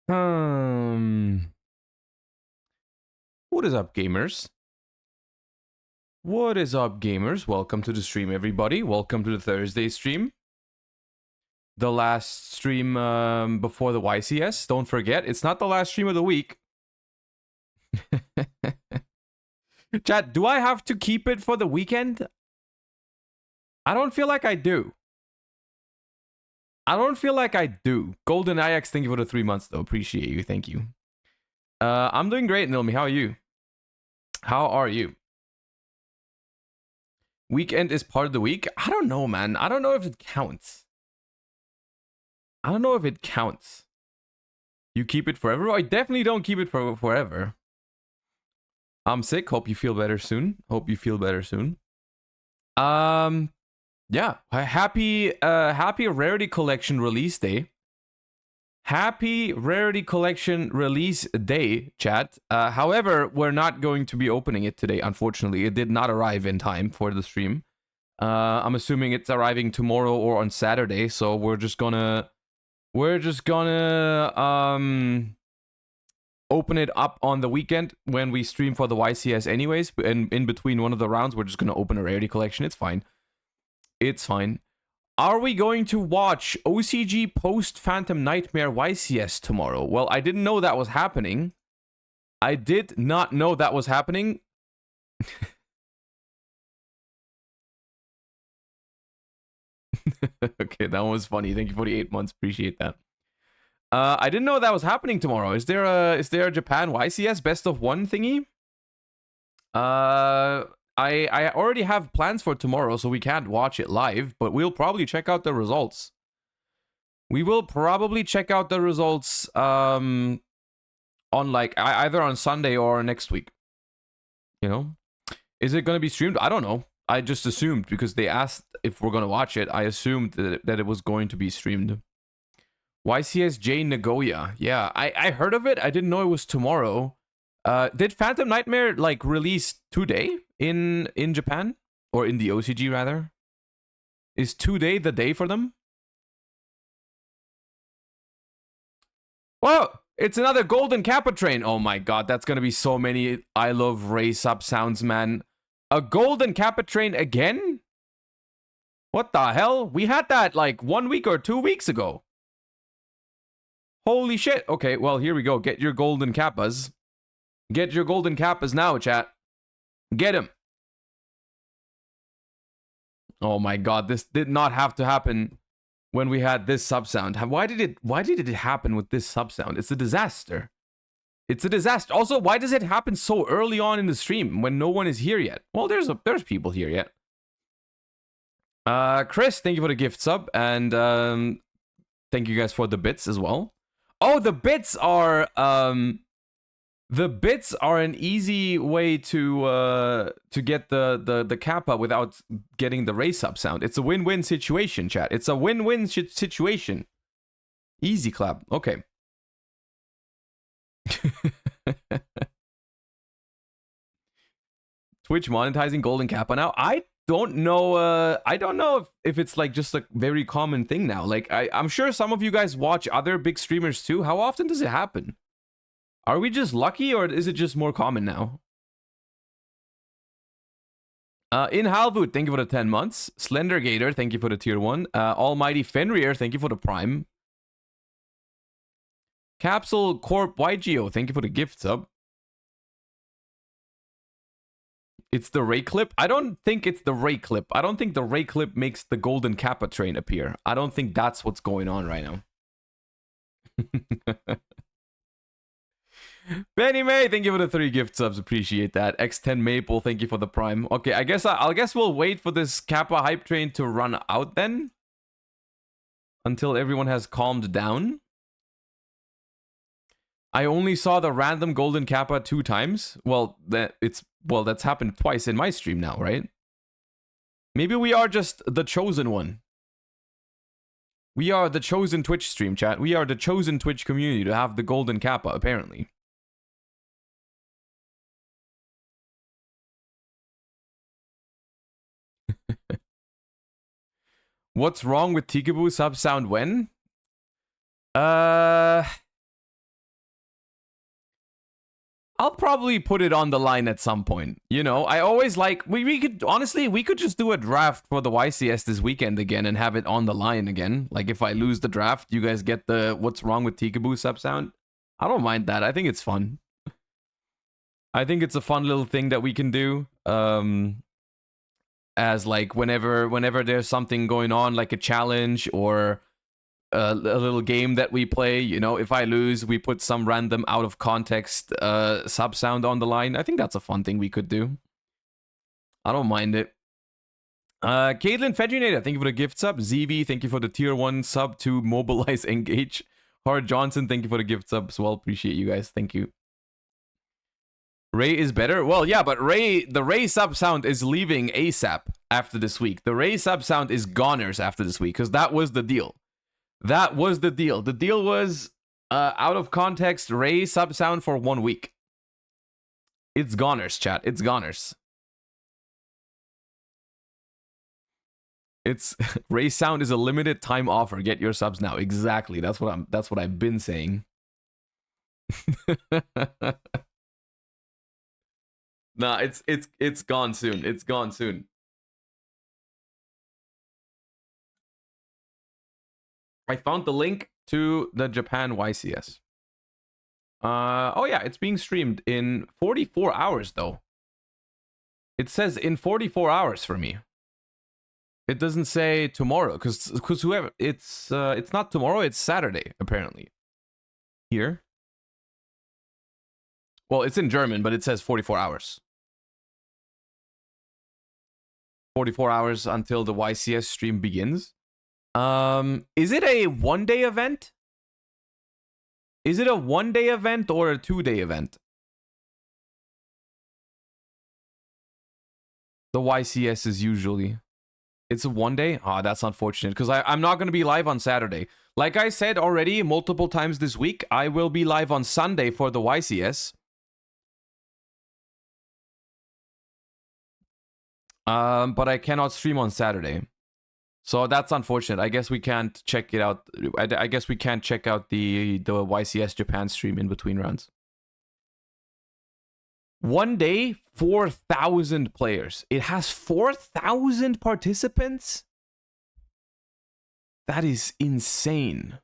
What is up, gamers? What is up, gamers? Welcome to the stream, everybody. Welcome to the Thursday stream. The last stream before the YCS. Don't forget, it's not the last stream of the week. Chat, do I have to keep it for the weekend? I don't feel like I do. Golden Ajax, thank you for the 3 months, though. Appreciate you. Thank you. I'm doing great, Nilmi. How are you? How are you? Weekend is part of the week? I don't know, man. I don't know if it counts. You keep it forever? I definitely don't keep it for forever. I'm sick. Hope you feel better soon. Yeah. Happy Rarity Collection release day. Happy Rarity Collection release day, chat. However, we're not going to be opening it today, unfortunately. It did not arrive in time for the stream. I'm assuming it's arriving tomorrow or on Saturday, so we're just gonna open it up on the weekend when we stream for the YCS anyways, and in between one of the rounds, we're just gonna open a Rarity Collection. It's fine. Are we going to watch OCG post Phantom Nightmare YCS tomorrow? Well, I didn't know that was happening. I did not know that was happening. Okay, that one was funny. Thank you for the 8 months. Appreciate that. I didn't know that was happening tomorrow. Is there a Japan YCS best of one thingy? I already have plans for tomorrow, so we can't watch it live, but we'll probably check out the results. On like either on Sunday or next week. You know? Is it going to be streamed? I don't know. I just assumed because they asked if we're going to watch it. I assumed that it was going to be streamed. YCSJ Nagoya. Yeah, I heard of it. I didn't know it was tomorrow. Did Phantom Nightmare like release today in Japan? Or in the OCG rather? Is today the day for them? Whoa! It's another Golden Kappa train. Oh my god, that's gonna be so many I love race up sounds, man. A Golden Kappa train again? What the hell? We had that like 1 week or 2 weeks ago. Holy shit. Okay, well, here we go. Get your Golden Kappas. Get your Golden Kappas now, chat. Get him. Oh my god, this did not have to happen when we had this sub sound. Why did it happen with this sub sound? It's a disaster. Also, why does it happen so early on in the stream when no one is here yet? Well, there's people here yet. Chris, thank you for the gift sub, and thank you guys for the bits as well. Oh, the bits are an easy way to get the kappa without getting the race up sound. It's a win-win situation, chat. It's a win-win situation. Easy clap. Okay. Twitch monetizing Golden Kappa now. I don't know if it's like just a very common thing now. Like I'm sure some of you guys watch other big streamers too. How often does it happen? Are we just lucky, or is it just more common now? In Halvoot, thank you for the 10 months. Slender Gator, thank you for the tier 1. Almighty Fenrir, thank you for the prime. Capsule Corp yugioh, thank you for the gift sub. It's the Ray clip? I don't think it's the Ray clip. I don't think the Ray clip makes the Golden Kappa train appear. I don't think that's what's going on right now. Benny May, thank you for the 3 gift subs. Appreciate that. X10 Maple, thank you for the prime. Okay, I guess we'll wait for this Kappa hype train to run out then. Until everyone has calmed down. I only saw the random Golden Kappa 2 times. Well, that's happened twice in my stream now, right? Maybe we are just the chosen one. We are the chosen Twitch stream, chat. We are the chosen Twitch community to have the Golden Kappa, apparently. What's wrong with Tikaboo sub sound when? I'll probably put it on the line at some point. You know, I always like we could honestly we could just do a draft for the YCS this weekend again and have it on the line again. Like if I lose the draft, you guys get the what's wrong with Tikaboo sub sound. I don't mind that. I think it's fun. I think it's a fun little thing that we can do. As like whenever there's something going on, like a challenge or a little game that we play, you know, if I lose, we put some random out of context sub sound on the line. I think that's a fun thing we could do. I don't mind it. Caitlin Fedrinator, thank you for the gift sub. ZV, thank you for the tier 1 sub to Mobilize Engage. Hard Johnson, thank you for the gift sub as well. Appreciate you guys. Thank you. Ray is better? Well, yeah, but the Ray sub sound is leaving ASAP after this week. The Ray sub sound is goners after this week, because that was the deal. That was the deal. The deal was out of context Ray sub sound for 1 week. It's goners, chat. It's goners. It's Ray sound is a limited time offer. Get your subs now. Exactly. That's what I've been saying. Nah, it's gone soon. It's gone soon. I found the link to the Japan YCS. Oh yeah, it's being streamed in 44 hours though. It says in 44 hours for me. It doesn't say tomorrow, because whoever it's not tomorrow, it's Saturday apparently. Here. Well, it's in German, but it says 44 hours. 44 hours until the YCS stream begins. Is it a 1-day event? Is it a 1-day event or a 2-day event? The YCS is usually. It's a 1-day? Ah, that's unfortunate, because I'm not going to be live on Saturday. Like I said already multiple times this week, I will be live on Sunday for the YCS. But I cannot stream on Saturday. So that's unfortunate. I guess we can't check it out. I guess we can't check out the YCS Japan stream in between rounds. 1 day, 4,000 players. It has 4,000 participants? That is insane.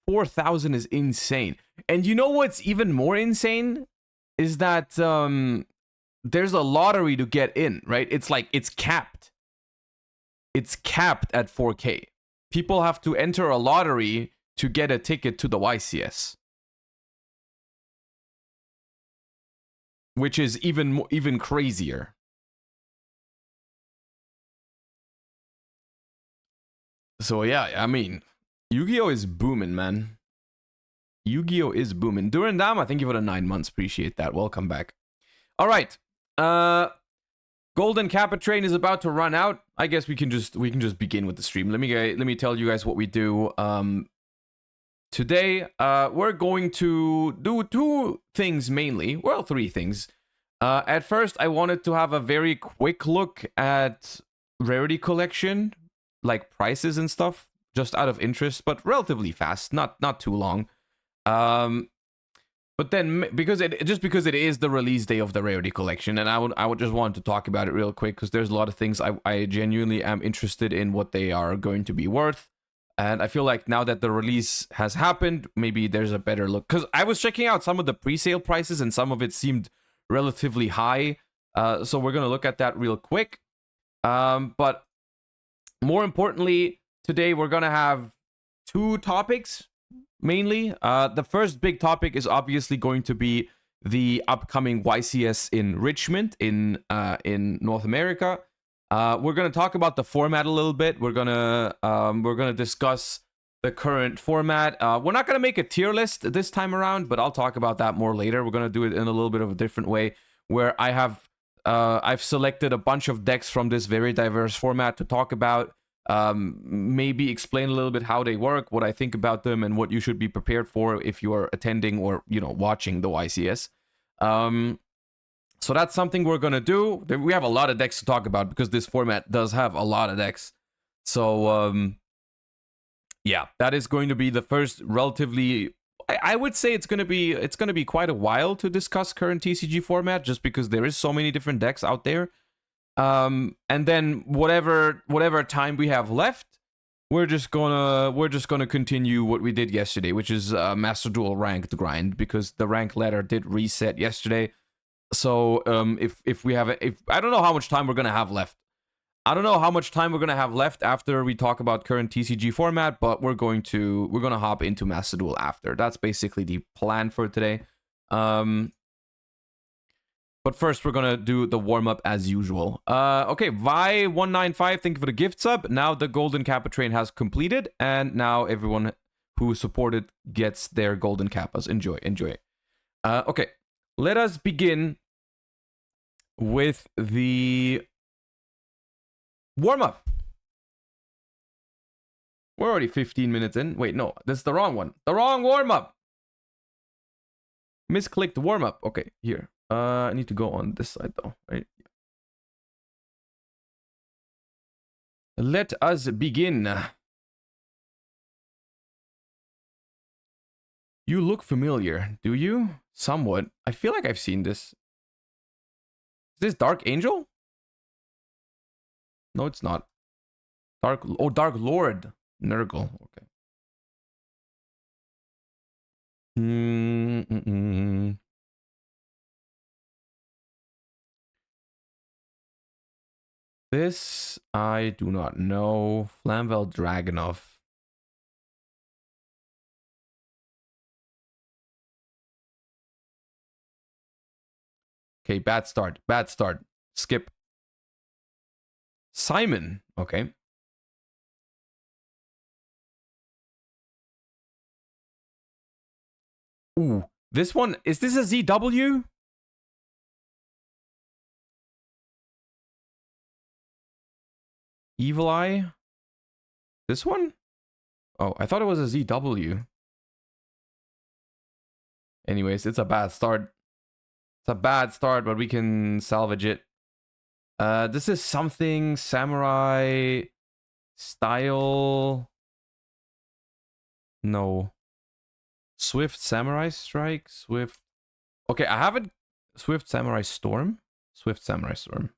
4,000 is insane. And you know what's even more insane? Is that there's a lottery to get in, right? It's like, it's capped. It's capped at 4K. People have to enter a lottery to get a ticket to the YCS. Which is even crazier. So yeah, I mean, Yu-Gi-Oh is booming, man. Yu-Gi-Oh is booming. Durandama, thank you for the 9 months. Appreciate that. Welcome back. All right. Golden Kappa train is about to run out. I guess we can just begin with the stream. Let me tell you guys what we do. Today, we're going to do 2 things mainly. Well, 3 things. At first, I wanted to have a very quick look at rarity collection, like prices and stuff, just out of interest, but relatively fast, not too long. But then because it is the release day of the rarity collection, and I would just want to talk about it real quick, because there's a lot of things I genuinely am interested in what they are going to be worth. And I feel like now that the release has happened, maybe there's a better look. Because I was checking out some of the pre-sale prices, and some of it seemed relatively high. So we're going to look at that real quick. But more importantly, today we're going to have 2 topics, mainly. The first big topic is obviously going to be the upcoming YCS in Richmond in North America. We're gonna talk about the format a little bit. We're gonna discuss the current format. We're not gonna make a tier list this time around, but I'll talk about that more later. We're gonna do it in a little bit of a different way, where I've selected a bunch of decks from this very diverse format to talk about. Maybe explain a little bit how they work, what I think about them, and what you should be prepared for if you are attending or watching the YCS. So that's something we're gonna do. We have a lot of decks to talk about because this format does have a lot of decks. So yeah, that is going to be the first relatively I would say it's gonna be quite a while to discuss current TCG format, just because there is so many different decks out there. And then whatever time we have left, we're just gonna continue what we did yesterday, which is Master Duel ranked grind, because the rank ladder did reset yesterday. So if we have if I don't know how much time we're gonna have left. I don't know how much time we're gonna have left after we talk about current TCG format, but we're gonna hop into Master Duel after. That's basically the plan for today. But first, we're gonna do the warm-up as usual. Okay, Vi195, thank you for the gift sub. Now the Golden Kappa train has completed, and now everyone who supported gets their Golden Kappas. Enjoy, enjoy. Okay, let us begin with the warm-up. We're already 15 minutes in. Wait, no, this is the wrong one. The wrong warm-up. Misclicked warm-up. Okay, here. I need to go on this side though, right? Let us begin. You look familiar, do you? Somewhat. I feel like I've seen this. Is this Dark Angel? No, it's not. Dark Lord. Nurgle. Okay. This I do not know. Flamvel Dragonov. Okay, bad start. Bad start. Skip. Simon. Okay. Ooh, this one, is this a ZW? Evil Eye? This one? Oh, I thought it was a ZW. Anyways, it's a bad start. It's a bad start, but we can salvage it. This is something samurai style. No. Swift Samurai Strike? Swift. Okay, I haven't. Swift Samurai Storm? Swift Samurai Storm.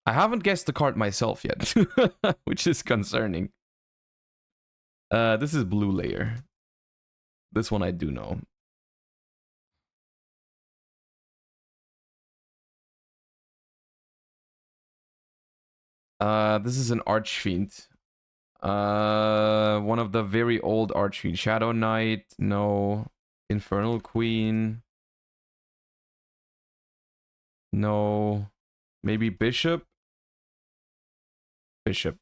I haven't guessed the card myself yet, which is concerning. This is Blue Layer. This one I do know. This is an Archfiend. One of the very old Archfiend. Shadow Knight, no. Infernal Queen. No. Maybe Bishop? Bishop.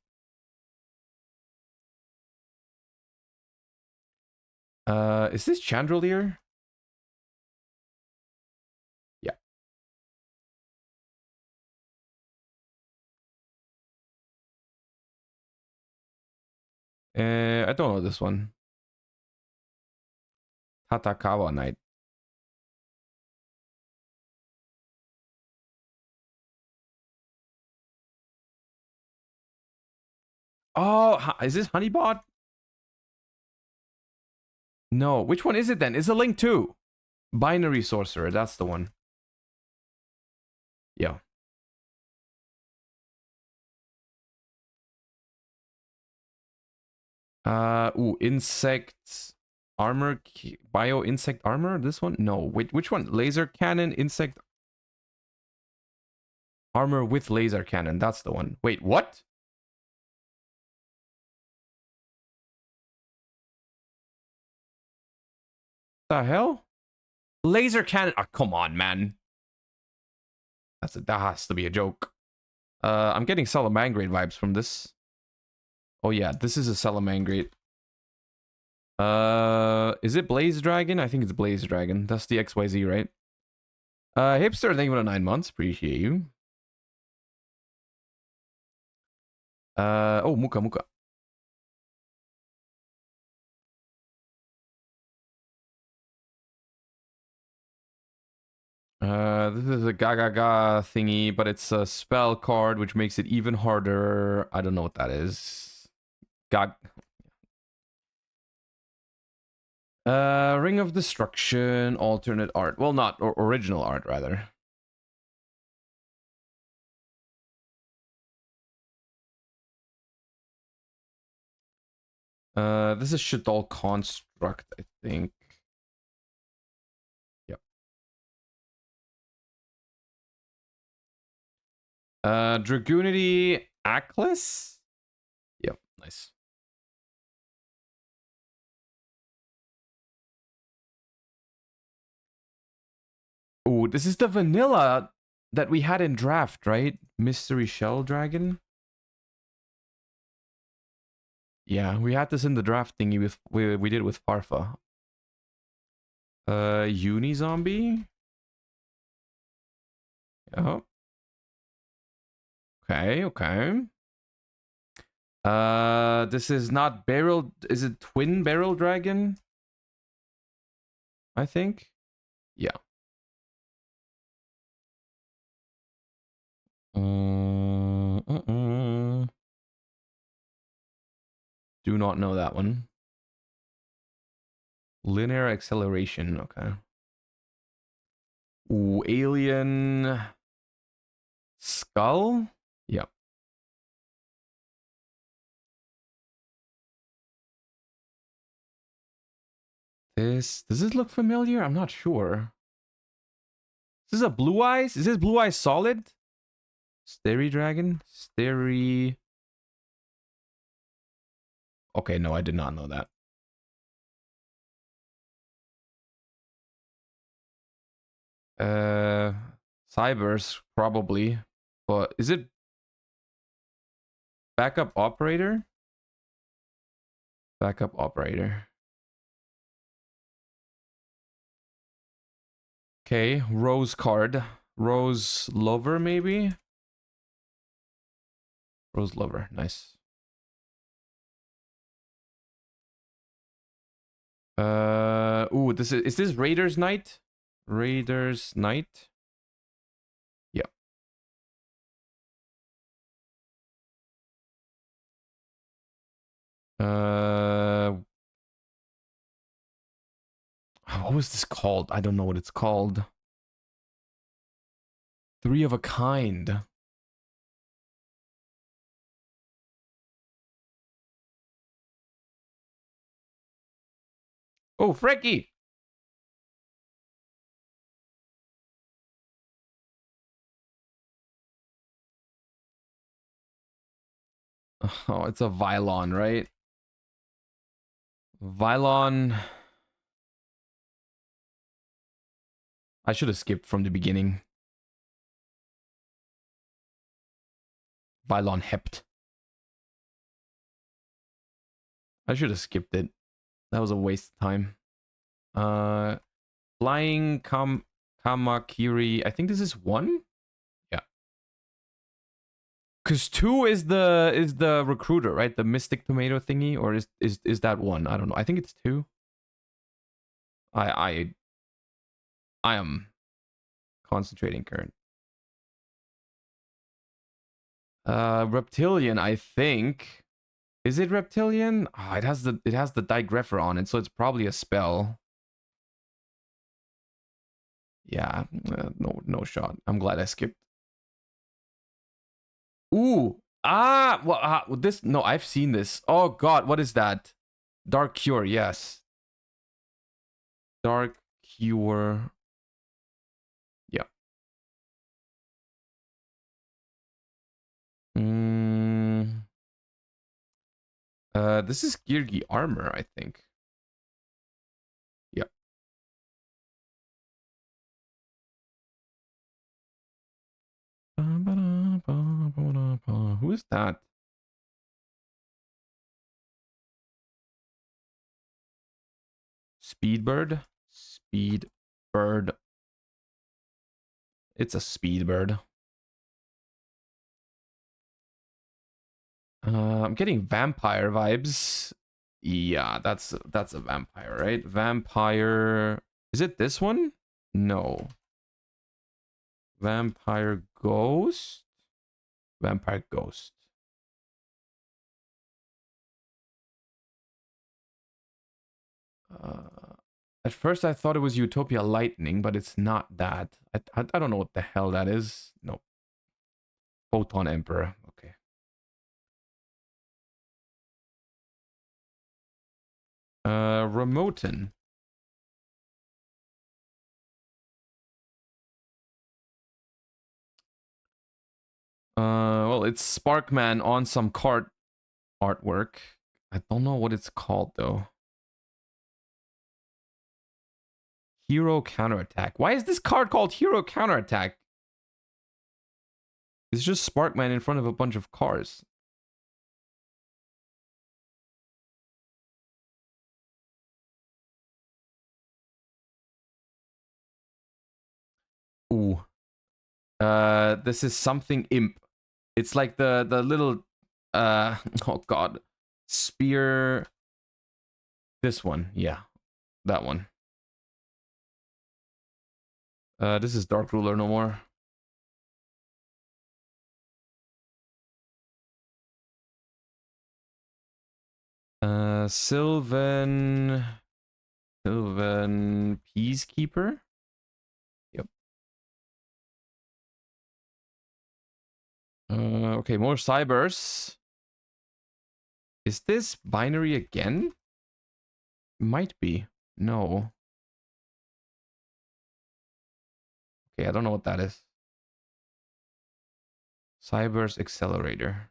Is this Chandelier? Yeah. I don't know this one. Tatakawa Knight. Oh, is this Honeybot? No, which one is it then? It's a Link 2. Binary Sorcerer, that's the one. Yeah. Ooh, Insect Armor, Bio Insect Armor? This one? No, wait, which one? Laser Cannon, Insect Armor with Laser Cannon, that's the one. Wait, what? The hell? Laser Cannon? Oh, come on, man. That has to be a joke. I'm getting Salamangreat vibes from this. Oh yeah, this is a Salamangreat. Is it Blaze Dragon? I think it's Blaze Dragon. That's the XYZ, right? Hipster, thank you for the 9 months. Appreciate you. Oh, Muka Muka. This is a Gaga thingy, but it's a spell card, which makes it even harder. I don't know what that is. Ring of Destruction, alternate art. Well, not or original art, rather. This is Shadol Construct, I think. Yep. Dragoonity Atlas? Yep, nice. Oh, this is the vanilla that we had in draft, right? Mystery Shell Dragon? Yeah, we had this in the draft thingy with we did with Farfa. Uni Zombie? Oh. Okay, okay. This is not barrel. Is it twin barrel dragon? I think. Yeah. Do not know that one. Linear acceleration. Okay. Ooh, alien skull. Yep. Does this look familiar? I'm not sure. Is this a blue eyes? Is this blue eyes solid? Starry dragon? Starry. Okay, no, I did not know that. Cybers probably, but is it backup operator? Backup operator. Okay, Rose card. Rose Lover, maybe? Rose Lover, nice. Ooh, is this Raiders Night? Raiders Night? Yeah. What was this called? I don't know what it's called. Three of a kind. Oh, Frecky! Oh, it's a Vylon, right? Vylon. I should have skipped from the beginning. Vylon Hept. I should have skipped it. That was a waste of time. Flying Kamakiri. I think this is 1? Yeah. Cause 2 is the recruiter, right? The Mystic Tomato thingy, or is that 1? I don't know. I think it's 2. I am concentrating current. Reptilian, I think. Is it Reptilian? Oh, it has the digrapher on it, so it's probably a spell. Yeah, no shot. I'm glad I skipped. Ooh, well, this. No, I've seen this. Oh God, what is that? Dark Cure, yes. Dark Cure. Yeah. This is Girgi armor, I think. Yep. Who is that? Speedbird? Speedbird. It's a Speedbird. I'm getting vampire vibes. Yeah, that's a vampire, right? Vampire. Is it this one? No. Vampire Ghost? Vampire Ghost. At first I thought it was Utopia Lightning, but it's not that. I don't know what the hell that is. No. Photon Emperor. Okay. Remoten. Well, it's Sparkman on some card artwork. I don't know what it's called though. Hero Counterattack. Why is this card called Hero Counterattack? It's just Sparkman in front of a bunch of cars. Ooh. This is something imp. It's like the little oh god. Spear. This one, yeah. That one. This is Dark Ruler no more. Sylvan Peacekeeper. Yep. Okay, more cybers. Is this binary again? Might be. No. Okay, I don't know what that is. Cybers Accelerator.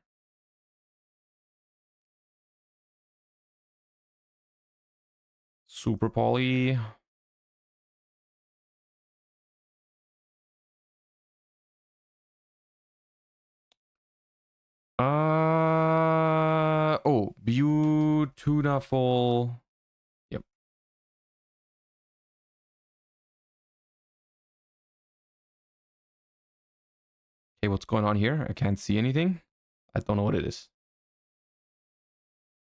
Super Poly. Oh, Beautiful. Yep. Okay, what's going on here? I can't see anything. I don't know what it is.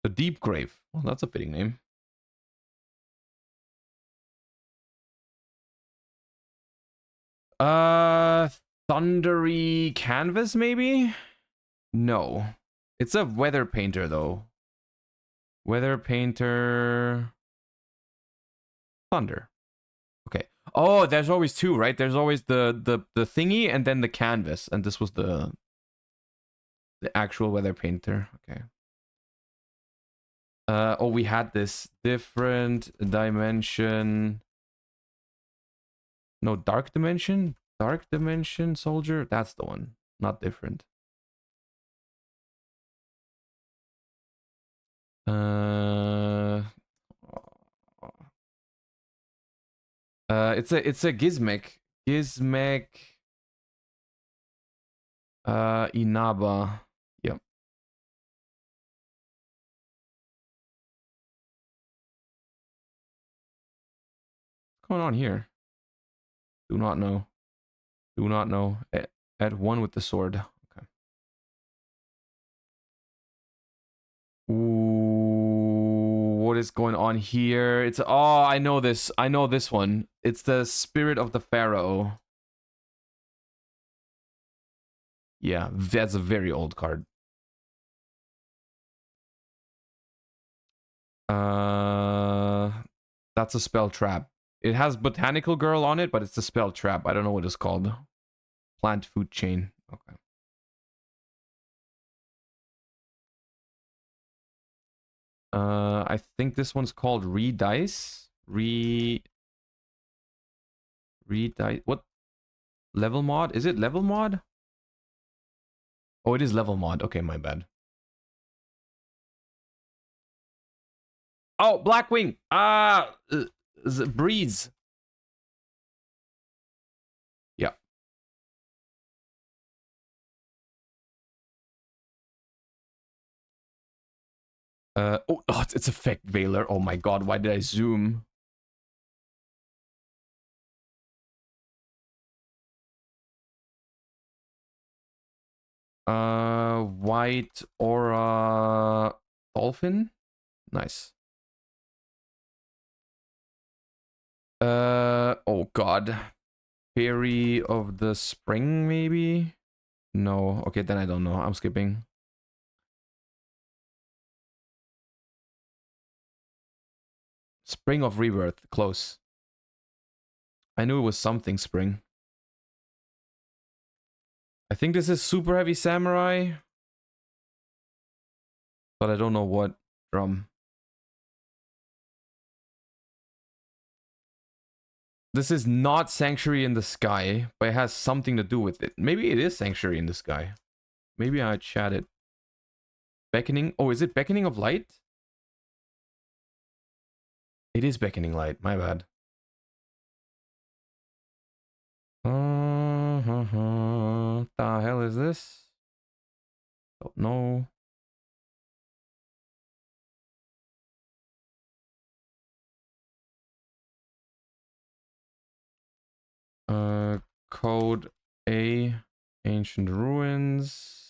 The Deep Grave. Well, that's a fitting name. Thundery Canvas, maybe? No. It's a Weather Painter, though. Weather Painter... Thunder. Okay. Oh, there's always two, right? There's always the thingy and then the canvas. And this was the actual Weather Painter. Okay. Oh, we had this different dimension. No, dark dimension? Dark dimension soldier? That's the one. Not different. It's a Gizmek. Gizmek. Inaba. Yep. What's going on here? Do not know. Do not know. At one with the sword. Okay. Ooh, what is going on here? It's oh, I know this. I know this one. It's the Spirit of the Pharaoh. Yeah, that's a very old card. That's a spell trap. It has Botanical Girl on it, but it's a spell trap. I don't know what it's called. Plant food chain. Okay. I think this one's called Redice. Redice. What? Level mod? Is it level mod? Oh, it is level mod. Okay, my bad. Oh, Blackwing. Breeze. Yeah. Oh, it's Effect Veiler. Oh my god, why did I zoom? White Aura Dolphin. Nice. Oh god. Fairy of the Spring, maybe? No. Okay, then I don't know. I'm skipping. Spring of Rebirth. Close. I knew it was something spring. I think this is Super Heavy Samurai. But I don't know what from. This is not Sanctuary in the Sky, but it has something to do with it. Maybe it is Sanctuary in the Sky. Maybe I chatted. Beckoning. Oh, is it Beckoning of Light? It is Beckoning Light. My bad. The hell is this? Don't know. Code A, Ancient Ruins.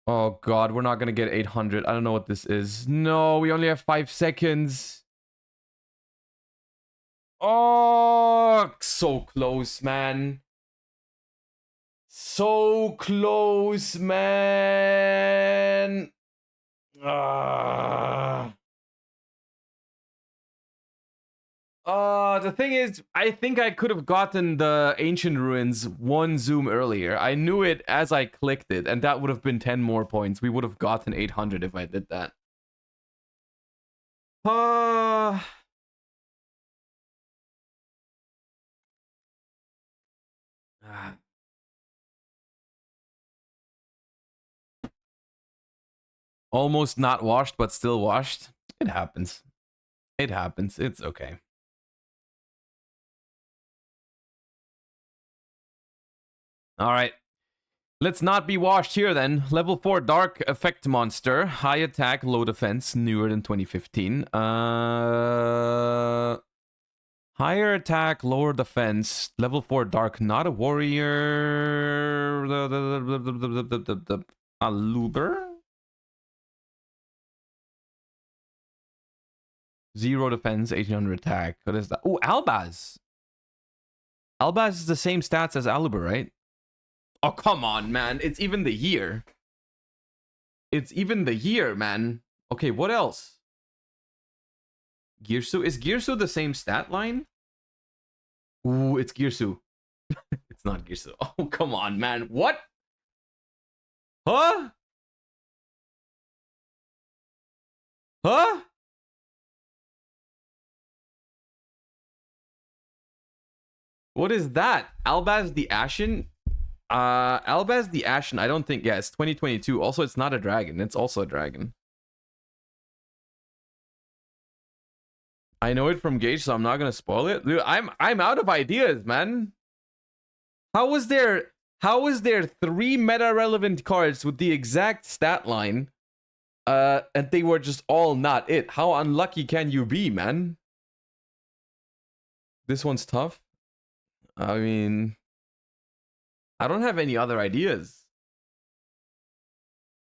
Oh god, we're not gonna get 800. I don't know what this is. No, we only have 5 seconds. Oh, so close, man. So close, man. The thing is, I think I could have gotten the Ancient Ruins one zoom earlier. I knew it as I clicked it, and that would have been 10 more points. We would have gotten 800 if I did that. Almost not washed, but still washed. It happens. It happens. It's okay. All right. Let's not be washed here then. Level 4 Dark Effect Monster. High attack, low defense. Newer than 2015. Higher attack, lower defense. Level 4 Dark, not a warrior. Aluber? 0 defense, 1800 attack. What is that? Oh, Albaz. Albaz is the same stats as Aluber, right? Oh, come on, man. It's even the year. It's even the year, man. Okay, what else? Girsu. Is Girsu the same stat line? Ooh, it's Girsu. It's not Girsu. Oh, come on, man. What? Huh? Huh? What is that? Albaz the Ashen? Albaz the Ashen, I don't think. Yeah, it's 2022. Also, it's not a dragon. It's also a dragon. I know it from Gage, so I'm not gonna spoil it. Dude, I'm out of ideas, man. How is there 3 meta relevant cards with the exact stat line? And they were just all not it. How unlucky can you be, man? This one's tough. I mean, I don't have any other ideas.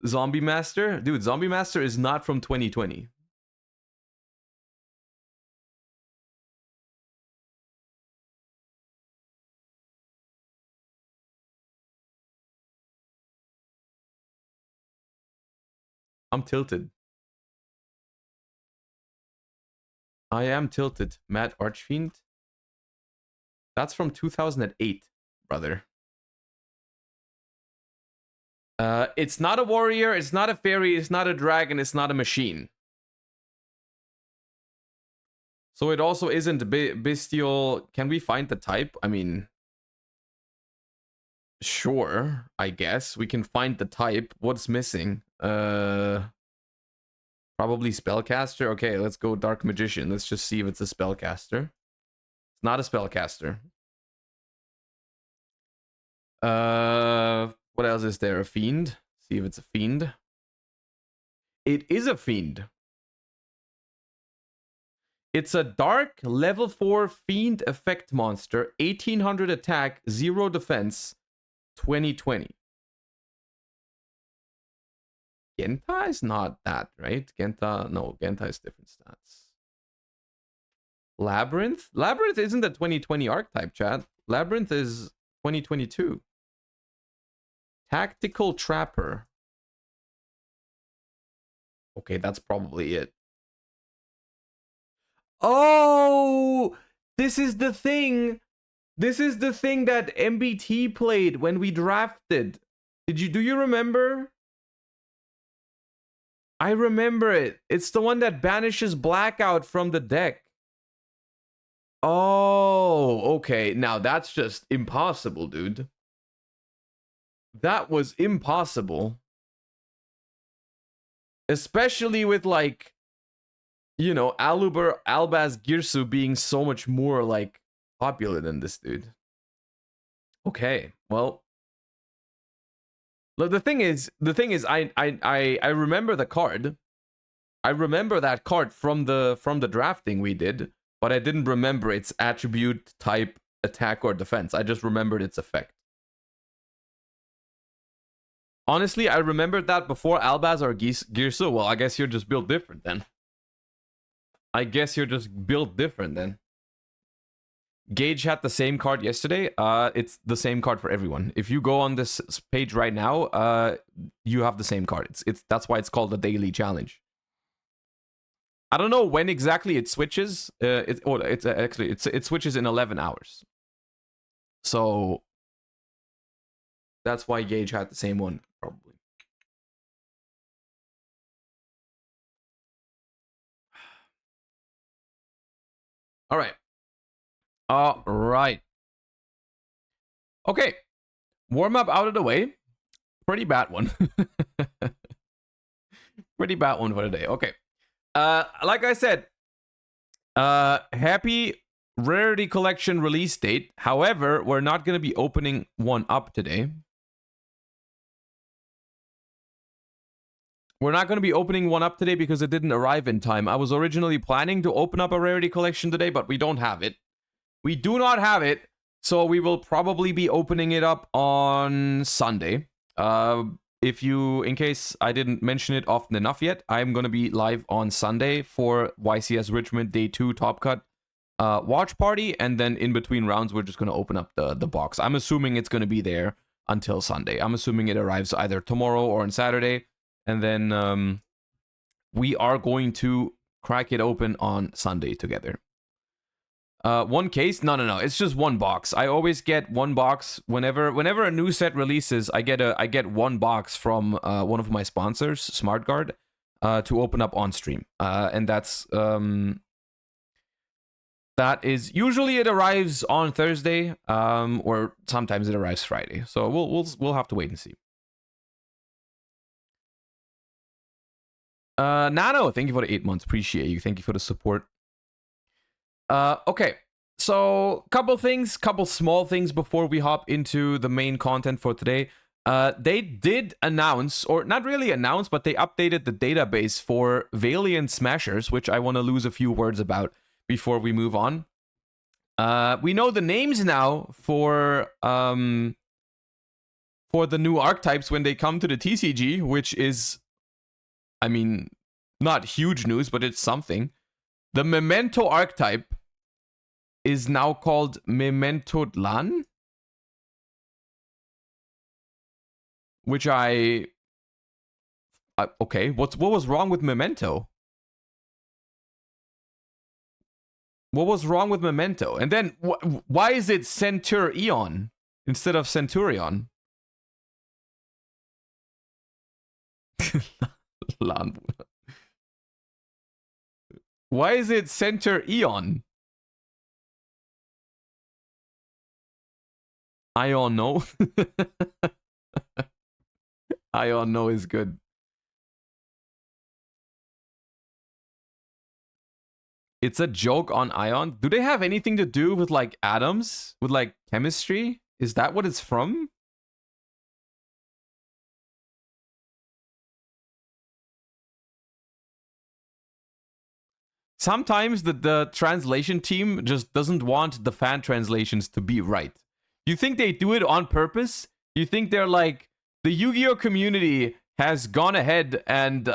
Zombie Master? Dude, Zombie Master is not from 2020. I'm tilted. I am tilted. Matt Archfiend? That's from 2008, brother. It's not a warrior, it's not a fairy, it's not a dragon, it's not a machine. So it also isn't bestial. Can we find the type? I mean, sure, I guess. We can find the type. What's missing? Probably spellcaster. Okay, let's go Dark Magician. Let's just see if it's a spellcaster. It's not a spellcaster. What else is there? A fiend? See if it's a fiend. It is a fiend. It's a dark level 4 fiend effect monster, 1800 attack, 0 defense, 2020. Genta is not that, right? Genta, no, Genta is different stats. Labrynth? Labrynth isn't a 2020 archetype, chat. Labrynth is 2022. Tactical Trapper. Okay, that's probably it. Oh, this is the thing. This is the thing that MBT played when we drafted. Do you remember? I remember it. It's the one that banishes Blackout from the deck. Oh, okay. Now that's just impossible, dude. That was impossible. Especially with, like, you know, Albaz Girsu being so much more, like, popular than this dude. Okay, well. The thing is, I remember the card. I remember that card from the drafting we did, but I didn't remember its attribute, type, attack, or defense. I just remembered its effect. Honestly, I remembered that before Albaz or Girsu. Well, I guess you're just built different then. Gage had the same card yesterday. It's the same card for everyone. If you go on this page right now, you have the same card. That's why it's called the daily challenge. I don't know when exactly it switches. It switches in 11 hours. So that's why Gage had the same one, probably. All right. All right. Okay. Warmup out of the way. Pretty bad one. Pretty bad one for today. Okay. Like I said, happy Rarity Collection release date. However, we're not going to be opening one up today. We're not going to be opening one up today because it didn't arrive in time. I was originally planning to open up a Rarity Collection today, but we don't have it. We do not have it, so we will probably be opening it up on Sunday. In case I didn't mention it often enough yet, I'm going to be live on Sunday for YCS Richmond Day 2 Top Cut watch party, and then in between rounds, we're just going to open up the box. I'm assuming it's going to be there until Sunday. I'm assuming it arrives either tomorrow or on Saturday, and then we are going to crack it open on Sunday together. One case? No. It's just one box. I always get one box whenever a new set releases. I get one box from one of my sponsors, SmartGuard, to open up on stream. And that is usually it arrives on Thursday, or sometimes it arrives Friday. So we'll have to wait and see. Nano, thank you for the 8 months. Appreciate you. Thank you for the support. Okay, so couple small things before we hop into the main content for today. They did announce, or not really announce, but they updated the database for Valiant Smashers, which I want to lose a few words about before we move on. We know the names now for the new archetypes when they come to the TCG, which is, I mean, not huge news, but it's something. The Memento archetype is now called Memento Dlan, which okay, what was wrong with Memento? What was wrong with Memento? And then why is it Centurion instead of Centurion? Why is it Centurion? I don't know. I don't know is good. It's a joke on Ion. Do they have anything to do with, like, atoms? With, like, chemistry? Is that what it's from? Sometimes the translation team just doesn't want the fan translations to be right. You think they do it on purpose? You think they're like, the Yu-Gi-Oh community has gone ahead and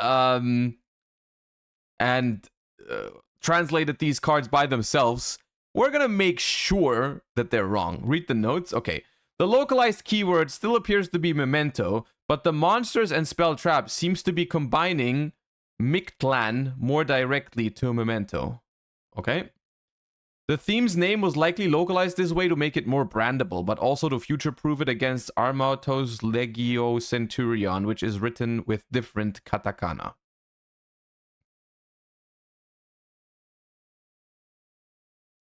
translated these cards by themselves. We're gonna make sure that they're wrong. Read the notes. Okay. The localized keyword still appears to be Memento, but the monsters and spell trap seems to be combining Mictlan more directly to Memento. Okay. The theme's name was likely localized this way to make it more brandable, but also to future-proof it against Armato's Legio Centurion, which is written with different katakana.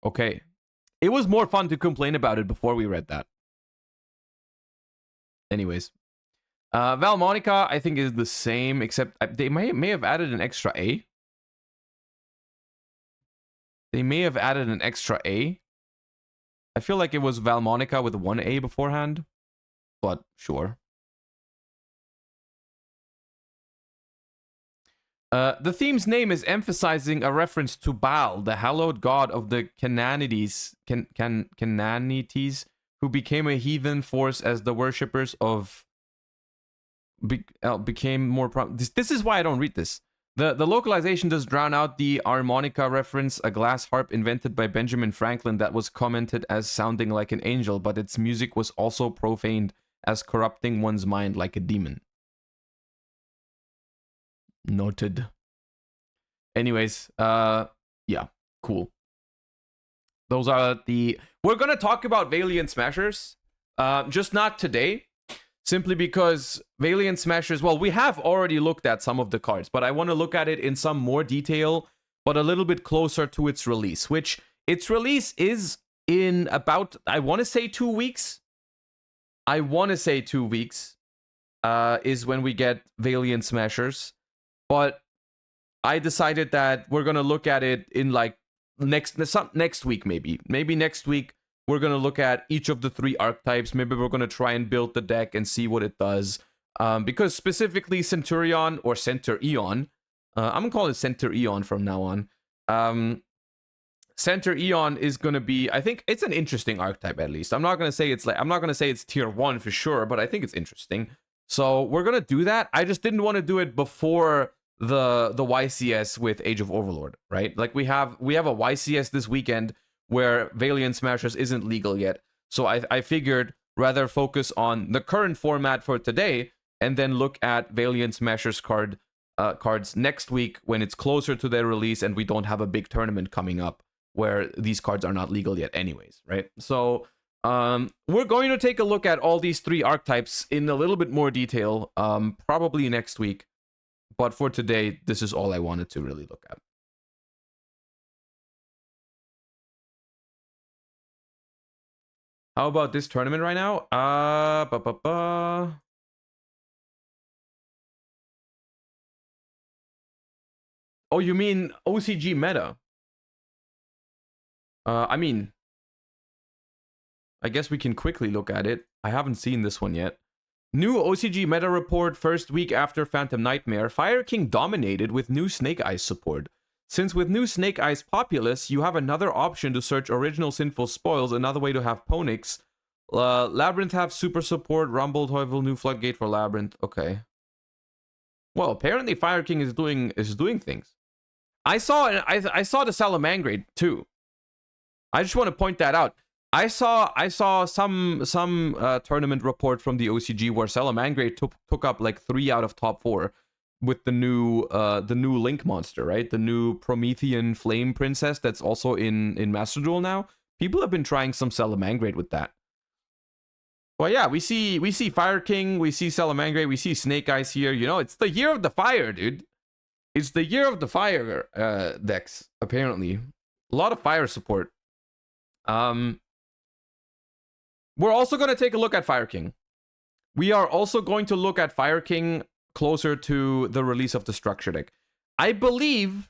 Okay. It was more fun to complain about it before we read that. Anyways. Valmonica, I think, is the same, except they may have added an extra A. They may have added an extra A. I feel like it was Valmonica with one A beforehand, but sure. The theme's name is emphasizing a reference to Baal, the hallowed god of the Canaanites, who became a heathen force as the worshippers of... became more... This is why I don't read this. The localization does drown out the harmonica reference, a glass harp invented by Benjamin Franklin that was commented as sounding like an angel, but its music was also profaned as corrupting one's mind like a demon. Noted. Anyways, yeah, cool. Those are the... We're gonna talk about Valiant Smashers, just not today. Simply because Valiant Smashers, well, we have already looked at some of the cards, but I want to look at it in some more detail, but a little bit closer to its release, which its release is in about, I want to say 2 weeks. I want to say 2 weeks is when we get Valiant Smashers, but I decided that we're going to look at it in like next week, maybe next week. We're going to look at each of the 3 archetypes. Maybe we're going to try and build the deck and see what it does. Because specifically Centurion or Centurion, I'm going to call it Centurion from now on. Centurion is going to be, I think it's an interesting archetype at least. I'm not going to say it's tier 1 for sure, but I think it's interesting. So we're going to do that. I just didn't want to do it before the YCS with Age of Overlord, right? Like we have a YCS this weekend where Valiant Smashers isn't legal yet. So I figured rather focus on the current format for today and then look at Valiant Smashers cards next week when it's closer to their release and we don't have a big tournament coming up where these cards are not legal yet anyways, right? So we're going to take a look at all these 3 archetypes in a little bit more detail, probably next week. But for today, this is all I wanted to really look at. How about this tournament right now? Oh, you mean OCG meta? I mean, I guess we can quickly look at it. I haven't seen this one yet. New OCG meta report first week after Phantom Nightmare. Fire King dominated with new Snake Eyes support. Since with new Snake Eyes populace, you have another option to search original Sinful Spoils, another way to have Ponix. Labrynth have super support, Rumble Teufel, new Floodgate for Labrynth. Okay. Well, apparently Fire King is doing things. I saw the Salamangreat too. I just want to point that out. I saw some tournament report from the OCG where Salamangreat took up like 3 out of top 4 with the new Link monster, right? The new Promethean Flame Princess that's also in Master Duel now. People have been trying some Salamangreat with that. Well, yeah, we see Fire King, we see Salamangreat, we see Snake Eyes here. You know, it's the year of the fire, dude. It's the year of the fire decks, apparently. A lot of fire support. We're also going to take a look at Fire King. We are also going to look at Fire King closer to the release of the structure deck. I believe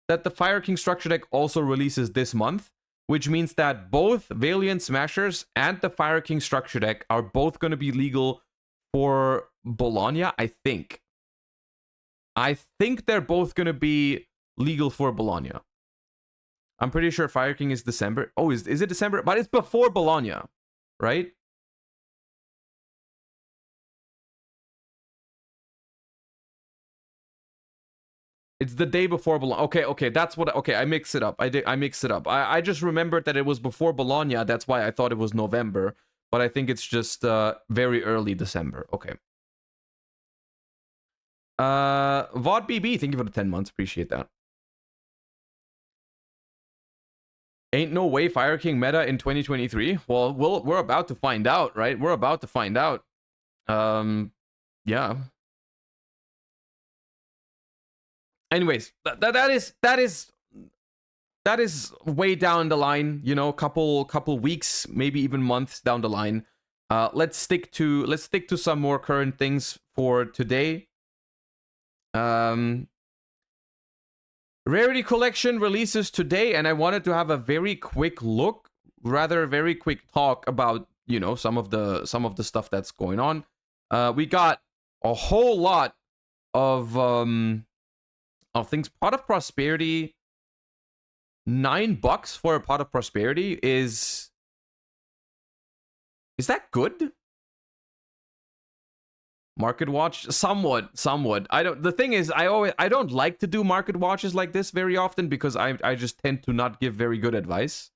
that the Fire King structure deck also releases this month, which means that both Valiant Smashers and the Fire King structure deck are both going to be legal for Bologna, I think. I think they're both going to be legal for Bologna. I'm pretty sure Fire King is December. Oh, is it December? But it's before Bologna, right? It's the day before Bologna. Okay, that's what... Okay, I mixed it up. I mixed it up. I just remembered that it was before Bologna. That's why I thought it was November. But I think it's just very early December. Okay. VODBB, thank you for the 10 months. Appreciate that. Ain't no way Fire King meta in 2023. Well, we're about to find out, right? We're about to find out. Yeah. Anyways, that is way down the line, you know, couple weeks, maybe even months down the line. Let's stick to some more current things for today. Rarity collection releases today, and I wanted to have a very quick look, rather very quick talk about, you know, some of the stuff that's going on. We got a whole lot of things. Pot of Prosperity, $9 for a Pot of Prosperity is that good? Market watch, somewhat. The thing is, I don't like to do market watches like this very often because I just tend to not give very good advice.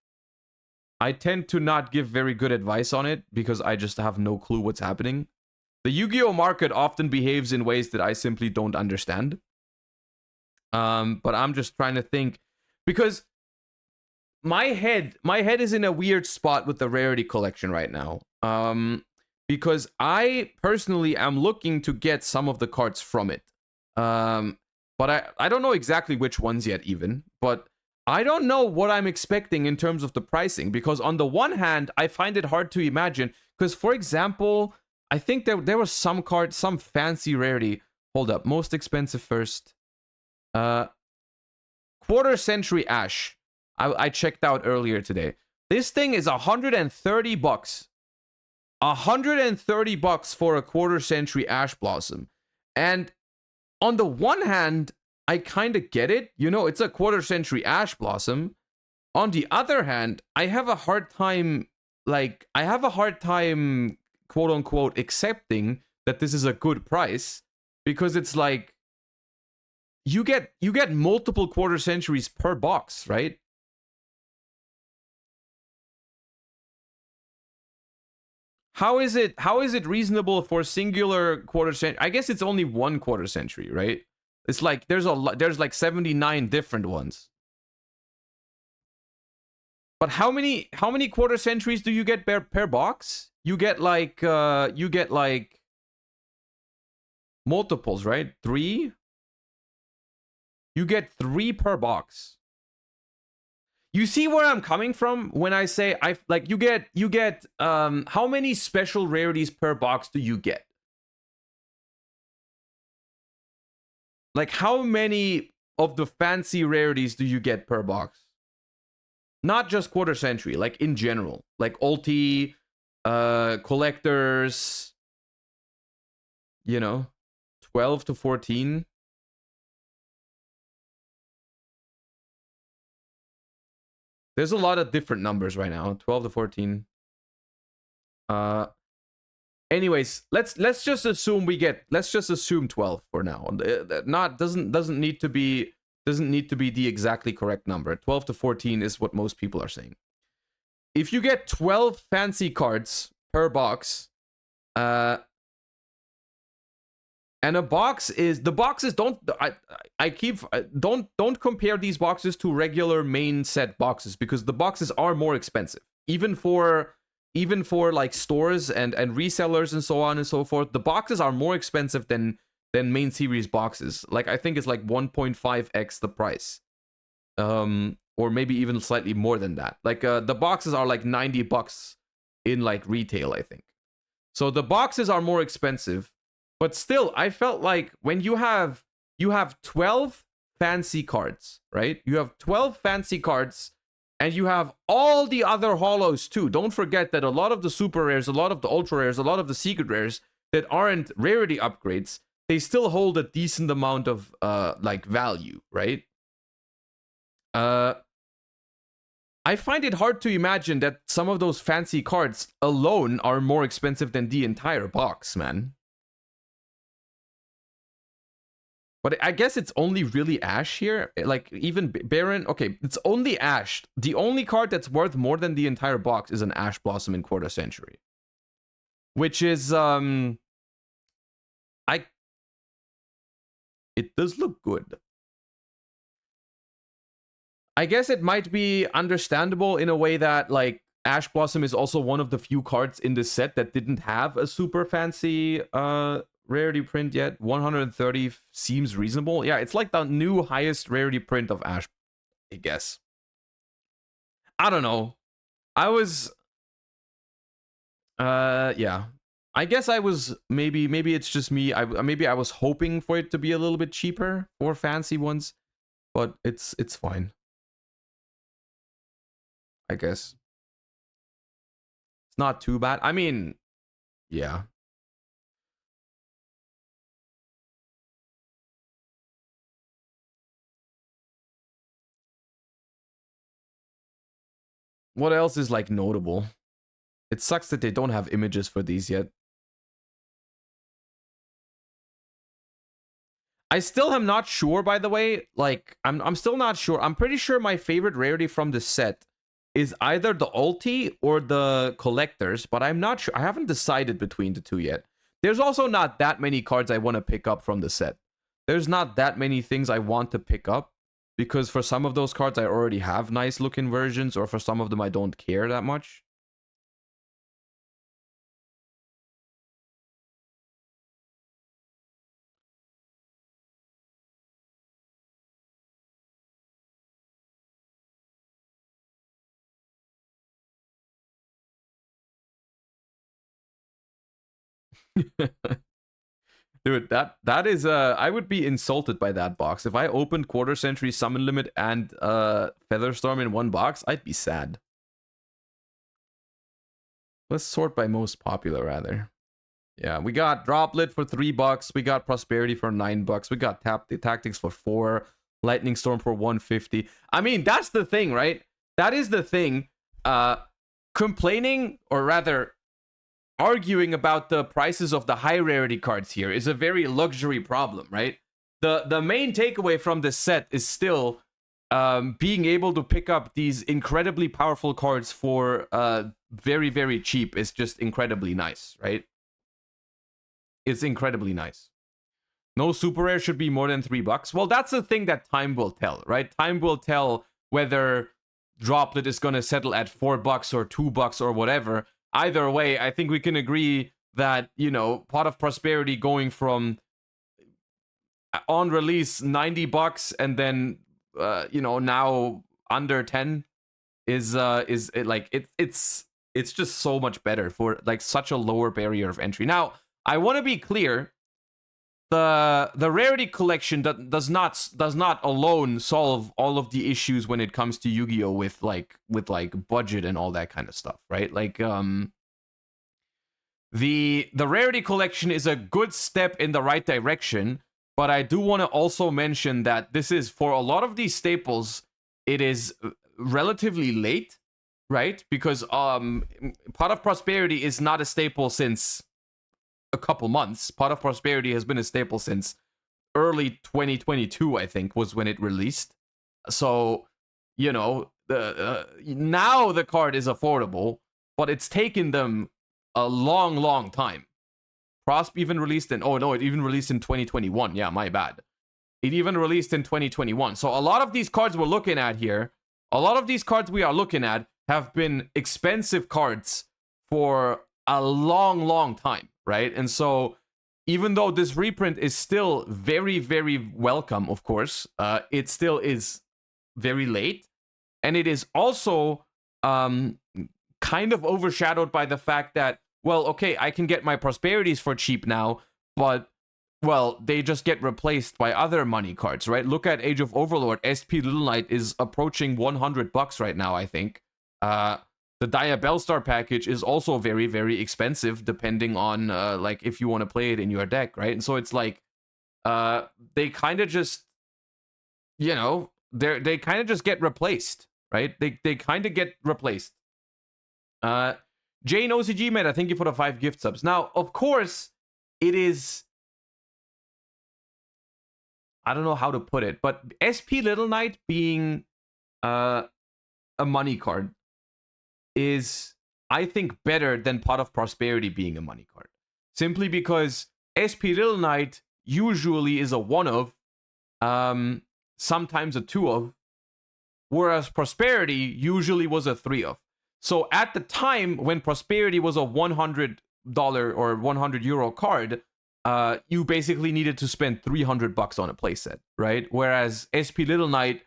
I tend to not give very good advice on it because I just have no clue what's happening. The Yu-Gi-Oh market often behaves in ways that I simply don't understand. But I'm just trying to think, because my head is in a weird spot with the Rarity collection right now. Because I personally am looking to get some of the cards from it. But I don't know exactly which ones yet even, but I don't know what I'm expecting in terms of the pricing, because on the one hand, I find it hard to imagine, because for example, I think there was some card, some fancy rarity. Hold up, most expensive first. Quarter Century Ash. I checked out earlier today. This thing is $130. $130 for a Quarter Century Ash Blossom. And on the one hand, I kind of get it. You know, it's a Quarter Century Ash Blossom. On the other hand, I have a hard time, quote unquote, accepting that this is a good price, because it's like, you get multiple Quarter Centuries per box, right? How is it reasonable for singular Quarter Century? I guess it's only one Quarter Century, right? It's like there's like 79 different ones. But how many Quarter Centuries do you get per box? You get like multiples, right? 3. You get 3 per box. You see where I'm coming from when I say you get how many special rarities per box do you get? Like, how many of the fancy rarities do you get per box? Not just Quarter Century, like in general, like ulti, collectors, you know, 12 to 14. There's a lot of different numbers right now. 12 to 14. Anyways, let's just assume let's just assume 12 for now. Doesn't need to be the exactly correct number. 12 to 14 is what most people are saying. If you get 12 fancy cards per box, and the boxes don't compare these boxes to regular main set boxes, because the boxes are more expensive. Even for like stores and resellers and so on and so forth, the boxes are more expensive than main series boxes. Like, I think it's like 1.5x the price. Or maybe even slightly more than that. Like, the boxes are like $90 in like retail, I think. So the boxes are more expensive. But still, I felt like when you have 12 fancy cards, right? You have 12 fancy cards, and you have all the other holos too. Don't forget that a lot of the super rares, a lot of the ultra rares, a lot of the secret rares that aren't rarity upgrades, they still hold a decent amount of like value, right? I find it hard to imagine that some of those fancy cards alone are more expensive than the entire box, man. But I guess it's only really Ash here. Like, even Baron, okay, it's only Ash. The only card that's worth more than the entire box is an Ash Blossom in Quarter Century. Which is, it does look good. I guess it might be understandable in a way that, like, Ash Blossom is also one of the few cards in this set that didn't have a super fancy rarity print yet. 130 seems reasonable. Yeah, it's like the new highest rarity print of Ash, I guess. I don't know. I was yeah. I guess I was maybe it's just me. Maybe I was hoping for it to be a little bit cheaper for fancy ones, but it's fine. I guess. It's not too bad. I mean, yeah. What else is like notable? It sucks that they don't have images for these yet. I still am not sure, by the way. Like, I'm still not sure. I'm pretty sure my favorite rarity from this set is either the ulti or the collectors, but I'm not sure. I haven't decided between the two yet. There's also not that many cards I want to pick up from the set. There's not that many things I want to pick up, because for some of those cards I already have nice looking versions, or for some of them I don't care that much. Dude, that is I would be insulted by that box. If I opened Quarter Century Summon Limit and Featherstorm in one box, I'd be sad. Let's sort by most popular, rather. Yeah, we got Droplet for $3. We got Prosperity for $9. We got Tactics for $4. Lightning Storm for $150. I mean, that's the thing, right? That is the thing. Complaining, or rather, arguing about the prices of the high rarity cards here is a very luxury problem, right? The main takeaway from this set is still being able to pick up these incredibly powerful cards for very, very cheap is just incredibly nice, right? It's incredibly nice. No super rare should be more than $3. Well, that's the thing that time will tell, right? Time will tell whether Droplet is going to settle at $4 or $2 or whatever. Either way, I think we can agree that, you know, Pot of Prosperity going from on release $90 and then you know, now under 10 is it's just so much better for like such a lower barrier of entry. Now, I want to be clear, the rarity collection does not alone solve all of the issues when it comes to Yu-Gi-Oh with like budget and all that kind of stuff, right? Like the rarity collection is a good step in the right direction, but I do want to also mention that this is, for a lot of these staples, it is relatively late, right? Because Pot of Prosperity is not a staple since a couple months. Pot of Prosperity has been a staple since early 2022, I think, was when it released. So, you know, now the card is affordable, but it's taken them a long time. Prosp even released in, oh no, it even released in 2021. Yeah, my bad. It even released in 2021. So a lot of these cards we're looking at here, a lot of these cards we are looking at have been expensive cards for a long time, right? And so even though this reprint is still very, very welcome, of course, it still is very late. And it is also kind of overshadowed by the fact that, well, okay, I can get my Prosperities for cheap now, but, well, they just get replaced by other money cards, right? Look at Age of Overlord. SP Little Knight is approaching $100 right now, I think. The Dia Bellstar package is also very, very expensive, depending on, like, if you want to play it in your deck, right? And so it's like, they kind of just, you know, they kind of just get replaced, right? They kind of get replaced. Jane OCG Meta, thank you for the 5 gift subs. Now, of course, it is, I don't know how to put it, but SP Little Knight being a money card is, I think, better than Pot of Prosperity being a money card. Simply because SP Little Knight usually is a one-of, sometimes a 2 of, whereas Prosperity usually was a 3 of. So at the time when Prosperity was a $100 or €100 card, you basically needed to spend $300 on a playset, right? Whereas SP Little Knight,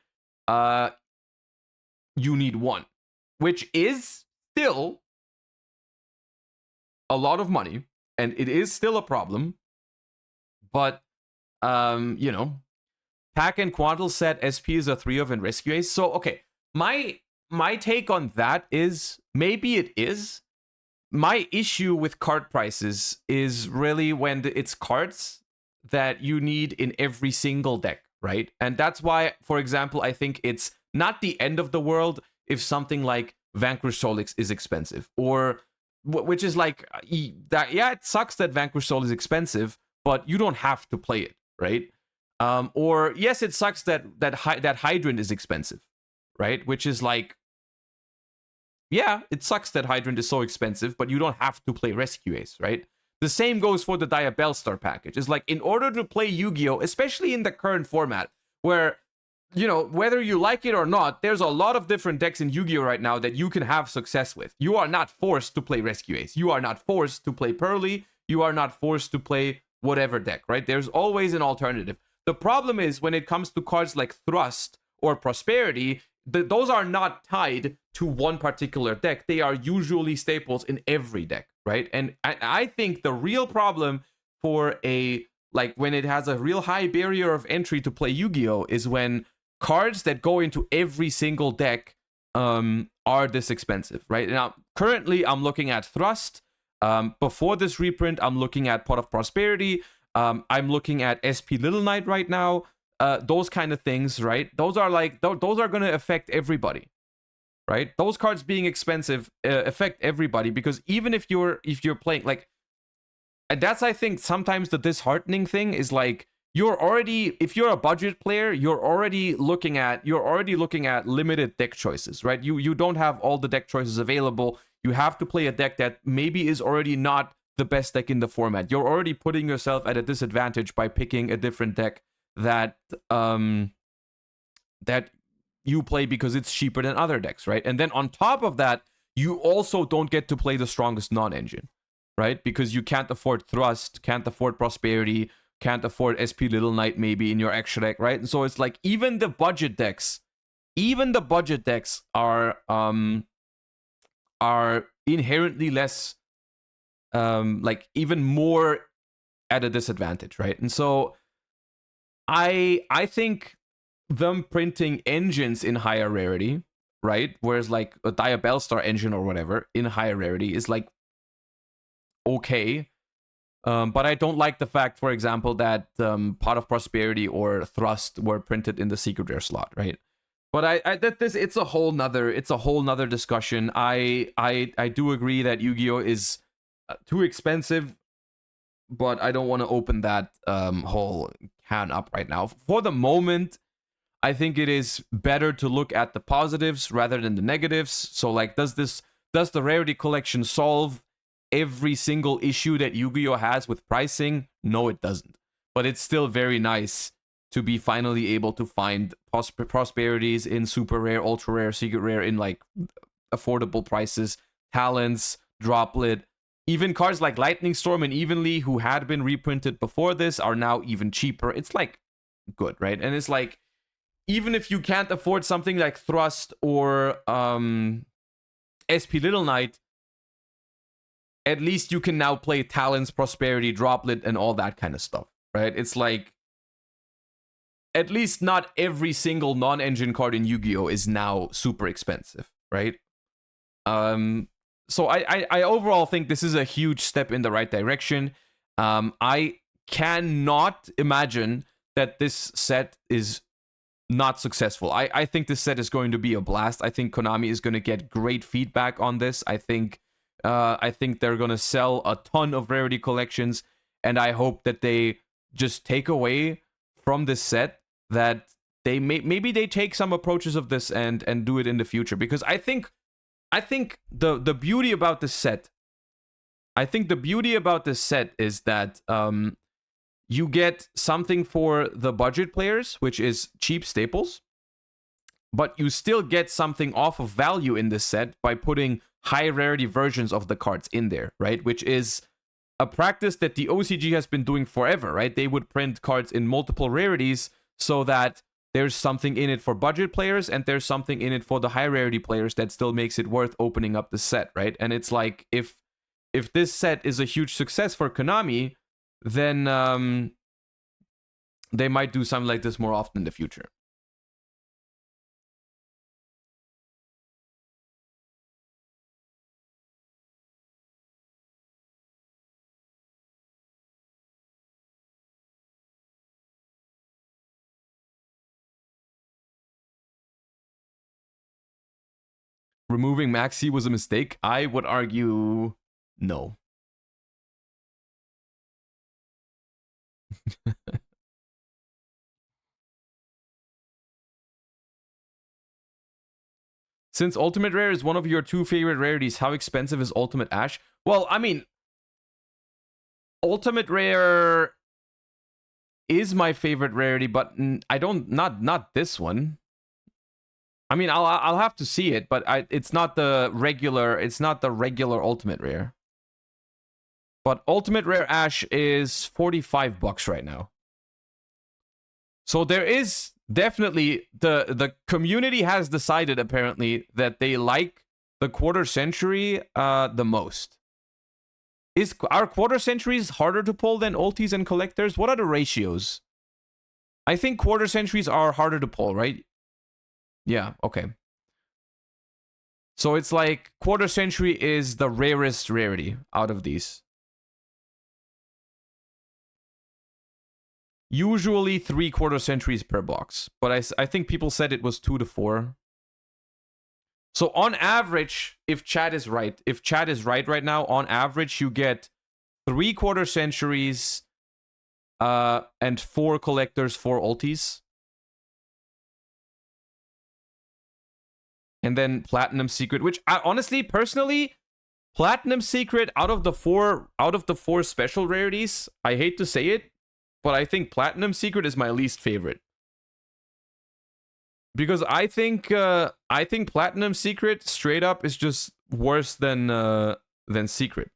you need 1, which is still a lot of money, and it is still a problem. But you know, Pack and Quantal set SP is a 3 of and Rescue Ace. So okay, my take on that is maybe it is. My issue with card prices is really when it's cards that you need in every single deck, right? And that's why, for example, I think it's not the end of the world if something like Vanquish Soul is expensive, or which is like that. Yeah, it sucks that Vanquish Soul is expensive, but you don't have to play it, right? Or yes, it sucks that Hydrant is expensive, right? Which is like, yeah, it sucks that Hydrant is so expensive, but you don't have to play Rescue Ace, right? The same goes for the Diabellstar package. It's like, in order to play Yu-Gi-Oh!, especially in the current format, where, you know, whether you like it or not, there's a lot of different decks in Yu-Gi-Oh! Right now that you can have success with. You are not forced to play Rescue Ace. You are not forced to play Pearly. You are not forced to play whatever deck, right? There's always an alternative. The problem is when it comes to cards like Thrust or Prosperity, those are not tied to one particular deck. They are usually staples in every deck, right? And I think the real problem for when it has a real high barrier of entry to play Yu-Gi-Oh! Is when cards that go into every single deck are this expensive, right? Now, currently, I'm looking at Thrust. Before this reprint, I'm looking at Pot of Prosperity. I'm looking at SP Little Knight right now. Those kind of things, right? Those are going to affect everybody, right? Those cards being expensive affect everybody, because even if you're playing like, and that's, I think, sometimes the disheartening thing is like, if you're a budget player, you're already looking at limited deck choices, right? You don't have all the deck choices available. You have to play a deck that maybe is already not the best deck in the format. You're already putting yourself at a disadvantage by picking a different deck that you play because it's cheaper than other decks, right? And then on top of that, you also don't get to play the strongest non-engine, right? Because you can't afford Thrust, can't afford Prosperity, can't afford SP Little Knight maybe in your extra deck, right? And so it's like, even the budget decks are inherently less, like, even more at a disadvantage, right? And so I think them printing engines in higher rarity, right? Whereas like a Diabellstar engine or whatever in higher rarity is like okay. But I don't like the fact, for example, that Pot of Prosperity or Thrust were printed in the secret rare slot, right? But it's a whole nother discussion. I do agree that Yu-Gi-Oh! Is too expensive, but I don't want to open that whole can up right now. For the moment, I think it is better to look at the positives rather than the negatives. So like, does the rarity collection solve every single issue that Yu-Gi-Oh! Has with pricing? No, it doesn't. But it's still very nice to be finally able to find prosperities in super rare, ultra rare, secret rare in like affordable prices, talents, droplet. Even cards like Lightning Storm and Evenly, who had been reprinted before this, are now even cheaper. It's like good, right? And it's like, even if you can't afford something like Thrust or SP Little Knight, at least you can now play Talents, Prosperity, Droplet, and all that kind of stuff, right? It's like, at least not every single non-engine card in Yu-Gi-Oh! Is now super expensive, right? So I overall think this is a huge step in the right direction. I cannot imagine that this set is not successful. I think this set is going to be a blast. I think Konami is going to get great feedback on this. I think they're going to sell a ton of rarity collections, and I hope that they just take away from this set that they maybe they take some approaches of this and do it in the future, because I think the beauty about this set, is that you get something for the budget players, which is cheap staples, but you still get something off of value in this set by putting high rarity versions of the cards in there, right? Which is a practice that the OCG has been doing forever, right? They would print cards in multiple rarities so that there's something in it for budget players and there's something in it for the high rarity players that still makes it worth opening up the set, right? And it's like, if this set is a huge success for Konami, then they might do something like this more often in the future. Removing Maxi was a mistake? I would argue no. Since Ultimate Rare is one of your 2 favorite rarities, how expensive is Ultimate Ash? Well, I mean, Ultimate Rare is my favorite rarity, but I don't, not this one. I mean, I'll have to see it, but it's not the regular Ultimate Rare. But Ultimate Rare Ash is $45 right now. So there is definitely the community has decided apparently that they like the quarter century the most. Are quarter centuries harder to pull than ultis and collectors? What are the ratios? I think quarter centuries are harder to pull, right? Yeah, okay. So it's like quarter century is the rarest rarity out of these. Usually 3 quarter centuries per box, but I think people said it was 2 to 4. So on average, if chat is right right now, on average you get 3 quarter centuries and 4 collectors, 4 ultis. And then Platinum Secret, which I honestly, personally, Platinum Secret out of the four special rarities, I hate to say it, but I think Platinum Secret is my least favorite. Because I think Platinum Secret straight up is just worse than Secret.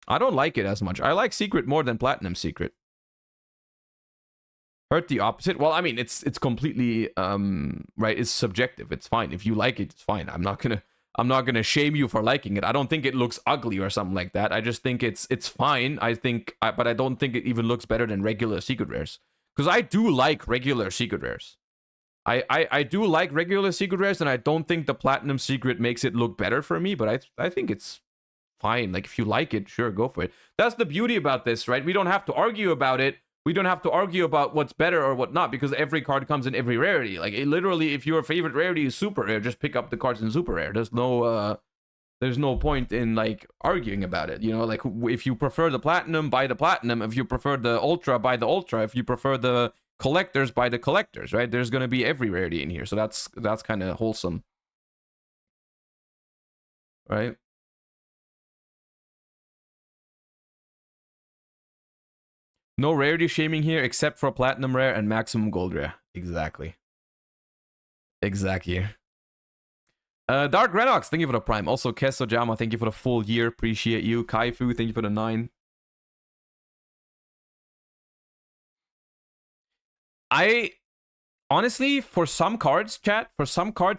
I don't like it as much. I like Secret more than Platinum Secret. Hurt the opposite? Well, I mean, it's completely right. It's subjective. It's fine. If you like it, it's fine. I'm not gonna shame you for liking it. I don't think it looks ugly or something like that. I just think it's fine. But I don't think it even looks better than regular secret rares. Because I do like regular secret rares. I do like regular secret rares, and I don't think the Platinum Secret makes it look better for me. But I think it's fine. Like, if you like it, sure, go for it. That's the beauty about this, right? We don't have to argue about it. We don't have to argue about what's better or what not, because every card comes in every rarity. Like, literally, if your favorite rarity is super rare, just pick up the cards in super rare. There's no point in like arguing about it. You know, like, if you prefer the platinum, buy the platinum. If you prefer the ultra, buy the ultra. If you prefer the collectors, buy the collectors. Right? There's gonna be every rarity in here, so that's kind of wholesome, right? No rarity shaming here except for platinum rare and maximum gold rare. Exactly. Dark Renox, thank you for the prime. Also, Kesojama, thank you for the full year. Appreciate you. Kaifu, thank you for the 9. I honestly, for some cards, chat,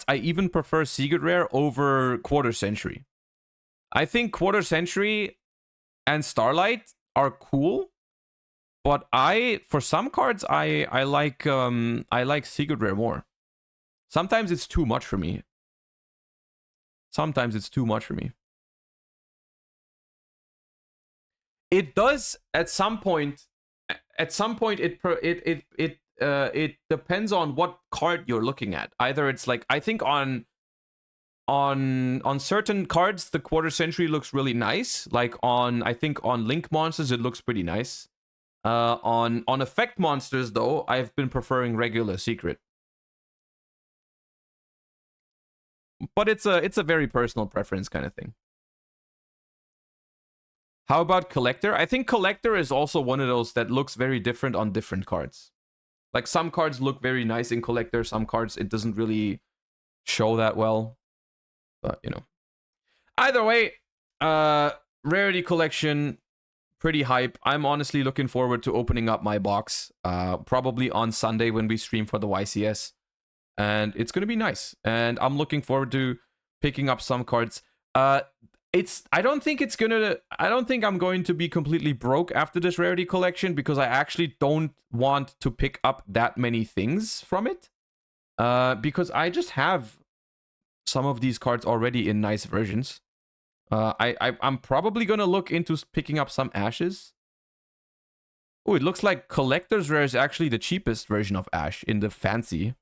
I even prefer Secret Rare over Quarter Century. I think Quarter Century and Starlight are cool, but for some cards, I like Secret Rare more. Sometimes it's too much for me. It does at some point. It depends on what card you're looking at. Either it's like, I think on certain cards the Quarter Century looks really nice. Like I think on Link monsters it looks pretty nice. On effect monsters though, I've been preferring regular Secret. But it's a very personal preference kind of thing. How about Collector? I think Collector is also one of those that looks very different on different cards. Like some cards look very nice in Collector, some cards it doesn't really show that well. But, you know. Either way, Rarity Collection, pretty hype. I'm honestly looking forward to opening up my box. Probably on Sunday when we stream for the YCS. And it's going to be nice. And I'm looking forward to picking up some cards. I don't think I'm going to be completely broke after this Rarity Collection, because I actually don't want to pick up that many things from it. Because I just have some of these cards already in nice versions. I'm probably gonna look into picking up some Ashes. Oh, it looks like Collector's Rare is actually the cheapest version of Ash in the fancy.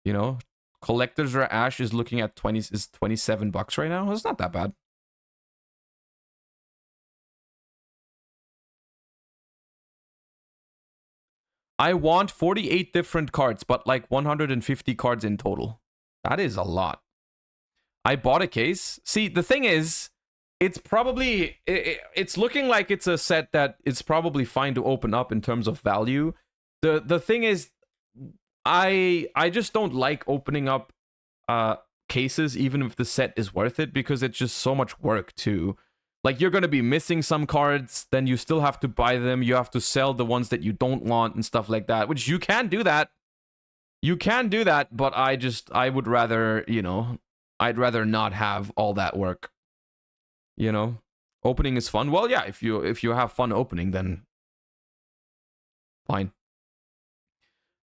You know, Collector's Rare Ash is looking at $27 right now. It's not that bad. I want 48 different cards, but like 150 cards in total. That is a lot. I bought a case. See, the thing is, it's probably... It's looking like it's a set that it's probably fine to open up in terms of value. The thing is, I just don't like opening up cases, even if the set is worth it, because it's just so much work too. Like, you're going to be missing some cards, then you still have to buy them. You have to sell the ones that you don't want and stuff like that, which you can do that. You can do that, but I would rather, you know... I'd rather not have all that work. You know, opening is fun. Well, yeah, if you have fun opening, then fine.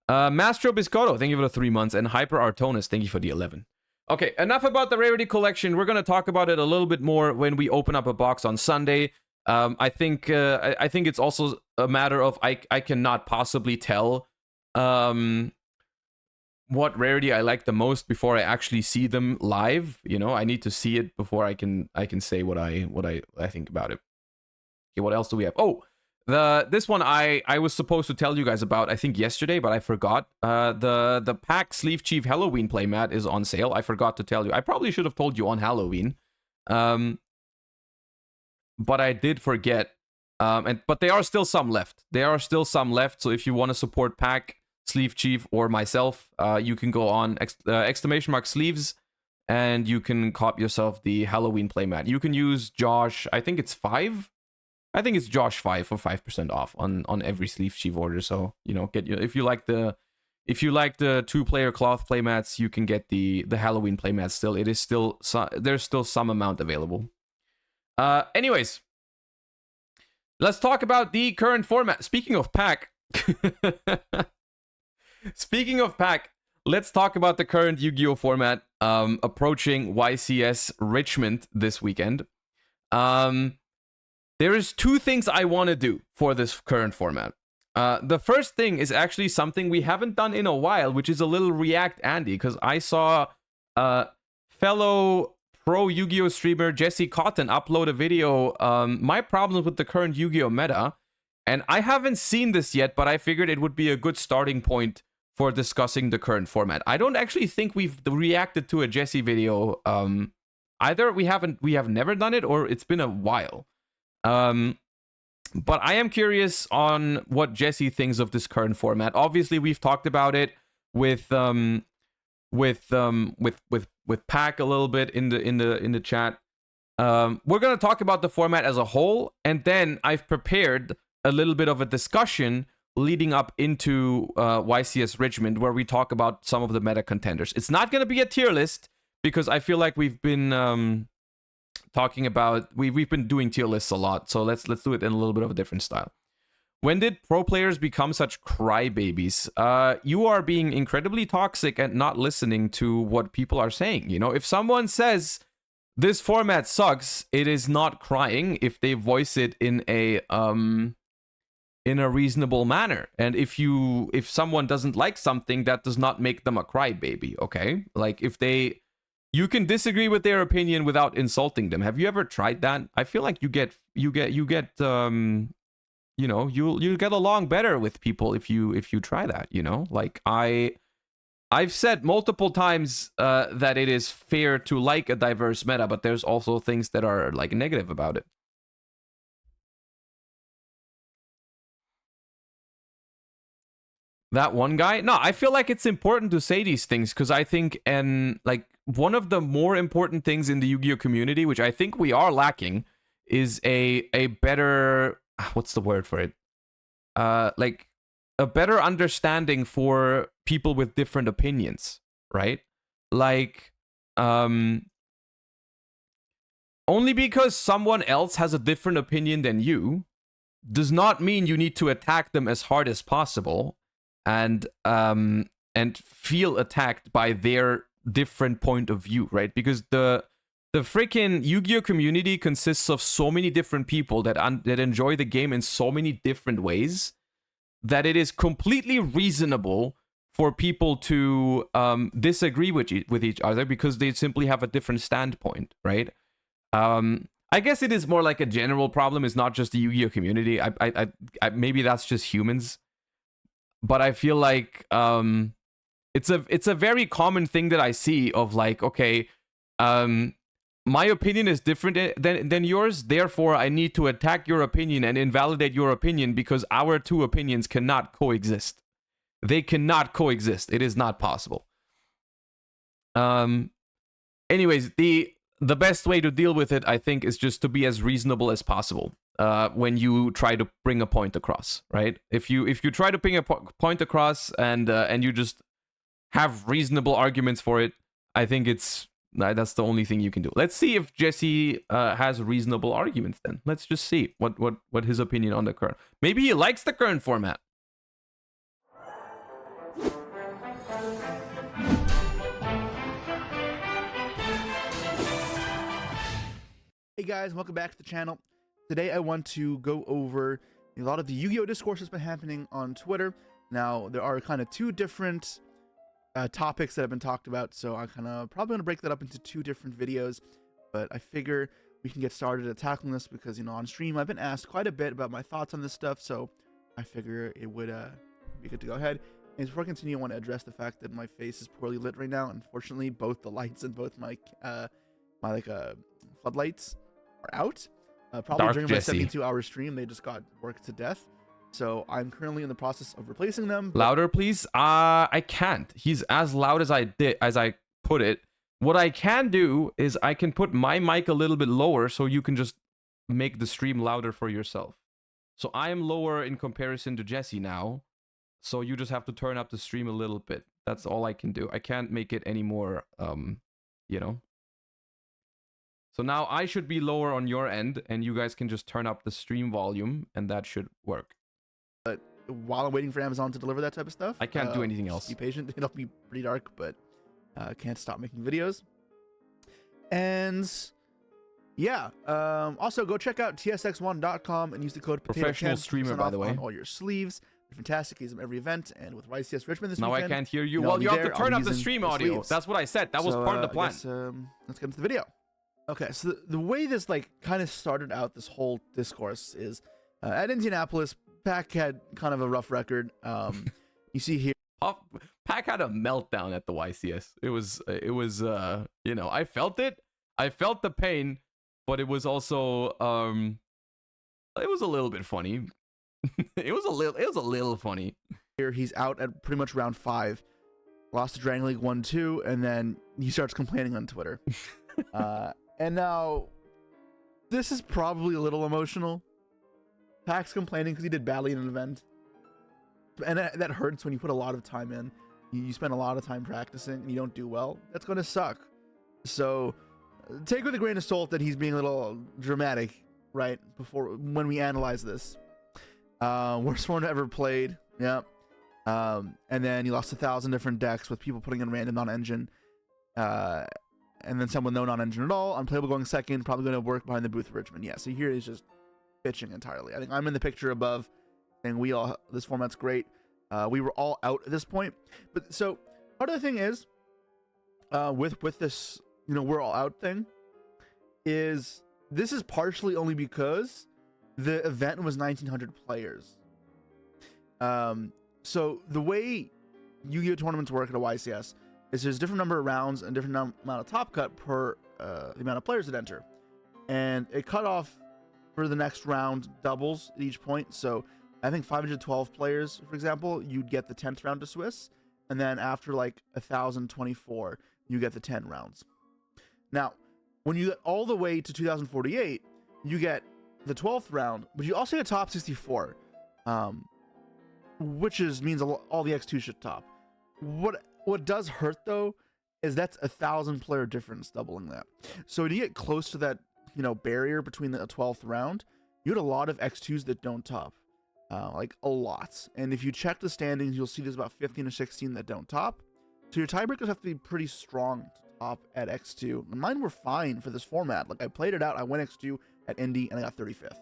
Mastro Biscotto, thank you for the 3 months, and Hyper Artonis, thank you for the 11. Okay, enough about the Rarity Collection. We're gonna talk about it a little bit more when we open up a box on Sunday. I think it's also a matter of I cannot possibly tell what rarity I like the most before I actually see them live. You know, I need to see it before I can say what I think about it. Okay, what else do we have? Oh, this one I was supposed to tell you guys about, I think yesterday, but I forgot. The pack Sleeve Chief Halloween playmat is on sale. I forgot to tell you. I probably should have told you on Halloween. But I did forget. But there are still some left. So if you want to support pack Sleeve Chief or myself, you can go on !sleeves and you can cop yourself the Halloween playmat. You can use Josh, I think it's 5. I think it's Josh 5 for 5% off on every Sleeve Chief order. So, you know, if you like the 2-player cloth playmats, you can get the Halloween playmat still. It is still there's still some amount available. Anyways, let's talk about the current format. Speaking of pack, let's talk about the current Yu-Gi-Oh format approaching YCS Richmond this weekend. There is 2 things I want to do for this current format. The first thing is actually something we haven't done in a while, which is a little React Andy, because I saw fellow pro Yu-Gi-Oh streamer Jesse Cotton upload a video, my problems with the current Yu-Gi-Oh meta, and I haven't seen this yet, but I figured it would be a good starting point for discussing the current format. I don't actually think we've reacted to a Jesse video either. We have never done it, or it's been a while. But I am curious on what Jesse thinks of this current format. Obviously, we've talked about it with Pack a little bit in the chat. We're gonna talk about the format as a whole, and then I've prepared a little bit of a discussion leading up into YCS Richmond, where we talk about some of the meta contenders. It's not gonna be a tier list, because I feel like we've been talking about we've been doing tier lists a lot, so let's do it in a little bit of a different style. When did pro players become such crybabies? You are being incredibly toxic and not listening to what people are saying. You know, if someone says this format sucks, it is not crying if they voice it in a reasonable manner. And if someone doesn't like something, that does not make them a crybaby. Okay, like you can disagree with their opinion without insulting them. Have you ever tried that? I feel like you get you'll get along better with people if you try that, you know? Like I've said multiple times that it is fair to like a diverse meta, but there's also things that are like negative about it. That one guy? No, I feel like it's important to say these things because I think, and like, one of the more important things in the Yu-Gi-Oh community, which I think we are lacking, is a better, what's the word for it? Like a better understanding for people with different opinions, right? Like, only because someone else has a different opinion than you does not mean you need to attack them as hard as possible and feel attacked by their different point of view, right? Because the freaking Yu-Gi-Oh community consists of so many different people that enjoy the game in so many different ways that it is completely reasonable for people to disagree with each other because they simply have a different standpoint, right? I guess it is more like a general problem. It's not just the Yu-Gi-Oh community. I maybe that's just humans, but I feel like it's a very common thing that I see of like, okay, my opinion is different than yours, therefore I need to attack your opinion and invalidate your opinion because our two opinions cannot coexist. They cannot coexist. It is not possible. Anyways, the best way to deal with it, I think, is just to be as reasonable as possible when you try to bring a point across, right? If you try to bring a point across and you just have reasonable arguments for it, I think that's the only thing you can do. Let's see if Jesse has reasonable arguments then. Let's just see what his opinion on the current. Maybe he likes the current format. Hey guys, welcome back to the channel. Today I want to go over a lot of the Yu-Gi-Oh discourse that's been happening on Twitter. Now, there are kind of two different topics that have been talked about, so I'm probably going to break that up into two different videos, but I figure we can get started at tackling this because, you know, on stream I've been asked quite a bit about my thoughts on this stuff, so I figure it would be good to go ahead. And before I continue, I want to address the fact that my face is poorly lit right now. Unfortunately, both the lights and both my floodlights are out. Probably Dark during Jesse. my 72-hour stream, they just got worked to death. So I'm currently in the process of replacing them. Louder, please. I can't. He's as loud as I put it. What I can do is I can put my mic a little bit lower so you can just make the stream louder for yourself. So I am lower in comparison to Jesse now. So you just have to turn up the stream a little bit. That's all I can do. I can't make it any more, you know. So now I should be lower on your end, and you guys can just turn up the stream volume, and that should work. But while I'm waiting for Amazon to deliver that type of stuff, I can't do anything else. Be patient. It'll be pretty dark, but can't stop making videos. And yeah, also go check out tsx1.com and use the code Professional streamer, by the way. On all your sleeves. Fantastic from every event, and with YCS Richmond this now weekend. I can't hear you. Well, you have to turn up the stream audio. Sleeves. That's what I said. That was part of the plan. Guess, let's get into the video. Okay, so the way this like kind of started out, this whole discourse is at Indianapolis, Pac had kind of a rough record. You see here, Pac had a meltdown at the YCS. It was you know, I felt it. I felt the pain, but it was also it was a little bit funny. it was a little funny. Here he's out at pretty much round 5, lost to Dragon League 1-2, and then he starts complaining on Twitter. And now, this is probably a little emotional. Pac's complaining because he did badly in an event. And that hurts when you put a lot of time in. You spend a lot of time practicing and you don't do well. That's going to suck. So, take with a grain of salt that he's being a little dramatic, right? When we analyze this. Worst one ever played. Yeah. And then he lost 1,000 different decks with people putting in random non-engine. And then someone no non-engine at all, unplayable going second, probably going to work behind the booth of Richmond. Yeah, so here he's just bitching entirely. I think I'm in the picture above, and this format's great. We were all out at this point. But so part of the thing is, with this, you know, we're all out thing, is this is partially only because the event was 1,900 players. So the way Yu-Gi-Oh tournaments work at a YCS is there's a different number of rounds and different amount of top cut per the amount of players that enter. And a cutoff for the next round doubles at each point. So I think 512 players, for example, you'd get the 10th round to Swiss, and then after like 1,024, you get the 10 rounds. Now, when you get all the way to 2048, you get the 12th round, but you also get top 64, which means all the X2 should top. What does hurt though is that's 1,000 player difference doubling that. So when you get close to that, barrier between the 12th round, you had a lot of X2s that don't top, like a lot. And if you check the standings, you'll see there's about 15 or 16 that don't top. So your tiebreakers have to be pretty strong to top at X2. And mine were fine for this format. Like I played it out. I went X2 at Indy and I got 35th.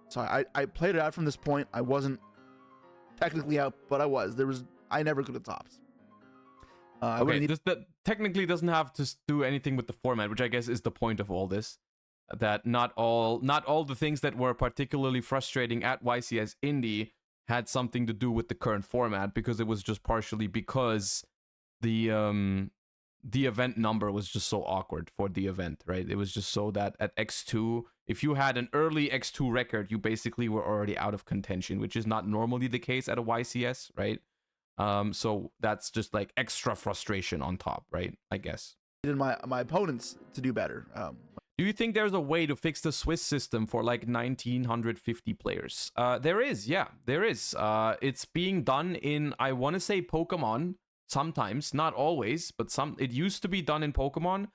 So I played it out from this point. I wasn't technically out, but I never could have topped. Okay, that technically doesn't have to do anything with the format, which I guess is the point of all this. That not all the things that were particularly frustrating at YCS Indy had something to do with the current format, because it was just partially because the event number was just so awkward for the event, right? It was just so that at X2, if you had an early X2 record, you basically were already out of contention, which is not normally the case at a YCS, right? So that's just like extra frustration on top, right? I guess. My opponents to do better. Do you think there's a way to fix the Swiss system for like 1950 players? There is, yeah, there is. It's being done in, I want to say, Pokemon. Sometimes, not always, but it used to be done in Pokemon.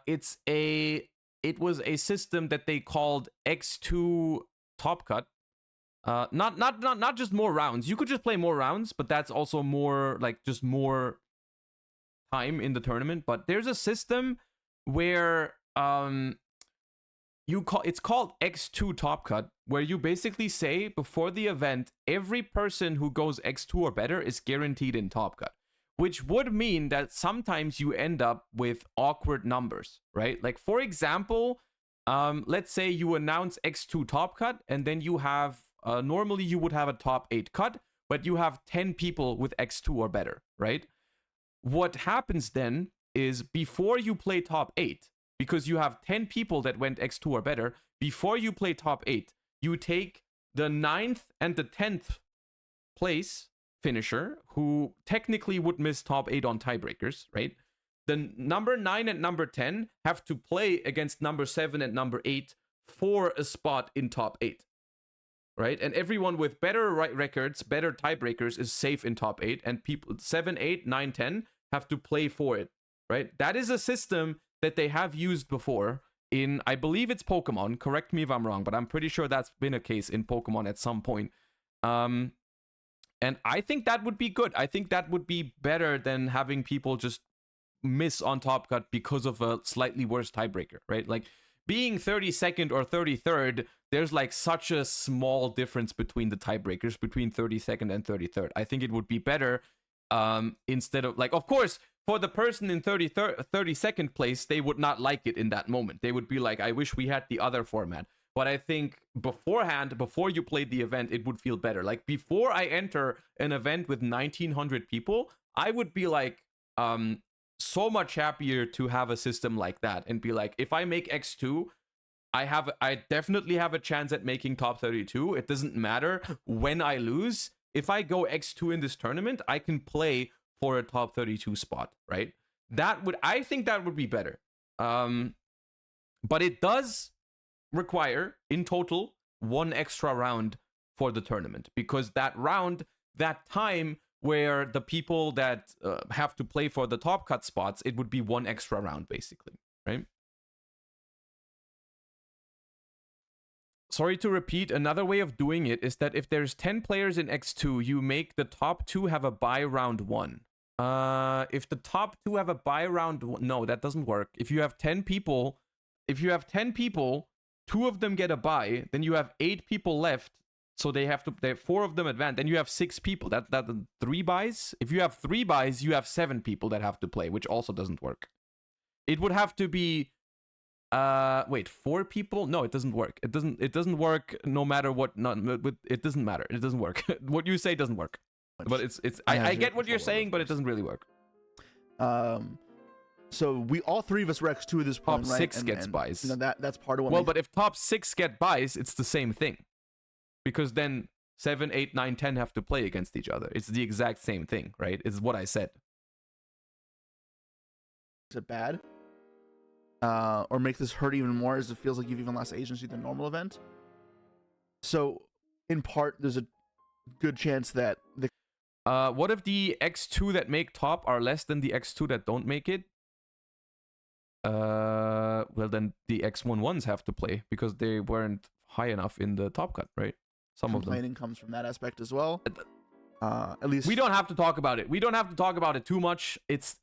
It was a system that they called X2 Top Cut. Not just more rounds. You could just play more rounds, but that's also more like just more time in the tournament. But there's a system where it's called X2 Top Cut, where you basically say before the event, every person who goes X2 or better is guaranteed in Top Cut, which would mean that sometimes you end up with awkward numbers, right? Like for example, let's say you announce X2 Top Cut, and then you have normally you would have a top 8 cut, but you have 10 people with X2 or better, right? What happens then is before you play top 8, because you have 10 people that went X2 or better, before you play top 8, you take the 9th and the 10th place finisher, who technically would miss top 8 on tiebreakers, right? The number 9 and number 10 have to play against number 7 and number 8 for a spot in top 8, right? And everyone with better records, better tiebreakers is safe in top 8, and people 7, 8, 9, 10 have to play for it, right? That is a system that they have used before in, I believe it's Pokemon. Correct me if I'm wrong, but I'm pretty sure that's been a case in Pokemon at some point. And I think that would be good. I think that would be better than having people just miss on Top Cut because of a slightly worse tiebreaker, right? Like being 32nd or 33rd, there's like such a small difference between the tiebreakers between 32nd and 33rd. I think it would be better instead of like, of course, for the person in 32nd place, they would not like it in that moment. They would be like, I wish we had the other format. But I think beforehand, before you played the event, it would feel better. Like before I enter an event with 1,900 people, I would be like so much happier to have a system like that and be like, if I make X2, I definitely have a chance at making top 32. It doesn't matter when I lose. If I go X2 in this tournament, I can play for a top 32 spot, right? I think that would be better. But it does require in total 1 extra round for the tournament, because that time where the people that have to play for the top cut spots, it would be 1 extra round basically, right? Sorry to repeat, another way of doing it is that if there's 10 players in X2, you make the top 2 have a bye round 1. If the top 2 have a bye round 1, no, that doesn't work. If you have 10 people, 2 of them get a bye, then you have 8 people left, so they have 4 of them advance, then you have 6 people. That 3 buys. If you have 3 buys, you have 7 people that have to play, which also doesn't work. It would have to be 4 people? No, it doesn't work. It doesn't work no matter what. It doesn't matter. It doesn't work. What you say doesn't work. But I get what you're saying, but it doesn't really work. So we all 3 of us were X2 at this point, top right? 6 gets buys. That's part of what. Well, but if top 6 get buys, it's the same thing. because then 7, 8, 9, 10 have to play against each other. It's the exact same thing, right? It's what I said. Is it bad? Or make this hurt even more as it feels like you've even less agency than normal event? So, in part, there's a good chance that the what if the X2 that make top are less than the X2 that don't make it? Well, then the X11s have to play because they weren't high enough in the top cut, right? Some of them. complaining comes from that aspect as well. At least we don't have to talk about it. We don't have to talk about it too much. It's.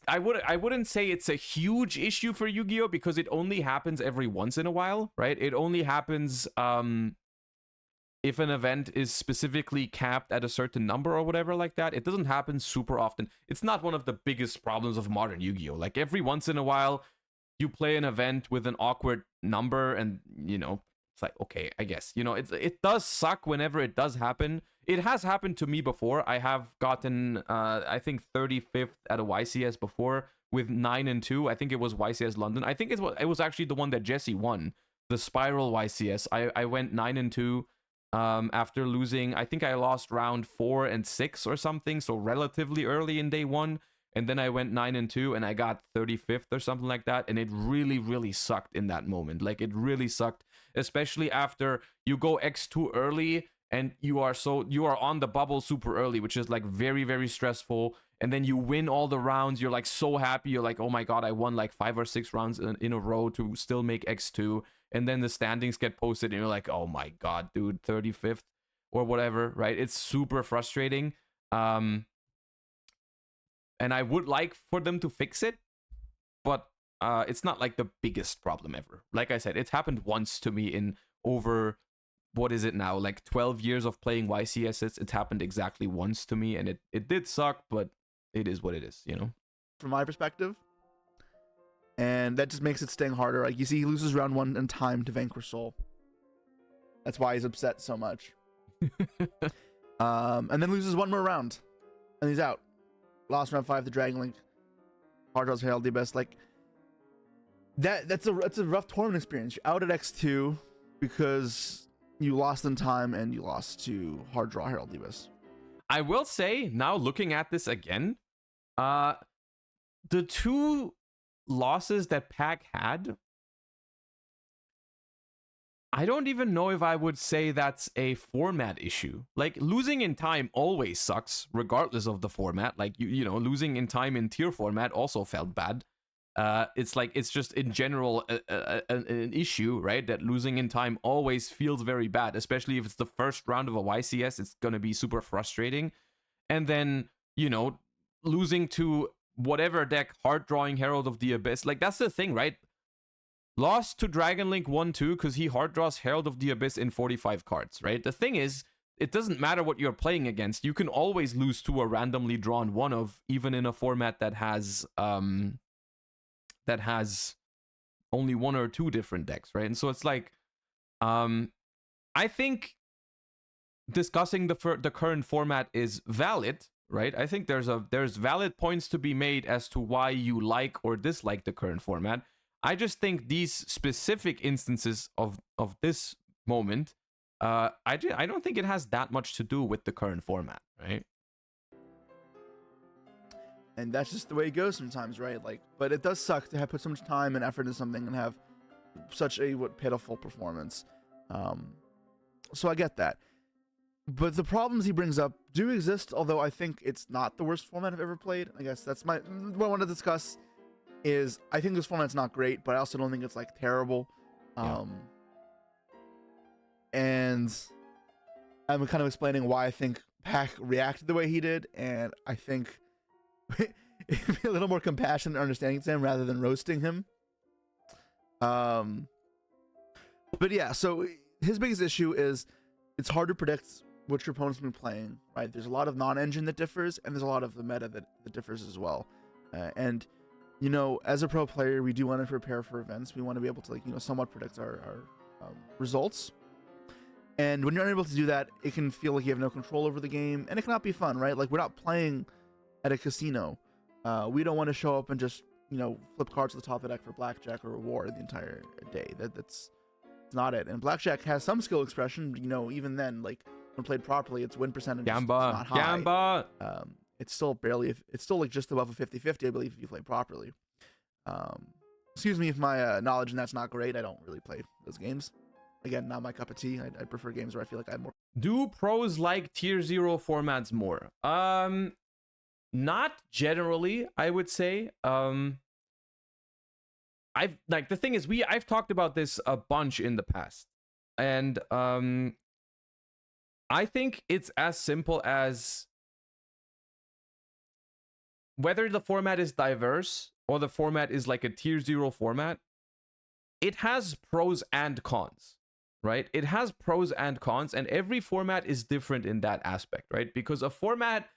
I wouldn't say it's a huge issue for Yu-Gi-Oh because it only happens every once in a while, right? It only happens if an event is specifically capped at a certain number or whatever like that. It doesn't happen super often. It's not one of the biggest problems of modern Yu-Gi-Oh. Like every once in a while, you play an event with an awkward number, and it's like, okay, I guess it does suck whenever it does happen. It has happened to me before. I have gotten I think 35th at a YCS before with 9 and 2. I think it was YCS London. I think it was actually the one that Jesse won, the Spiral YCS. I went 9 and 2 after losing. I think I lost round 4 and 6 or something, so relatively early in day 1. And then I went 9 and 2 and I got 35th or something like that. And it really, really sucked in that moment. Like it really sucked, especially after you go X2 early and you are on the bubble super early, which is like very, very stressful. And then you win all the rounds. You're like so happy. You're like, oh my God, I won like 5 or 6 rounds in a row to still make X2. And then the standings get posted and you're like, oh my God, dude, 35th or whatever, right? It's super frustrating. And I would like for them to fix it, but it's not like the biggest problem ever. Like I said, it's happened once to me in over, what is it now, like 12 years of playing YCSs. It's happened exactly once to me, and it did suck, but it is what it is, From my perspective, and that just makes it sting harder. Like you see, he loses round 1 in time to Vanquish Soul. That's why he's upset so much. And then loses one more round, and he's out. Lost round 5 to Dragon Link. Hard draws Herald the Abyss. Like that's a rough tournament experience. You're out at X2 because you lost in time and you lost to Hard Draw Herald the Abyss. I will say, now looking at this again, the 2 losses that Pac had, I don't even know if I would say that's a format issue. Like losing in time always sucks, regardless of the format. Like losing in time in tier format also felt bad. It's just in general an issue, right? That losing in time always feels very bad, especially if it's the first round of a YCS. It's gonna be super frustrating, and then losing to whatever deck, hard drawing Herald of the Abyss. Like that's the thing, right? Lost to Dragon Link 1-2 because he hard draws Herald of the Abyss in 45 cards, right? The thing is, it doesn't matter what you're playing against. You can always lose to a randomly drawn one of, even in a format that has only 1 or 2 different decks, right? And so it's like, I think discussing the current format is valid, right? I think there's valid points to be made as to why you like or dislike the current format. I just think these specific instances of this moment, I don't think it has that much to do with the current format, right? And that's just the way it goes sometimes, right? Like, but it does suck to have put so much time and effort into something and have such a pitiful performance. So I get that. But the problems he brings up do exist, although I think it's not the worst format I've ever played. I guess that's what I want to discuss. Is I think this format's not great, but I also don't think it's like terrible. And I'm kind of explaining why I think Pac reacted the way he did, and I think it'd be a little more compassionate and understanding to him rather than roasting him. But yeah, so his biggest issue is it's hard to predict what your opponent's been playing, right? There's a lot of non-engine that differs, and there's a lot of the meta that differs as well. And as a pro player, we do want to prepare for events. We want to be able to somewhat predict our results. And when you're unable to do that, it can feel like you have no control over the game, and it cannot be fun, right? Like, we're not playing at a casino. We don't want to show up and just flip cards to the top of the deck for blackjack or war the entire day. That's It's not it. And blackjack has some skill expression. Even then, like when played properly, its win percentage is not high. Gamba. It's still barely. It's still like just above a 50-50, I believe, if you play properly. Excuse me if my knowledge in that's not great. I don't really play those games. Again, not my cup of tea. I prefer games where I feel like I have more. Do pros like tier 0 formats more? Not generally, I would say. The thing is, I've talked about this a bunch in the past, and I think it's as simple as whether the format is diverse or the format is like a tier 0 format, it has pros and cons, right? It has pros and cons, and every format is different in that aspect, right? Because a format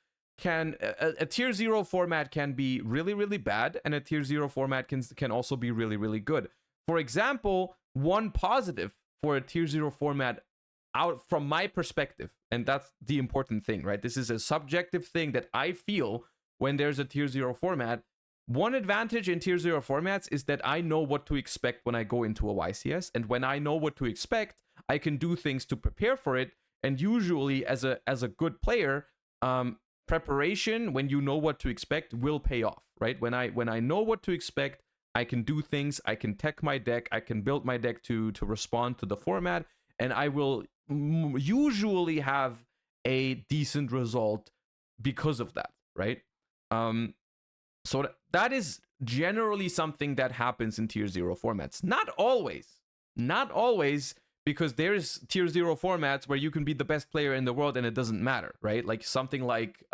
a tier 0 format can be really, really bad, and a tier 0 format can also be really, really good. For example, one positive for a tier 0 format, out from my perspective, and that's the important thing, right? This is a subjective thing that I feel when there's a tier 0 format. One advantage in tier 0 formats is that I know what to expect when I go into a YCS, and when I know what to expect, I can do things to prepare for it. And usually, as a good player, preparation, when you know what to expect, will pay off, right? When I know what to expect, I can do things, I can tech my deck, I can build my deck to respond to the format, and I will usually have a decent result because of that, right? So that is generally something that happens in tier 0 formats. Not always, because there's tier 0 formats where you can be the best player in the world and it doesn't matter, right? Like something like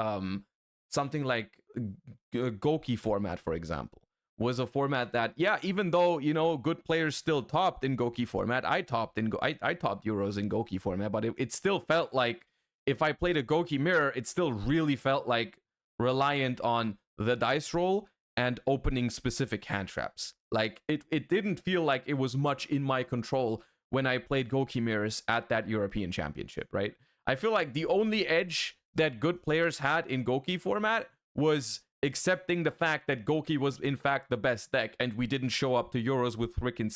Goki format, for example, was a format that, yeah, even though, good players still topped in Goki format, I topped Euros in Goki format, but it still felt like if I played a Goki mirror, it still really felt like reliant on the dice roll and opening specific hand traps. Like it didn't feel like it was much in my control when I played Goki mirrors at that European Championship, right? I feel like the only edge that good players had in Goki format was accepting the fact that Goki was in fact the best deck, and we didn't show up to Euros with freaking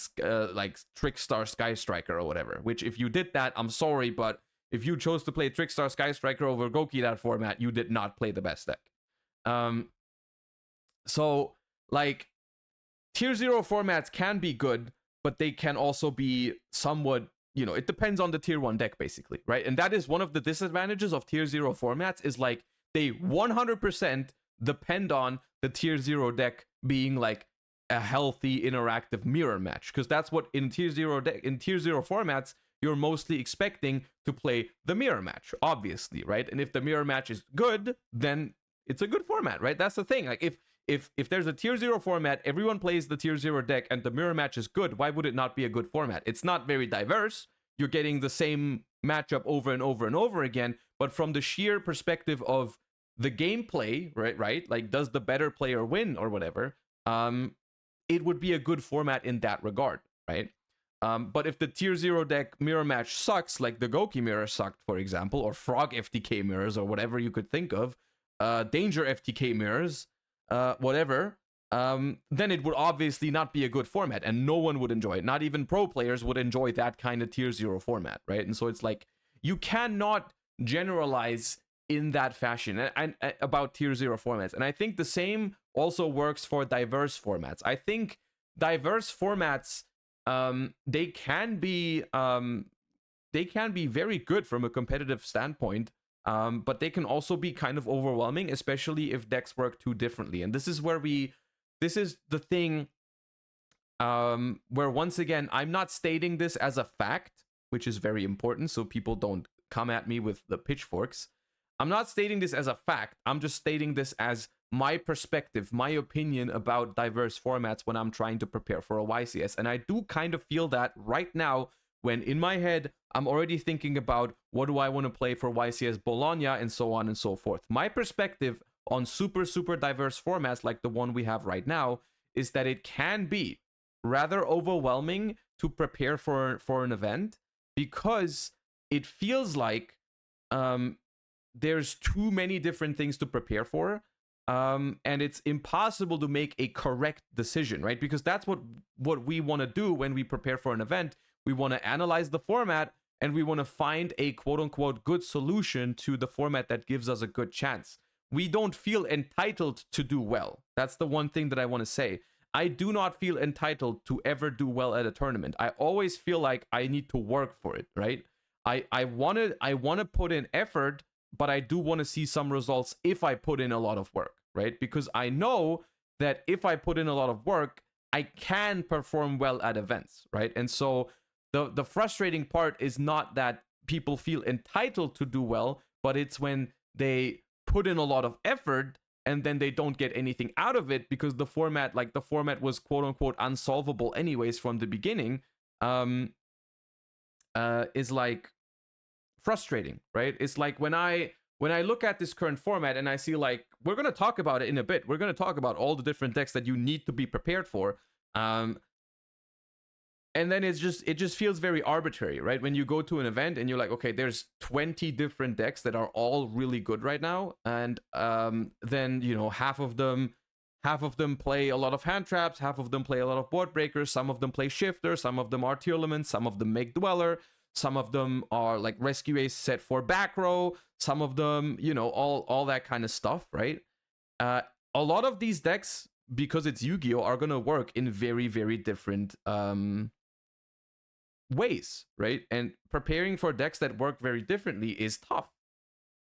like Trickstar Sky Striker or whatever. Which, if you did that, I'm sorry, but if you chose to play Trickstar Sky Striker over Goki that format, you did not play the best deck. So like tier 0 formats can be good, but they can also be somewhat, it depends on the tier 1 deck, basically, right? And that is one of the disadvantages of tier 0 formats, is like they 100% depend on the tier 0 deck being like a healthy interactive mirror match, because that's what in tier 0 formats you're mostly expecting to play the mirror match, obviously, right? And if the mirror match is good, then it's a good format, right? That's the thing. Like if there's a tier 0 format, everyone plays the tier 0 deck, and the mirror match is good, why would it not be a good format? It's not very diverse. You're getting the same matchup over and over and over again, but from the sheer perspective of the gameplay, right? Like, does the better player win or whatever? It would be a good format in that regard, right? But if the tier 0 deck mirror match sucks, like the Goki mirror sucked, for example, or Frog FTK mirrors, or whatever you could think of, Danger FTK mirrors, whatever, then it would obviously not be a good format, and no one would enjoy it. Not even pro players would enjoy that kind of tier 0 format, right? And so it's like, you cannot generalize in that fashion and about tier 0 formats. And I think the same also works for diverse formats. I think diverse formats, they can be very good from a competitive standpoint, but they can also be kind of overwhelming, especially if decks work too differently. And this is the thing where, once again, I'm not stating this as a fact, which is very important, so people don't come at me with the pitchforks. I'm not stating this as a fact. I'm just stating this as my perspective, my opinion about diverse formats when I'm trying to prepare for a YCS. And I do kind of feel that right now, when in my head, I'm already thinking about what do I want to play for YCS Bologna and so on and so forth. My perspective on super, super diverse formats like the one we have right now is that it can be rather overwhelming to prepare for an event, because it feels like there's too many different things to prepare for, and it's impossible to make a correct decision, right? Because that's what we want to do when we prepare for an event. We want to analyze the format, and we want to find a quote-unquote good solution to the format that gives us a good chance. We don't feel entitled to do well. That's the one thing that I want to say. I do not feel entitled to ever do well at a tournament. I always feel like I need to work for it, right? I want to put in effort, but I do want to see some results if I put in a lot of work, right? Because I know that if I put in a lot of work, I can perform well at events, right? And so the frustrating part is not that people feel entitled to do well, but it's when they put in a lot of effort and then they don't get anything out of it because the format was quote unquote unsolvable anyways from the beginning, is like frustrating, right? It's like when I look at this current format and I see, like, we're going to talk about it in a bit. We're going to talk about all the different decks that you need to be prepared for. And then it just feels very arbitrary, right? When you go to an event and you're like, okay, there's 20 different decks that are all really good right now. And then, you know, half of them play a lot of hand traps, half of them play a lot of board breakers, some of them play shifter, some of them are Tearlament, some of them make dweller, some of them are like rescue ace set for back row, some of them, you know, all that kind of stuff, right? A lot of these decks, because it's Yu-Gi-Oh, are gonna work in very, very different ways, right? And preparing for decks that work very differently is tough.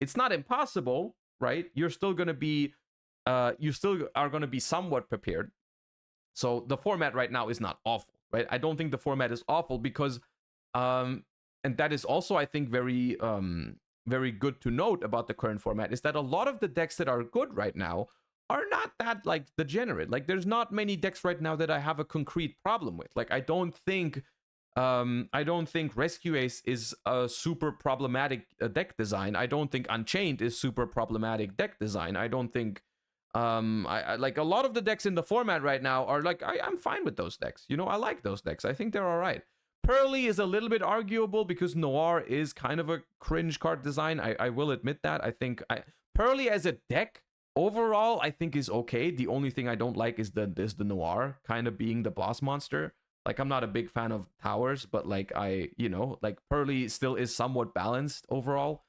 It's not impossible, right? You're still gonna be you still are gonna be somewhat prepared. So the format right now is not awful, right? I don't think the format is awful because and that is also, I think, very very good to note about the current format, is that a lot of the decks that are good right now are not that like degenerate. Like, there's not many decks right now that I have a concrete problem with. Like, I don't think Rescue Ace is a super problematic deck design. I don't think Unchained is super problematic deck design. I don't think I like a lot of the decks in the format right now are like, I'm fine with those decks. You know, I like those decks. I think they're all right. Pearly is a little bit arguable because Noir is kind of a cringe card design. I will admit that. I think Pearly as a deck overall, I think, is okay. The only thing I don't like is the Noir kind of being the boss monster. Like, I'm not a big fan of towers, but like you know, like Pearly still is somewhat balanced overall.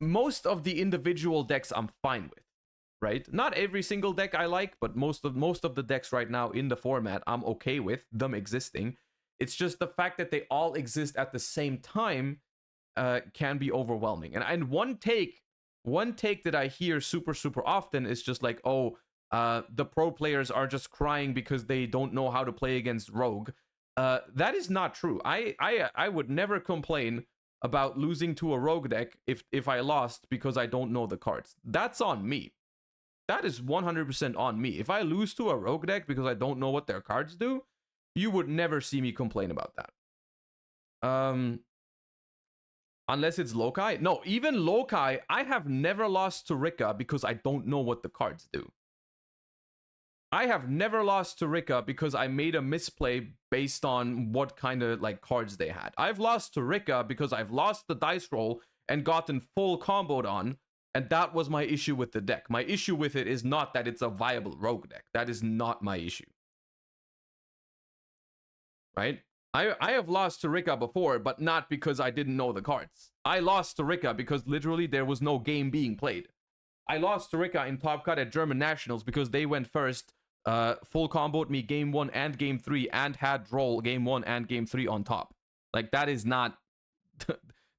Most of the individual decks I'm fine with, right? Not every single deck I like, but most of the decks right now in the format I'm okay with them existing. It's just the fact that they all exist at the same time can be overwhelming. And one take that I hear super often is just like, oh, the pro players are just crying because they don't know how to play against Rogue. That is not true. I would never complain about losing to a Rogue deck if I lost because I don't know the cards. That's on me. That is 100% on me. If I lose to a Rogue deck because I don't know what their cards do, you would never see me complain about that. Unless it's Lokai. No, even Lokai, I have never lost to Rika because I don't know what the cards do. I have never lost to Rika because I made a misplay based on what kind of like cards they had. I've lost to Rika because I've lost the dice roll and gotten full comboed on, and that was my issue with the deck. My issue with it is not that it's a viable Rogue deck. That is not my issue. Right? I have lost to Rika before, but not because I didn't know the cards. I lost to Rika because literally there was no game being played. I lost to Rika in Top Cut at German Nationals because they went first, full comboed me game 1 and game 3, and had roll game 1 and game 3 on top. Like, that is not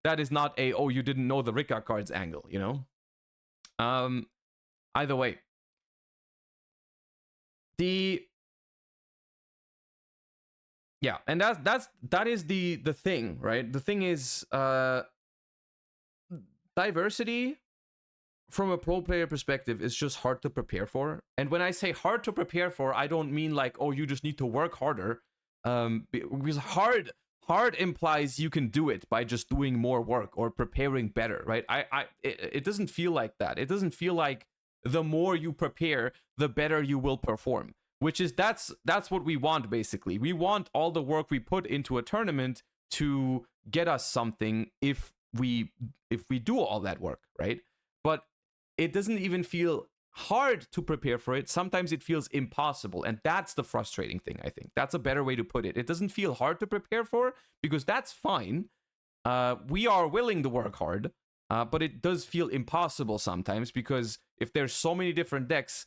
that is not a, oh, you didn't know the Rika cards angle, you know? Either way, yeah, and that is the thing, right? The thing is, diversity from a pro player perspective is just hard to prepare for. And when I say hard to prepare for, I don't mean like, oh, you just need to work harder. Because hard implies you can do it by just doing more work or preparing better, right? It doesn't feel like that. It doesn't feel like the more you prepare, the better you will perform. Which is, that's what we want, basically. We want all the work we put into a tournament to get us something if we do all that work, right? But it doesn't even feel hard to prepare for it. Sometimes it feels impossible. And that's the frustrating thing, I think. That's a better way to put it. It doesn't feel hard to prepare for because that's fine. We are willing to work hard, but it does feel impossible sometimes because if there's so many different decks,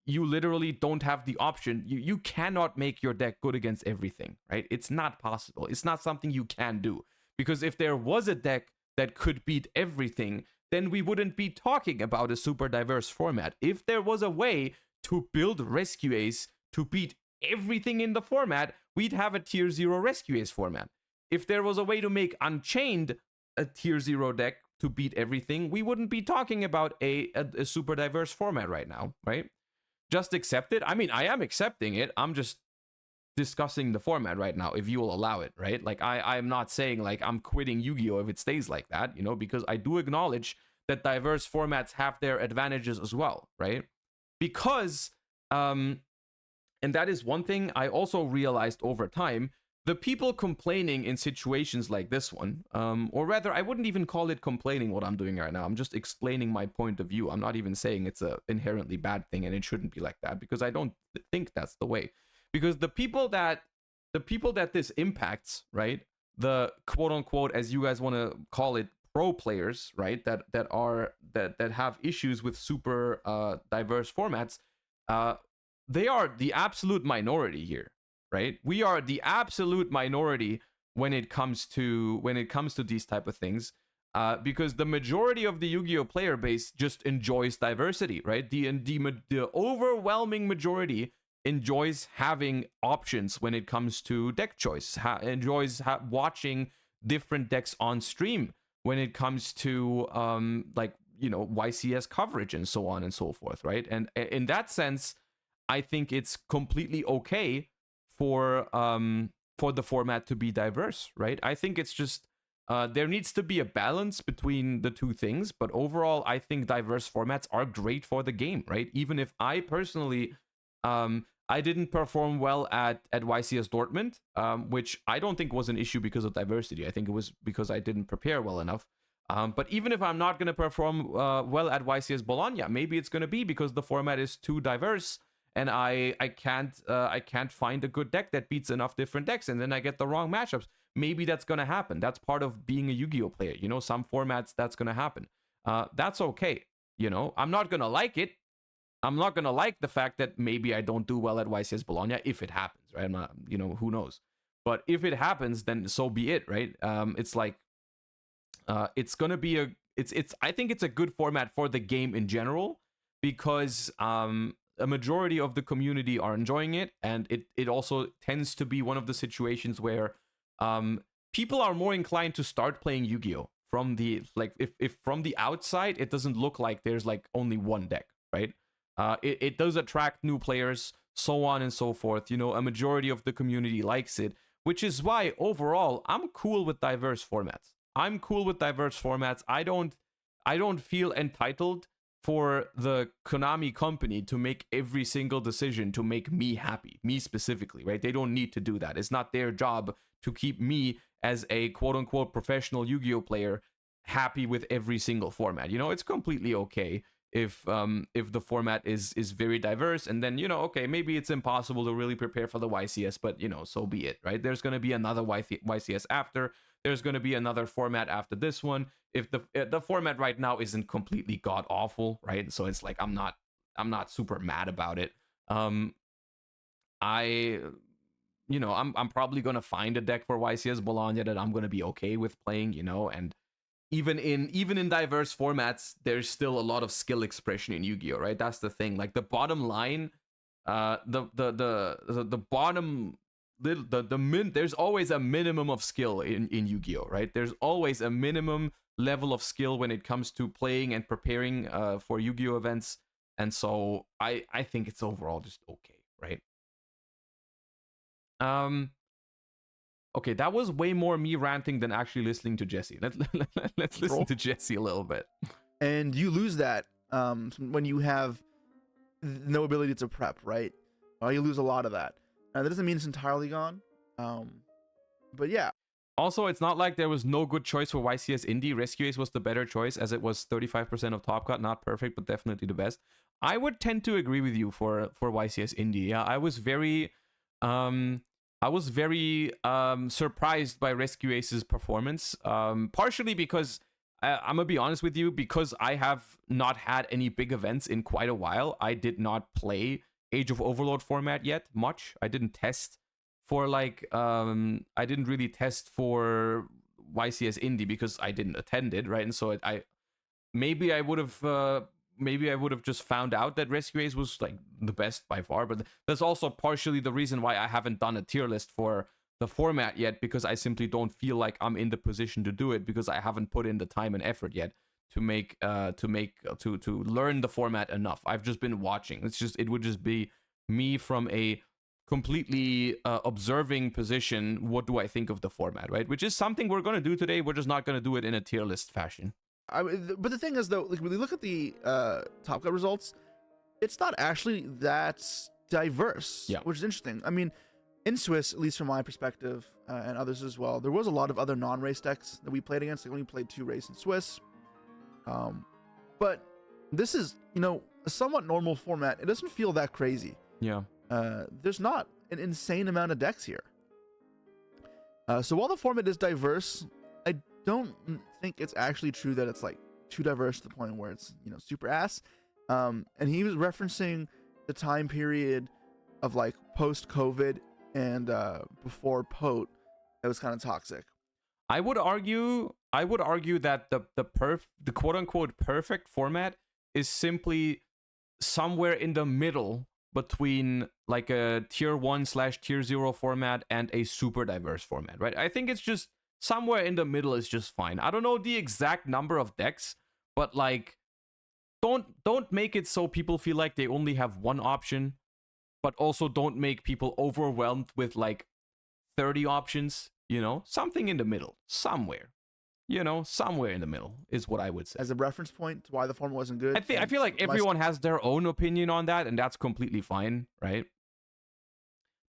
you literally don't have the option. You cannot make your deck good against everything, right? It's not possible. It's not something you can do. Because if there was a deck that could beat everything, then we wouldn't be talking about a super diverse format. If there was a way to build Rescue Ace to beat everything in the format, we'd have a tier 0 Rescue Ace format. If there was a way to make Unchained a tier 0 deck to beat everything, we wouldn't be talking about a super diverse format right now, right? Just accept it. I mean, I am accepting it. I'm just discussing the format right now, if you will allow it, right? Like, I'm not saying, like, I'm quitting Yu-Gi-Oh! If it stays like that, you know, because I do acknowledge that diverse formats have their advantages as well, right? Because, and that is one thing I also realized over time, the people complaining in situations like this one, or rather, I wouldn't even call it complaining what I'm doing right now. I'm just explaining my point of view. I'm not even saying it's a inherently bad thing and it shouldn't be like that, because I don't think that's the way. Because the people that this impacts, right? The quote unquote, as you guys want to call it, pro players, right? That have issues with super diverse formats. They are the absolute minority here, right? We are the absolute minority when it comes to these type of things, because the majority of the Yu-Gi-Oh player base just enjoys diversity, right? The overwhelming majority enjoys having options when it comes to deck choice, enjoys watching different decks on stream when it comes to like, you know, YCS coverage and so on and so forth, right? And in that sense, I think it's completely okay for the format to be diverse, right? I think it's just there needs to be a balance between the two things, but overall, I think diverse formats are great for the game, right? Even if I personally I didn't perform well at YCS Dortmund, which I don't think was an issue because of diversity. I think it was because I didn't prepare well enough. But even if I'm not going to perform well at YCS Bologna, maybe it's going to be because the format is too diverse and I can't find a good deck that beats enough different decks, and then I get the wrong matchups. Maybe that's going to happen. That's part of being a Yu-Gi-Oh player. You know, some formats that's going to happen. That's okay. You know, I'm not going to like it. I'm not going to like the fact that maybe I don't do well at YCS Bologna if it happens, right? I'm not, you know, who knows? But if it happens, then so be it, right? It's like, it's going to be I think it's a good format for the game in general because a majority of the community are enjoying it. And it also tends to be one of the situations where people are more inclined to start playing Yu-Gi-Oh! From the, like, if from the outside, it doesn't look like there's like only one deck, right? It does attract new players, so on and so forth. You know, a majority of the community likes it, which is why overall I'm cool with diverse formats. I'm cool with diverse formats. I don't feel entitled for the Konami company to make every single decision to make me happy, me specifically, right? They don't need to do that. It's not their job to keep me as a quote unquote professional Yu-Gi-Oh player happy with every single format. You know, it's completely okay if the format is very diverse, and then, you know, okay, maybe it's impossible to really prepare for the YCS, but, you know, so be it, right? There's going to be another YCS after. There's going to be another format after this one. If the format right now isn't completely god awful, right? So it's like I'm not super mad about it. I'm probably going to find a deck for YCS Bologna that I'm going to be okay with playing, you know, and even in diverse formats, there's still a lot of skill expression in Yu-Gi-Oh, right? That's the thing. Like the bottom line, the bottom there's always a minimum of skill in Yu-Gi-Oh, right? There's always a minimum level of skill when it comes to playing and preparing for Yu-Gi-Oh events, and so I think it's overall just okay, right? Okay, that was way more me ranting than actually listening to Jesse. Let's listen to Jesse a little bit. And you lose that when you have no ability to prep, right? You lose a lot of that. That doesn't mean it's entirely gone. But yeah. Also, it's not like there was no good choice for YCS Indie. Rescue Ace was the better choice, as it was 35% of top cut. Not perfect, but definitely the best. I would tend to agree with you for YCS Indie. Yeah, I was very surprised by Rescue Ace's performance. Partially because I'm gonna be honest with you, because I have not had any big events in quite a while. I did not play Age of Overlord format yet much. I didn't test for I didn't really test for YCS Indie because I didn't attend it, right? And so maybe I would have just found out that Rescue Ace was like the best by far, but that's also partially the reason why I haven't done a tier list for the format yet, because I simply don't feel like I'm in the position to do it, because I haven't put in the time and effort yet to learn the format enough. I've just been watching. It would just be me from a completely observing position. What do I think of the format, right? Which is something we're going to do today. We're just not going to do it in a tier list fashion. But the thing is, though, like when you look at the Top Cut results, it's not actually that diverse, Yeah. which is interesting. I mean, in Swiss, at least from my perspective, and others as well, there was a lot of other non-race decks that we played against. Like, we only played 2 race in Swiss. But this is, a somewhat normal format. It doesn't feel that crazy. Yeah. There's not an insane amount of decks here. So while the format is diverse, I don't think it's actually true that it's like too diverse to the point where it's super ass. And he was referencing the time period of like post-COVID and before POT that was kind of toxic. I would argue that the quote unquote perfect format is simply somewhere in the middle between like a tier 1/tier 0 format and a super diverse format, right? I think it's just somewhere in the middle is just fine. I don't know the exact number of decks, but like don't make it so people feel like they only have one option, but also don't make people overwhelmed with like 30 options, something in the middle, somewhere in the middle is what I would say. As a reference point to why the format wasn't good. I feel like everyone has their own opinion on that, and that's completely fine, right?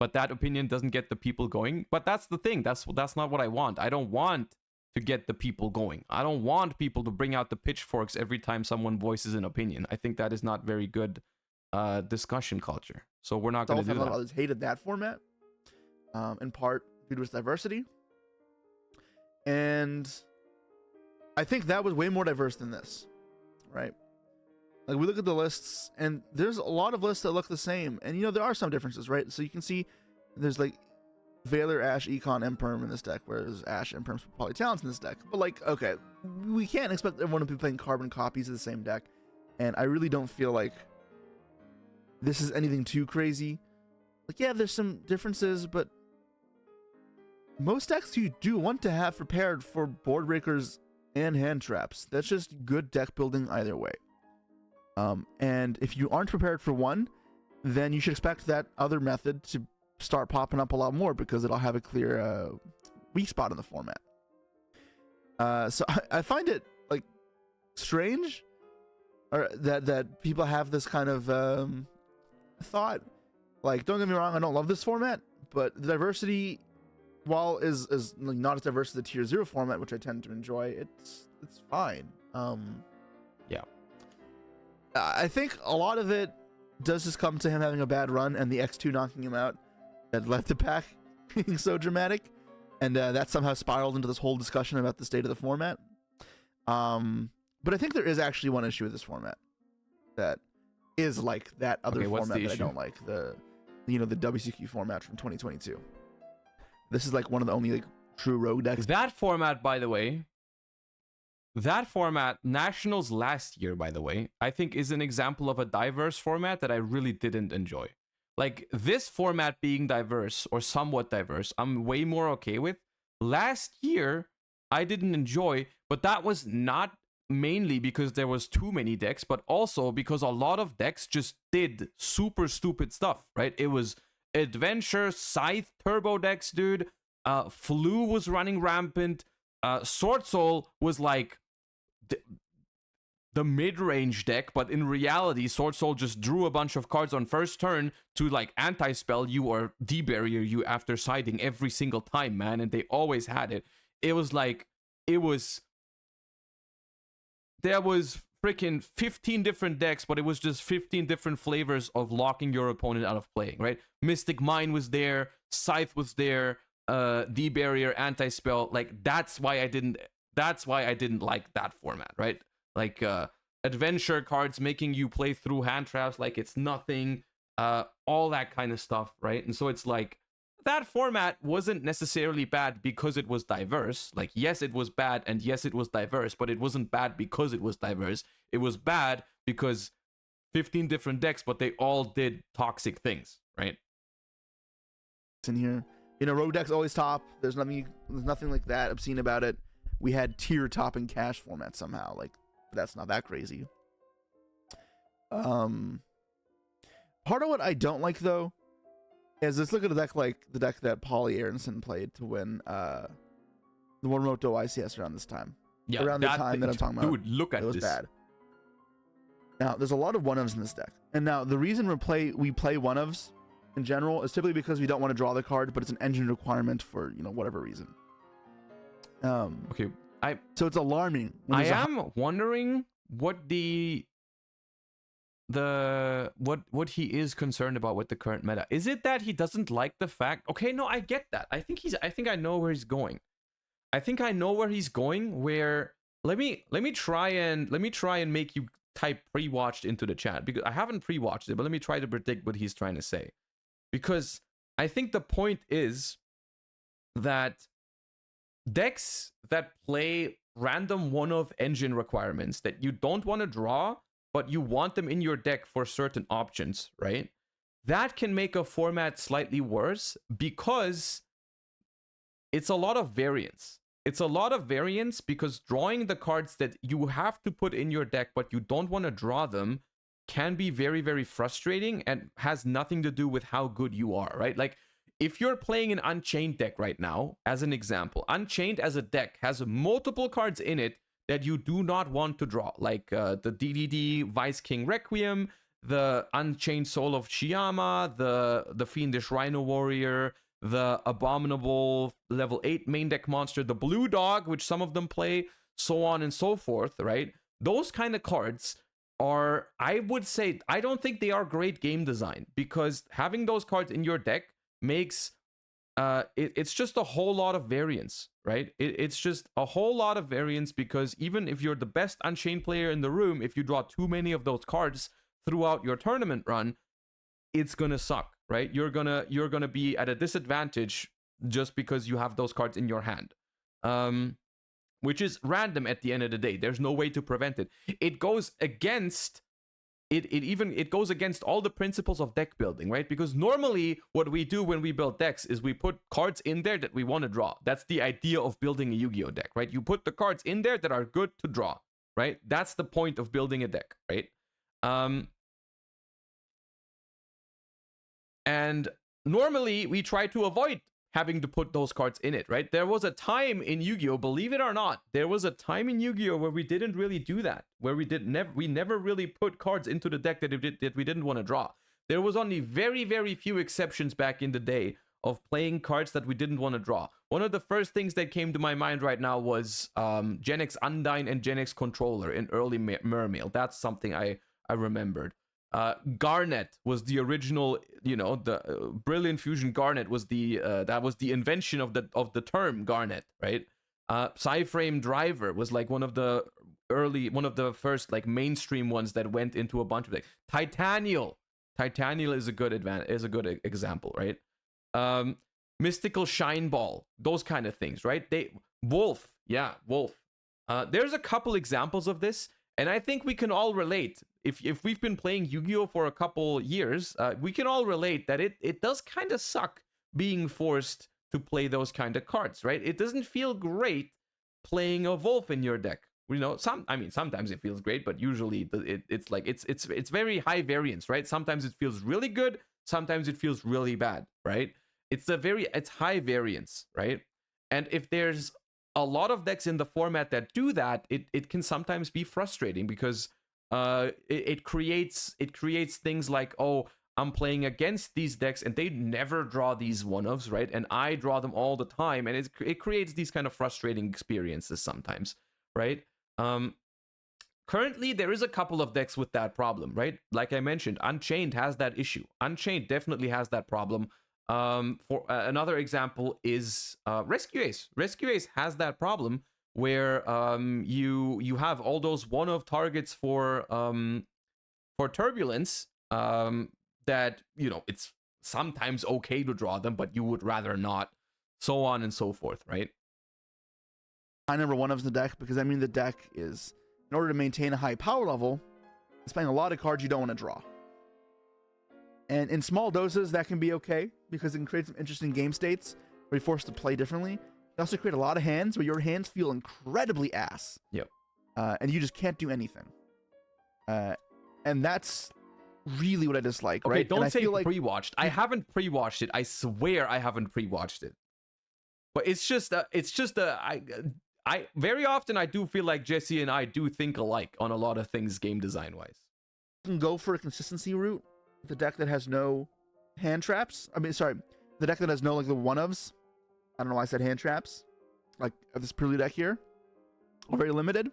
But that opinion doesn't get the people going. But that's the thing. That's not what I want. I don't want to get the people going. I don't want people to bring out the pitchforks every time someone voices an opinion. I think that is not very good discussion culture. So we're not going to do that. Others hated that format, in part due to its diversity. And I think that was way more diverse than this, right? Like, we look at the lists, and there's a lot of lists that look the same. And, there are some differences, right? So you can see there's, like, Valor, Ash, Econ, Imperm in this deck, whereas Ash, Imperm, Polytalents in this deck. But, like, okay, we can't expect everyone to be playing carbon copies of the same deck. And I really don't feel like this is anything too crazy. Like, yeah, there's some differences, but most decks you do want to have prepared for board breakers and hand traps. That's just good deck building either way. And if you aren't prepared for one, then you should expect that other method to start popping up a lot more, because it'll have a clear weak spot in the format. So I find it like strange, or that people have this kind of thought. Like, don't get me wrong, I don't love this format, but the diversity, while is not as diverse as the tier 0 format, which I tend to enjoy, it's fine. Yeah. I think a lot of it does just come to him having a bad run and the X2 knocking him out that led the pack being so dramatic, and that somehow spiraled into this whole discussion about the state of the format. But I think there is actually one issue with this format that is like that other format that I don't like, the WCQ format from 2022. This is like one of the only like true rogue decks. That format, by the way, Nationals last year, by the way, I think is an example of a diverse format that I really didn't enjoy. Like, this format being diverse or somewhat diverse, I'm way more okay with. Last year, I didn't enjoy, but that was not mainly because there was too many decks, but also because a lot of decks just did super stupid stuff, right? It was Adventure, Scythe, Turbo decks, dude. Flu was running rampant. Sword Soul was like the mid-range deck, but in reality, Sword Soul just drew a bunch of cards on first turn to like anti-spell you or de-barrier you after siding every single time, man, and they always had it. It was like, there was freaking 15 different decks, but it was just 15 different flavors of locking your opponent out of playing, right? Mystic Mine was there, Scythe was there, de-barrier, anti-spell. Like, that's why I didn't like that format, right? Like adventure cards making you play through hand traps like it's nothing, all that kind of stuff, right? And so it's like, that format wasn't necessarily bad because it was diverse. Like, yes, it was bad, and yes, it was diverse, but it wasn't bad because it was diverse. It was bad because 15 different decks, but they all did toxic things, right? In here, rogue decks always top. There's nothing like that obscene about it. We had tier top and cash format somehow. Like, that's not that crazy. Part of what I don't like though is, let's look at a deck like the deck that Paulie Aronson played to win the Warmup ICS around this time. Yeah, around the time that I'm talking about. Dude, look at this. It was this. bad. Now, there's a lot of one-ofs in this deck. And now, the reason we play one-ofs in general is typically because we don't want to draw the card, but it's an engine requirement for, whatever reason. Okay, so it's alarming. I am wondering what what he is concerned about with the current meta. Is it that he doesn't like the fact? Okay, no, I get that. I think I know where he's going. Where let me try and make you type pre-watched into the chat, because I haven't pre-watched it, but let me try to predict what he's trying to say. Because I think the point is that decks that play random one-of engine requirements that you don't want to draw, but you want them in your deck for certain options, right? That can make a format slightly worse because it's a lot of variance. It's a lot of variance because drawing the cards that you have to put in your deck, but you don't want to draw them, can be very, very frustrating and has nothing to do with how good you are, right? Like, if you're playing an Unchained deck right now, as an example, Unchained as a deck has multiple cards in it that you do not want to draw, like the DDD Vice King Requiem, the Unchained Soul of Shiyama, the Fiendish Rhino Warrior, the Abominable level 8 main deck monster, the Blue Dog, which some of them play, so on and so forth, right? Those kind of cards are, I would say, I don't think they are great game design, because having those cards in your deck makes it's just a whole lot of variance, right? It's just a whole lot of variance, because even if you're the best Unchained player in the room, if you draw too many of those cards throughout your tournament run, it's gonna suck, right? You're gonna be at a disadvantage just because you have those cards in your hand, which is random at the end of the day. There's no way to prevent it. It goes against it goes against all the principles of deck building, right? Because normally what we do when we build decks is we put cards in there that we want to draw. That's the idea of building a Yu-Gi-Oh deck, right? You put the cards in there that are good to draw, right? That's the point of building a deck, right? And normally we try to avoid having to put those cards in it, right? There was a time in Yu-Gi-Oh, believe it or not, there was a time in Yu-Gi-Oh where we didn't really do that, where we never really put cards into the deck that we didn't want to draw. There was only very, very few exceptions back in the day of playing cards that we didn't want to draw. One of the first things that came to my mind right now was Gen X Undyne and Gen X Controller in early Mermail. That's something I remembered. Garnet was the original, the Brilliant Fusion Garnet was that was the invention of the term Garnet, right? Psyframe Driver was like one of the first like mainstream ones that went into a bunch of like Titanial is a good example, right? Mystical Shine Ball, those kind of things, right? Wolf. There's a couple examples of this, and I think we can all relate. If we've been playing Yu-Gi-Oh for a couple years, we can all relate that it does kind of suck being forced to play those kind of cards, right? It doesn't feel great playing a Wolf in your deck. Sometimes it feels great, but usually it's very high variance, right? Sometimes it feels really good, sometimes it feels really bad, right? It's high variance, right? And if there's a lot of decks in the format that do that, it can sometimes be frustrating because it creates things like, oh, I'm playing against these decks and they never draw these one-ofs, right? And I draw them all the time, and it creates these kind of frustrating experiences sometimes, right? Currently, there is a couple of decks with that problem, right? Like I mentioned, Unchained has that issue. Unchained definitely has that problem. For another example is Rescue Ace. Rescue Ace has that problem where you have all those one-off targets for Turbulence that, you know, it's sometimes okay to draw them, but you would rather not, so on and so forth, right? High number one-ofs in the deck, because I mean the deck is, in order to maintain a high power level, it's playing a lot of cards you don't want to draw. And in small doses, that can be okay, because it can create some interesting game states where you're forced to play differently. It also create a lot of hands where your hands feel incredibly ass. Yep. And you just can't do anything. And that's really what I dislike, okay, right? Don't say like pre-watched. I haven't pre-watched it. I swear I haven't pre-watched it. But I very often I do feel like Jesse and I do think alike on a lot of things game design wise. You can go for a consistency route. The deck that has no hand traps. I mean, sorry, the deck that has no like the one-ofs. I don't know why I said hand traps. Like this Purley deck here, very limited.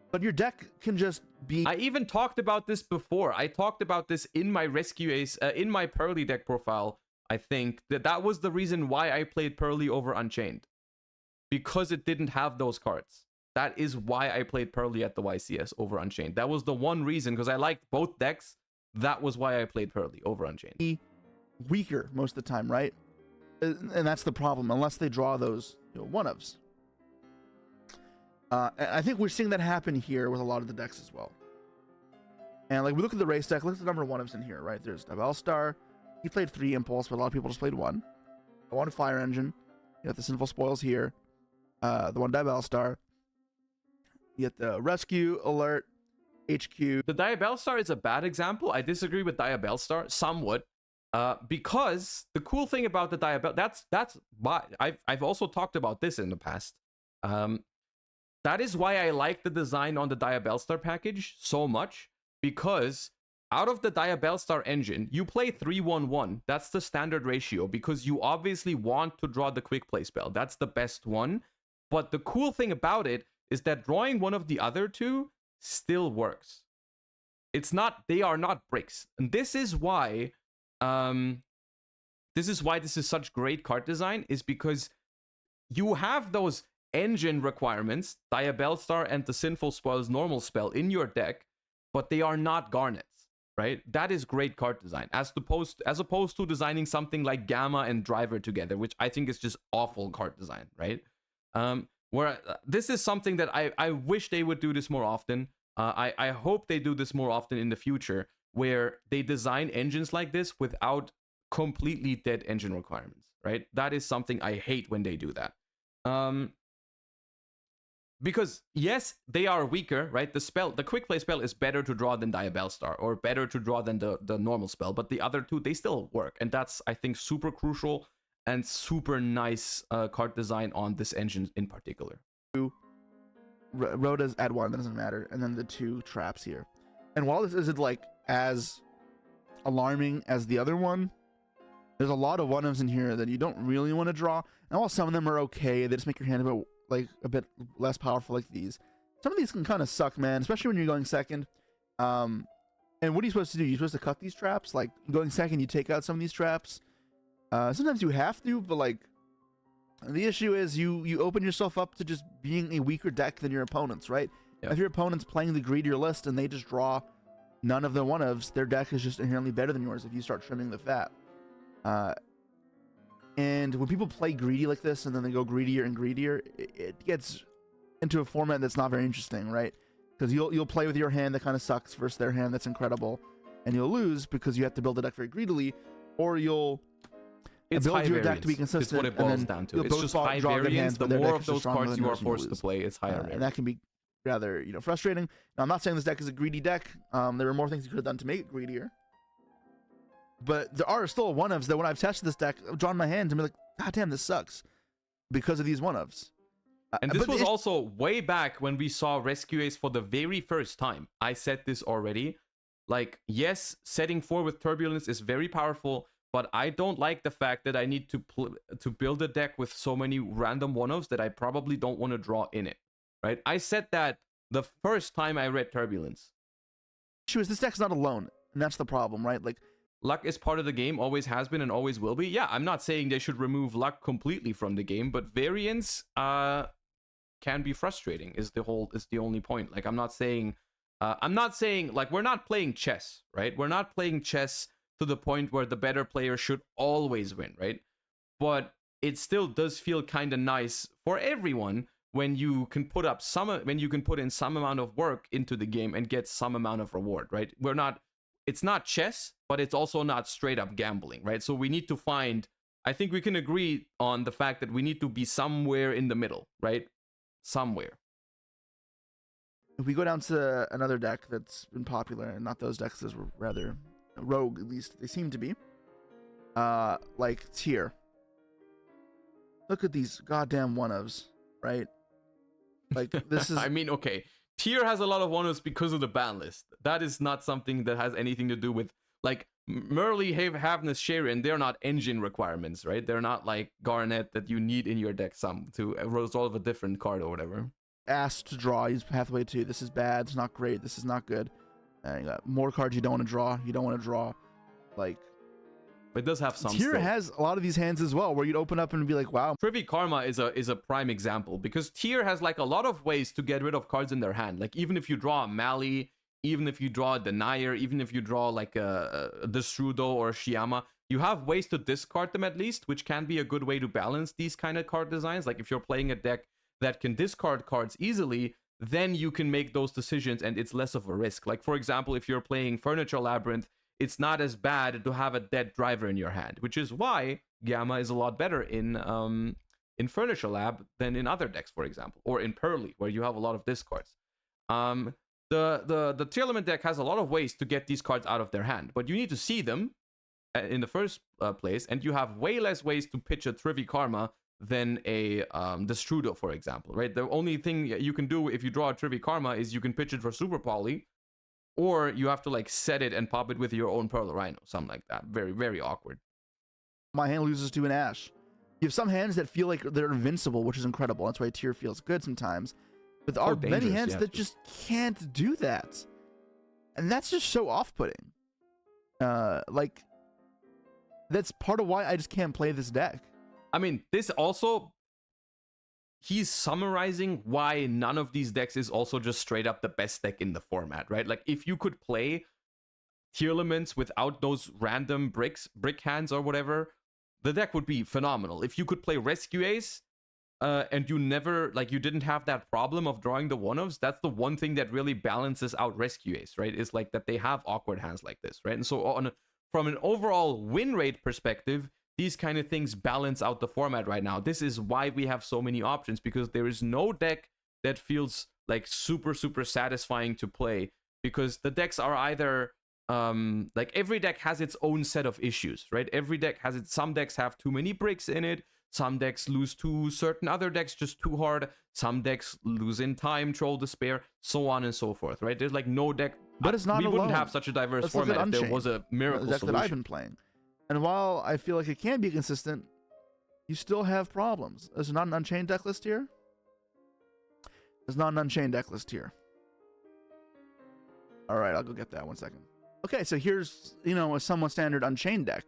But your deck can just be. I even talked about this before. I talked about this in my Rescue Ace, in my Purley deck profile. I think that was the reason why I played Purley over Unchained, because it didn't have those cards. That is why I played Purley at the YCS over Unchained. That was the one reason, because I liked both decks. That was why I played Purley over Unchained. Weaker most of the time, right? And that's the problem, unless they draw those, you know, one-ofs. And I think we're seeing that happen here with a lot of the decks as well. And like we look at the race deck, look at the number of one-ofs in here, right? There's Diabellstar. He played 3 Impulse, but a lot of people just played 1. The 1 Fire Engine. You got the Sinful Spoils here. The 1 Diabellstar. You get the Rescue, Alert, HQ. The Diabellstar is a bad example. I disagree with Diabellstar somewhat. Because the cool thing about the that's why I've also talked about this in the past. That is why I like the design on the Diabellstar package so much, because out of the Diabellstar engine, you play 3-1-1. That's the standard ratio, because you obviously want to draw the quick play spell. That's the best one. But the cool thing about it is that drawing one of the other two still works. It's not, they are not bricks. And this is why this is such great card design, is because you have those engine requirements, Diabellstar and the Sinful Spoils normal spell in your deck, but they are not garnets, right? That is great card design, as opposed to designing something like Gamma and Driver together, which I think is just awful card design, right? Where this is something that I wish they would do this more often. I hope they do this more often in the future, where they design engines like this without completely dead engine requirements, right? That is something I hate when they do that. Because yes, they are weaker, right? The quick play spell is better to draw than Diabellstar, or better to draw than the normal spell, but the other two, they still work. And that's, I think, super crucial and super nice card design on this engine in particular. Rhoda's add 1, that doesn't matter. And then the 2 traps here. And while this isn't like as alarming as the other one, there's a lot of one-ofs in here that you don't really want to draw. And while some of them are okay, they just make your hand a bit less powerful, like these. Some of these can kind of suck, man, especially when you're going second. And what are you supposed to do? You're supposed to cut these traps? Like, going second, you take out some of these traps. Sometimes you have to, but like, the issue is you open yourself up to just being a weaker deck than your opponents, right? Yep. If your opponent's playing the greedier list and they just draw none of their one-ofs, their deck is just inherently better than yours if you start trimming the fat. And when people play greedy like this and then they go greedier and greedier, it gets into a format that's not very interesting, right? Because you'll play with your hand that kind of sucks versus their hand that's incredible, and you'll lose because you have to build a deck very greedily, or you'll build your deck to be consistent. It's what it boils down to. It's just high variance. The more of those cards you are forced to play, it's higher variance. And that can be rather, frustrating. Now, I'm not saying this deck is a greedy deck. There were more things you could have done to make it greedier. But there are still one-ofs that when I've tested this deck, I've drawn my hands and be like, God damn, this sucks because of these one-ofs. And this was also way back when we saw Rescue Ace for the very first time. I said this already. Like, yes, setting 4 with Turbulence is very powerful, but I don't like the fact that I need to build a deck with so many random one-offs that I probably don't want to draw in it, right? I said that the first time I read Turbulence. Issue is this deck's not alone, and that's the problem, right? Like, luck is part of the game, always has been and always will be. Yeah, I'm not saying they should remove luck completely from the game, but variance can be frustrating. Is the only point. Like, I'm not saying like we're not playing chess, right? We're not playing chess to the point where the better player should always win, right? But it still does feel kind of nice for everyone when you can put in some amount of work into the game and get some amount of reward, right? It's not chess, but it's also not straight up gambling, right? So we need to I think we can agree on the fact that we need to be somewhere in the middle, right? Somewhere. If we go down to another deck that's been popular, and not those decks, those were rather rogue, at least they seem to be. Like Tier. Look at these goddamn one-ofs, right? Like, this is... I mean, okay. Tier has a lot of one-offs because of the ban list. That is not something that has anything to do with, like, Merly, Havness, Sharon, they're not engine requirements, right? They're not like Garnet that you need in your deck to resolve a different card or whatever. Asked to draw, use Pathway 2. This is bad, it's not great, this is not good. And you got more cards you don't want to draw. Like, it does have some. Tier has a lot of these hands as well, where you'd open up and be like, wow. Privy Karma is a prime example, because Tier has like a lot of ways to get rid of cards in their hand. Like, even if you draw a Mali, even if you draw a Denier, even if you draw like a Destrudo or a Shiyama, you have ways to discard them at least, which can be a good way to balance these kind of card designs. Like, if you're playing a deck that can discard cards easily, then you can make those decisions and it's less of a risk. Like, for example, if you're playing Furniture Labyrinth, it's not as bad to have a dead driver in your hand, which is why Gamma is a lot better in Furniture Lab than in other decks, for example, or in Pearly, where you have a lot of discards. The Tearlament deck has a lot of ways to get these cards out of their hand, but you need to see them in the first place, and you have way less ways to pitch a Privy Karma than a Destrudo, for example, right? The only thing you can do if you draw a Privy Karma is you can pitch it for Super Poly, or you have to like set it and pop it with your own Pearl Rhino, something like that. Very, very awkward. My hand loses to an Ash. You have some hands that feel like they're invincible, which is incredible. That's why Tier feels good sometimes. But there are many hands that just can't do that. And that's just so off-putting. Like, that's part of why I just can't play this deck. I mean, this also... He's summarizing why none of these decks is also just straight up the best deck in the format, right? Like, if you could play Tearlaments without those random brick hands or whatever, the deck would be phenomenal. If you could play Rescue Ace, and you didn't have that problem of drawing the one-ofs, that's the one thing that really balances out Rescue Ace, right? Is like that they have awkward hands like this, right? And so from an overall win rate perspective, these kind of things balance out the format right now. This is why we have so many options, because there is no deck that feels like super, super satisfying to play, because the decks are either like every deck has its own set of issues, right? Every deck has it. Some decks have too many bricks in it. Some decks lose to certain other decks just too hard. Some decks lose in time, Troll Despair, so on and so forth, right? There's like no deck. But it's not we alone. wouldn't have such a diverse format if there was a miracle the deck solution. that I've been playing. And while I feel like it can be consistent, you still have problems. There's not an Unchained deck list here. There's not an Unchained deck list here. All right, I'll go get that 1 second. Okay, so here's, a somewhat standard Unchained deck.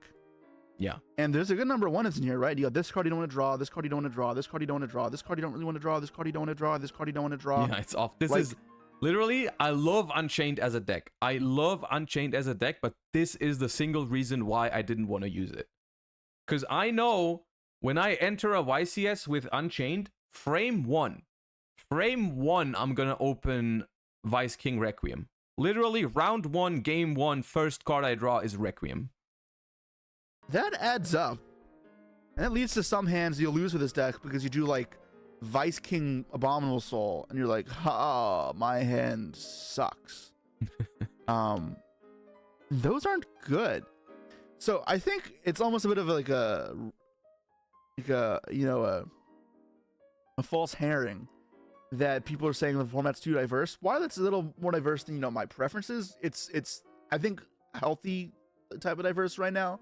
Yeah. And there's a good number of one-ins in here, right? You got this card you don't want to draw, this card you don't want to draw, this card you don't want to draw, this card you don't really want to draw, this card you don't want to draw, this card you don't want to draw. Yeah, it's off. This is literally, I love Unchained as a deck. But this is the single reason why I didn't want to use it. Because I know when I enter a YCS with Unchained, frame one, I'm going to open Vice King Requiem. Literally, round 1, game 1, first card I draw is Requiem. That adds up. And that leads to some hands you'll lose with this deck because you do like Vice King Abominable Soul and you're like, ha, my hand sucks. Those aren't good. So I think it's almost a bit of like a a false herring that people are saying the format's too diverse. While it's a little more diverse than my preferences, it's I think healthy type of diverse right now.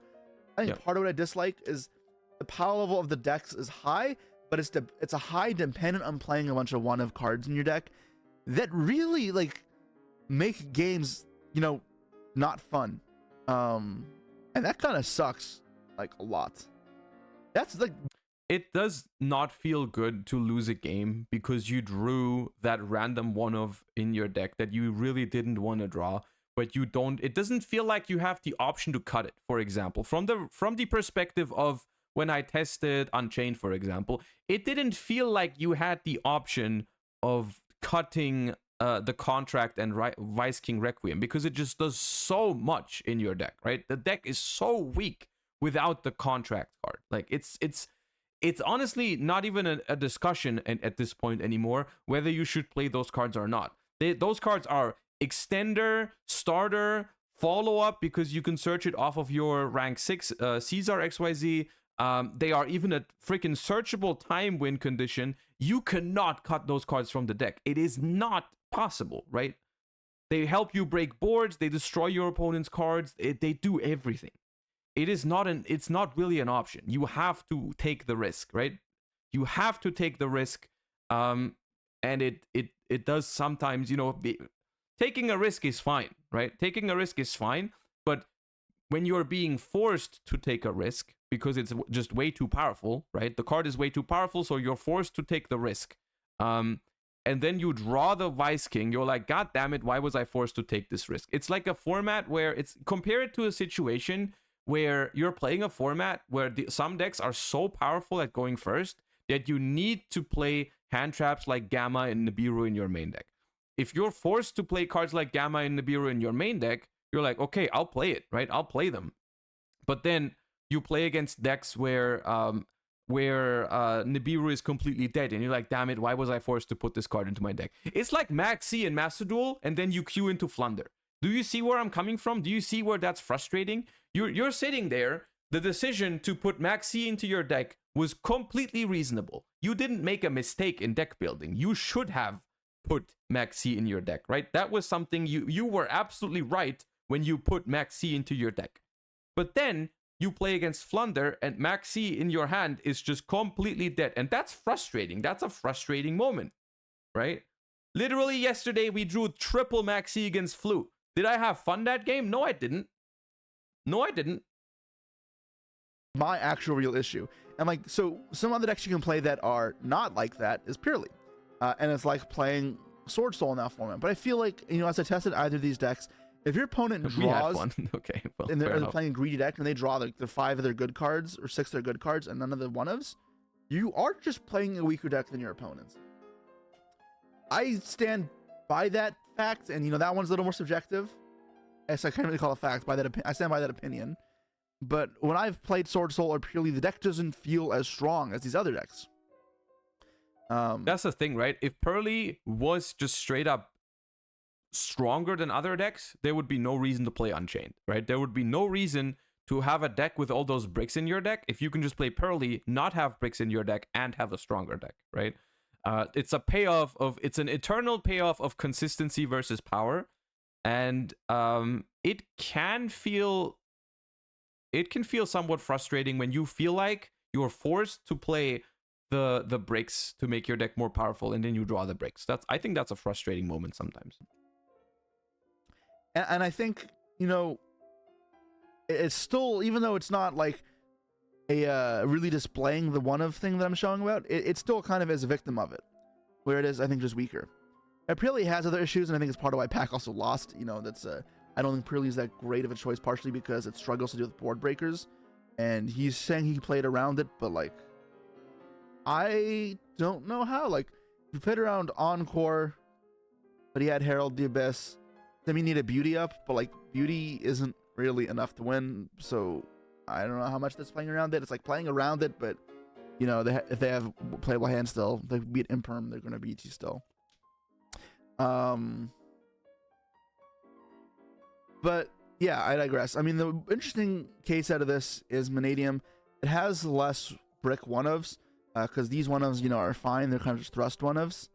I think part of what I dislike is the power level of the decks is high, but it's a high dependent on playing a bunch of one of cards in your deck that really like make games not fun, and that kind of sucks like a lot. That's like, it does not feel good to lose a game because you drew that random one of in your deck that you really didn't want to draw, but you don't. It doesn't feel like you have the option to cut it. For example, from the perspective of when I tested Unchained, for example, it didn't feel like you had the option of cutting the Contract and Vice King Requiem, because it just does so much in your deck, right? The deck is so weak without the Contract card. Like it's honestly not even a discussion at this point anymore whether you should play those cards or not. Those cards are extender, starter, follow up, because you can search it off of your rank 6 Caesar XYZ. They are even a freaking searchable time win condition. You cannot cut those cards from the deck. It is not possible, right? They help you break boards. They destroy your opponent's cards. They do everything. It's not really an option. You have to take the risk, right? You have to take the risk. And it does sometimes, taking a risk is fine, right? Taking a risk is fine. But when you're being forced to take a risk because it's just way too powerful, right? The card is way too powerful, so you're forced to take the risk. And then you draw the Vice King. You're like, God damn it, why was I forced to take this risk? It's like a format where compare it to a situation where you're playing a format where some decks are so powerful at going first that you need to play hand traps like Gamma and Nibiru in your main deck. If you're forced to play cards like Gamma and Nibiru in your main deck, you're like, okay, I'll play it, right? I'll play them. But then you play against decks where Nibiru is completely dead, and you're like, damn it, why was I forced to put this card into my deck? It's like Max C and Master Duel, and then you queue into Flunder. Do you see where I'm coming from? Do you see where that's frustrating? You're sitting there. The decision to put Max C into your deck was completely reasonable. You didn't make a mistake in deck building. You should have put Max C in your deck, right? That was something you were absolutely right when you put Max C into your deck. But then you play against Flunder and Max C in your hand is just completely dead. And that's frustrating. That's a frustrating moment, right? Literally yesterday we drew triple Max C against Flu. Did I have fun that game? No, I didn't. My actual real issue. And like, so some other decks you can play that are not like that is Purely. And it's like playing Sword Soul in that format. But I feel like, as I tested either of these decks, if your opponent draws, okay, well, and they're playing a greedy deck and they draw like the 5 of their good cards or 6 of their good cards and none of the one-ofs, you are just playing a weaker deck than your opponents. I stand by that fact, and that one's a little more subjective. So I can't really call it fact. I stand by that opinion. But when I've played Sword Soul or Purely, the deck doesn't feel as strong as these other decks. That's the thing, right? If Purely was just straight up stronger than other decks, there would be no reason to play Unchained, right? There would be no reason to have a deck with all those bricks in your deck if you can just play Purely, not have bricks in your deck, and have a stronger deck, right? It's it's an eternal payoff of consistency versus power, and it can feel somewhat frustrating when you feel like you're forced to play the bricks to make your deck more powerful, and then you draw the bricks. I think that's a frustrating moment sometimes. And I think, it's still, even though it's not like a really displaying the one of thing that I'm showing about, it still kind of is a victim of it, where it is, I think, just weaker. It Purely has other issues, and I think it's part of why Pack also lost. I don't think Purely is that great of a choice, partially because it struggles to deal with board breakers, and he's saying he played around it, but like, I don't know how. Like, he played around Encore, but he had Herald the Abyss. Then we need a Beauty up, but like, Beauty isn't really enough to win, so I don't know how much that's playing around it. It's like playing around it, but if they have playable hands still, they beat Imperm, they're gonna beat you still. But yeah, I digress. I mean, the interesting case out of this is Vanadium. It has less brick one-ofs. because these one-ofs, you know, are fine. They're kind of just thrust one-ofs.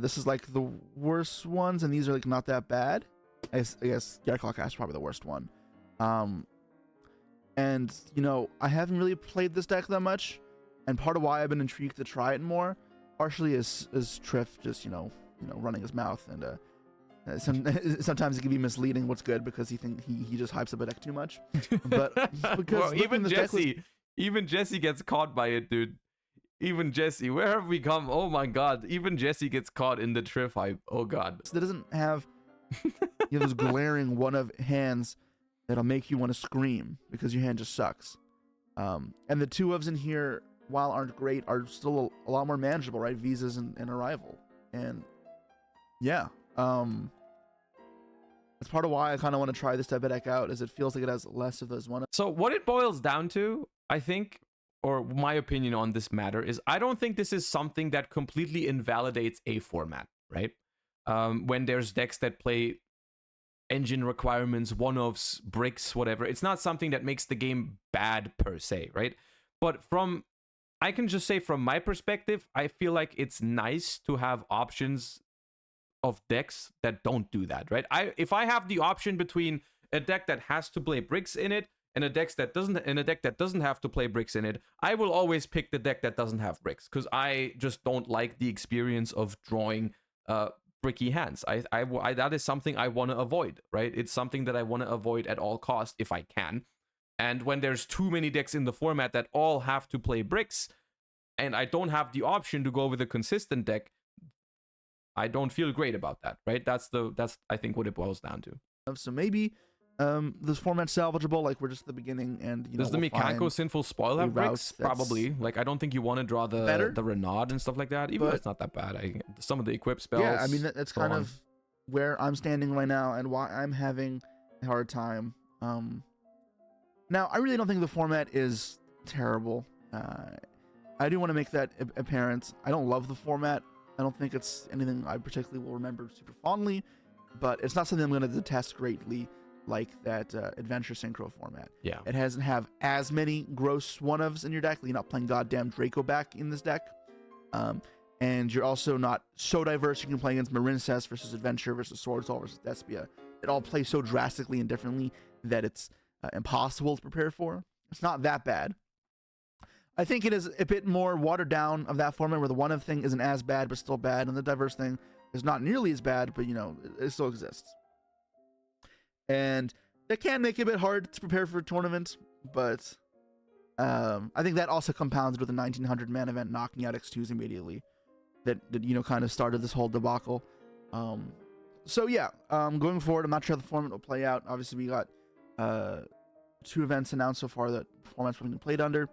This is like the worst ones, and these are like not that bad. I guess Yarklock Ash is probably the worst one. And you know, I haven't really played this deck that much, and part of why I've been intrigued to try it more, partially is Triff just you know running his mouth, and sometimes it can be misleading what's good because he just hypes up a deck too much. But because well, even Jesse gets caught by it, dude. Even Jesse, where have we come? Oh my god, even Jesse gets caught in the Triff hype. Oh god. That doesn't have those glaring one of hands that'll make you want to scream because your hand just sucks. And the two ofs in here, while aren't great, are still a lot more manageable, right? Visas and Arrival. And yeah, that's part of why I kind of want to try this type of deck out, is it feels like it has less of those one. So what it boils down to, I think, or my opinion on this matter, is I don't think this is something that completely invalidates a format, right? When there's decks that play engine requirements, one-offs, bricks, whatever, it's not something that makes the game bad per se, right? But I can just say from my perspective, I feel like it's nice to have options of decks that don't do that, right? If I have the option between a deck that has to play bricks in it and a deck that doesn't have to play bricks in it, I will always pick the deck that doesn't have bricks, because I just don't like the experience of drawing bricky hands. That is something I want to avoid, right? It's something that I want to avoid at all costs if I can. And when there's too many decks in the format that all have to play bricks, and I don't have the option to go with a consistent deck, I don't feel great about that, right? That's I think what it boils down to. So maybe this format's salvageable, like we're just at the beginning, and does the Mechanical Sinful Spoil have bricks? Probably. Like, I don't think you want to draw the Renaud and stuff like that, even though it's not that bad. Some of the equip spells. Yeah, I mean, that's kind of where I'm standing right now and why I'm having a hard time. Now, I really don't think the format is terrible. I do want to make that apparent. I don't love the format. I don't think it's anything I particularly will remember super fondly, but it's not something I'm going to detest greatly, like that Adventure Synchro format. Yeah. It doesn't have as many gross one-ofs in your deck. You're not playing goddamn Draco back in this deck. And you're also not so diverse. You can play against Marincess versus Adventure versus Swordsoul versus Despia. It all plays so drastically and differently that it's impossible to prepare for. It's not that bad. I think it is a bit more watered down of that format where the one-of thing isn't as bad but still bad, and the diverse thing is not nearly as bad, but you know, it still exists. And that can make it a bit hard to prepare for a tournament, but I think that also compounded with the 1900 man event knocking out X2s immediately. That you know, kind of started this whole debacle. So yeah, going forward, I'm not sure how the format will play out. Obviously, we got 2 events announced so far that formats will be played under,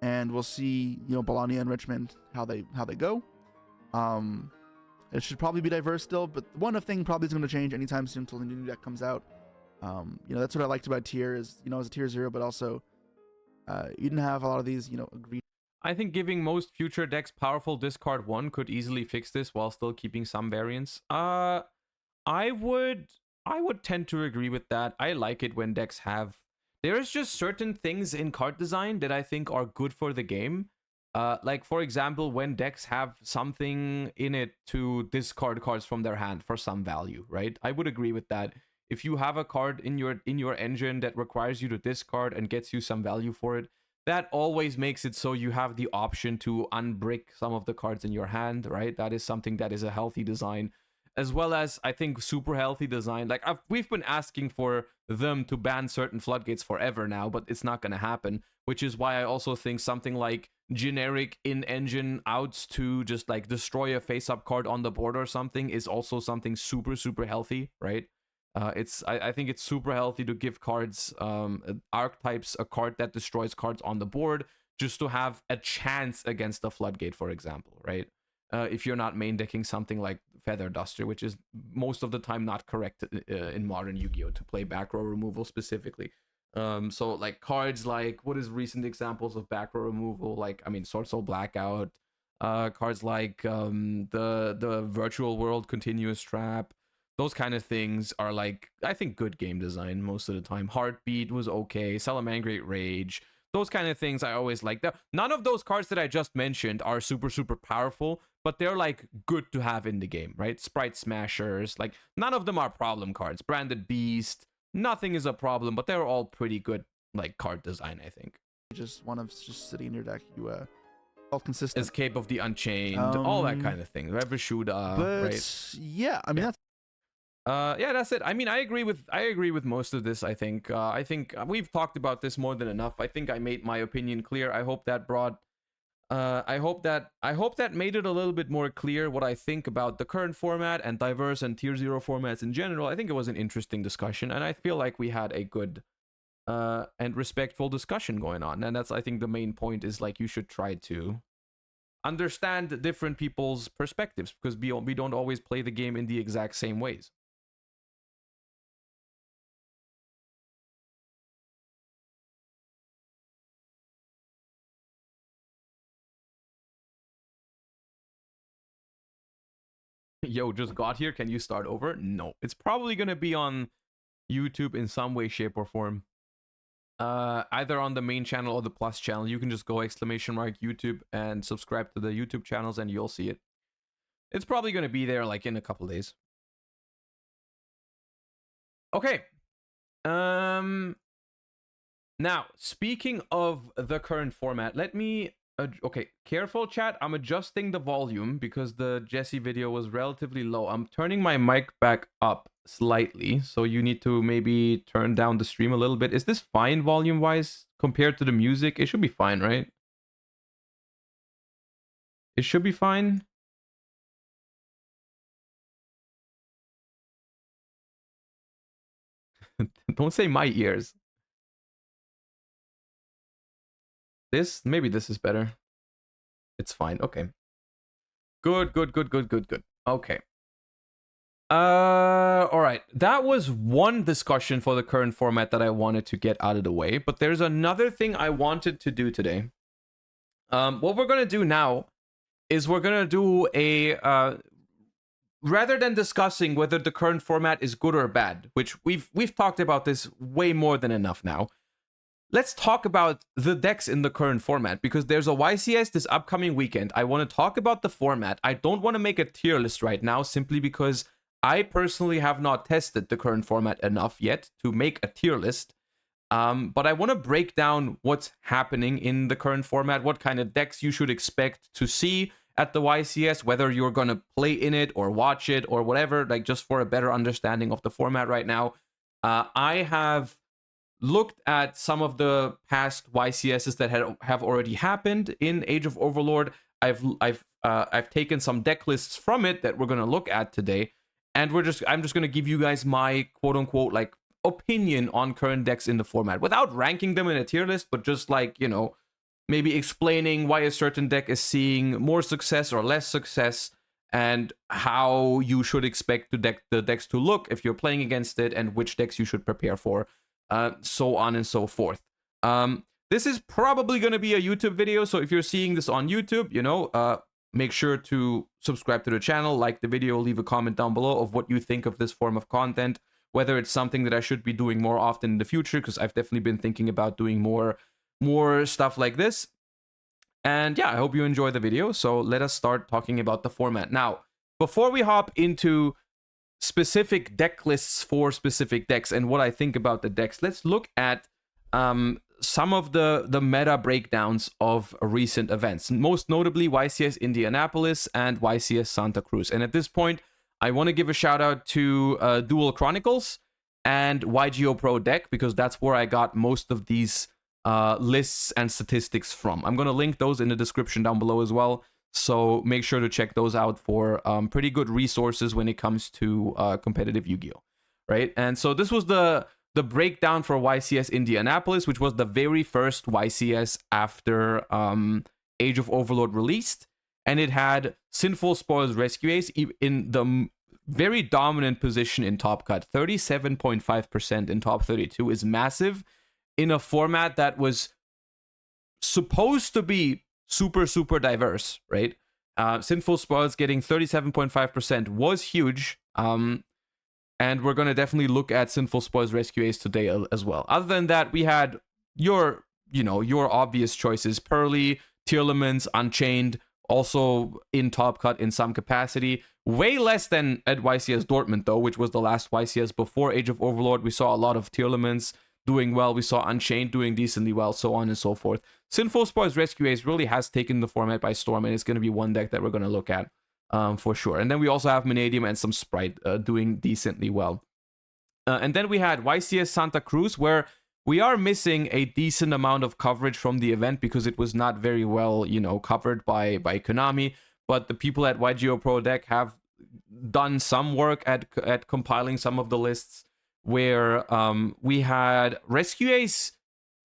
and we'll see, you know, Bologna and Richmond how they go. It should probably be diverse still, but one thing probably is going to change anytime soon until the new deck comes out. You know, that's what I liked about tier is, you know, as a tier 0, but also you didn't have a lot of these, you know, agreed. I think giving most future decks powerful discard 1 could easily fix this while still keeping some variance. I would tend to agree with that. I like it when decks have... There's just certain things in card design that I think are good for the game. Like, for example, when decks have something in it to discard cards from their hand for some value, right? I would agree with that. If you have a card in your engine that requires you to discard and gets you some value for it, that always makes it so you have the option to unbrick some of the cards in your hand, right? That is something that is a healthy design. As well as, I think, super healthy design. Like, we've been asking for them to ban certain floodgates forever now, but it's not going to happen. Which is why I also think something like generic in-engine outs to just, like, destroy a face-up card on the board or something is also something super, super healthy, right? I think it's super healthy to give cards, archetypes, a card that destroys cards on the board, just to have a chance against the floodgate, for example, right? If you're not main decking something like Feather Duster, which is most of the time not correct in modern Yu-Gi-Oh! To play back row removal specifically. So like cards like, what is recent examples of back row removal? Like, I mean, Sword Soul Blackout, cards like the Virtual World Continuous Trap. Those kind of things are, like, I think, good game design most of the time. Heartbeat was okay. Salamangrate Rage. Those kind of things I always like. None of those cards that I just mentioned are super, super powerful, but they're like good to have in the game, right? Sprite Smashers, like none of them are problem cards. Branded Beast, nothing is a problem, but they're all pretty good, like card design, I think. Just one of just sitting in your deck, you all consistent. Escape of the Unchained, all that kind of thing. Revishuda, right? Yeah, I mean that's. Yeah, that's it. I mean, I agree with most of this. I think we've talked about this more than enough. I think I made my opinion clear. I hope that brought. I hope that made it a little bit more clear what I think about the current format and diverse and tier 0 formats in general. I think it was an interesting discussion, and I feel like we had a good and respectful discussion going on. And that's, I think, the main point is like you should try to understand different people's perspectives, because we don't always play the game in the exact same ways. Yo, just got here. Can you start over? No. It's probably going to be on YouTube in some way, shape, or form. Either on the main channel or the plus channel. You can just go !YouTube and subscribe to the YouTube channels and you'll see it. It's probably going to be there like in a couple days. Okay. Now, speaking of the current format, let me... okay, careful chat. I'm adjusting the volume because the Jesse video was relatively low. I'm turning my mic back up slightly, so you need to maybe turn down the stream a little bit. Is this fine volume-wise compared to the music? It should be fine, right? It should be fine. Don't say my ears. Maybe this is better. It's fine. Okay. Good. Okay. All right. That was one discussion for the current format that I wanted to get out of the way, but there's another thing I wanted to do today. What we're gonna do now is we're gonna do a rather than discussing whether the current format is good or bad, which we've talked about this way more than enough now. Let's talk about the decks in the current format, because there's a YCS this upcoming weekend. I want to talk about the format. I don't want to make a tier list right now, simply because I personally have not tested the current format enough yet to make a tier list. But I want to break down what's happening in the current format, what kind of decks you should expect to see at the YCS, whether you're going to play in it or watch it or whatever, like just for a better understanding of the format right now. I have looked at some of the past YCSs that have already happened in Age of Overlord. I've taken some deck lists from it that we're gonna look at today, and I'm just gonna give you guys my quote unquote like opinion on current decks in the format without ranking them in a tier list, but just like, you know, maybe explaining why a certain deck is seeing more success or less success, and how you should expect the decks to look if you're playing against it, and which decks you should prepare for. So on and so forth. This is probably going to be a YouTube video, so if you're seeing this on YouTube, you know, make sure to subscribe to the channel, like the video, leave a comment down below of what you think of this form of content, whether it's something that I should be doing more often in the future, because I've definitely been thinking about doing more stuff like this. And yeah, I hope you enjoy the video, so let us start talking about the format. Now, before we hop into specific deck lists for specific decks and what I think about the decks, let's look at some of the meta breakdowns of recent events, most notably YCS Indianapolis and YCS Santa Cruz. And at this point, I want to give a shout out to Duel Chronicles and yugioh Pro Deck, because that's where I got most of these lists and statistics from. I'm going to link those in the description down below as well. So make sure to check those out for pretty good resources when it comes to competitive Yu-Gi-Oh! Right? And so this was the breakdown for YCS Indianapolis, which was the very first YCS after Age of Overlord released. And it had Sinful Spoils Rescue Ace in the very dominant position in Top Cut. 37.5% in top 32 is massive in a format that was supposed to be super diverse, right? Sinful Spoils getting 37.5% was huge. And we're going to definitely look at Sinful Spoils Rescue Ace today as well. Other than that, we had your your obvious choices: Pearly, Tearlaments, Unchained, also in Top Cut in some capacity. Way less than at YCS Dortmund, though, which was the last YCS before Age of Overlord. We saw a lot of Tearlaments doing well. We saw Unchained doing decently well, so on and so forth. Sinful Spoil's Rescue Ace really has taken the format by storm, and it's going to be one deck that we're going to look at for sure. And then we also have Vanadium and some Sprite doing decently well. And then we had YCS Santa Cruz, where we are missing a decent amount of coverage from the event because it was not very well, covered by Konami. But the people at yugioh Pro Deck have done some work at compiling some of the lists, where we had Rescue Ace.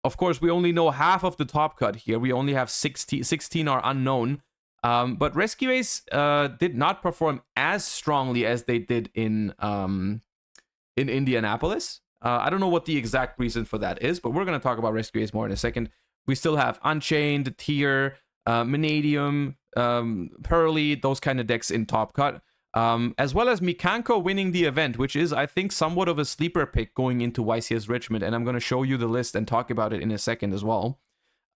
Of course, we only know half of the Top Cut here. We only have 16 are unknown. But Rescue Ace did not perform as strongly as they did in Indianapolis. I don't know what the exact reason for that is, but we're going to talk about Rescue Ace more in a second. We still have Unchained, Tier, Vanadium, Pearly, those kind of decks in Top Cut, as well as Mikanko winning the event, which is, I think, somewhat of a sleeper pick going into YCS Richmond, and I'm going to show you the list and talk about it in a second as well.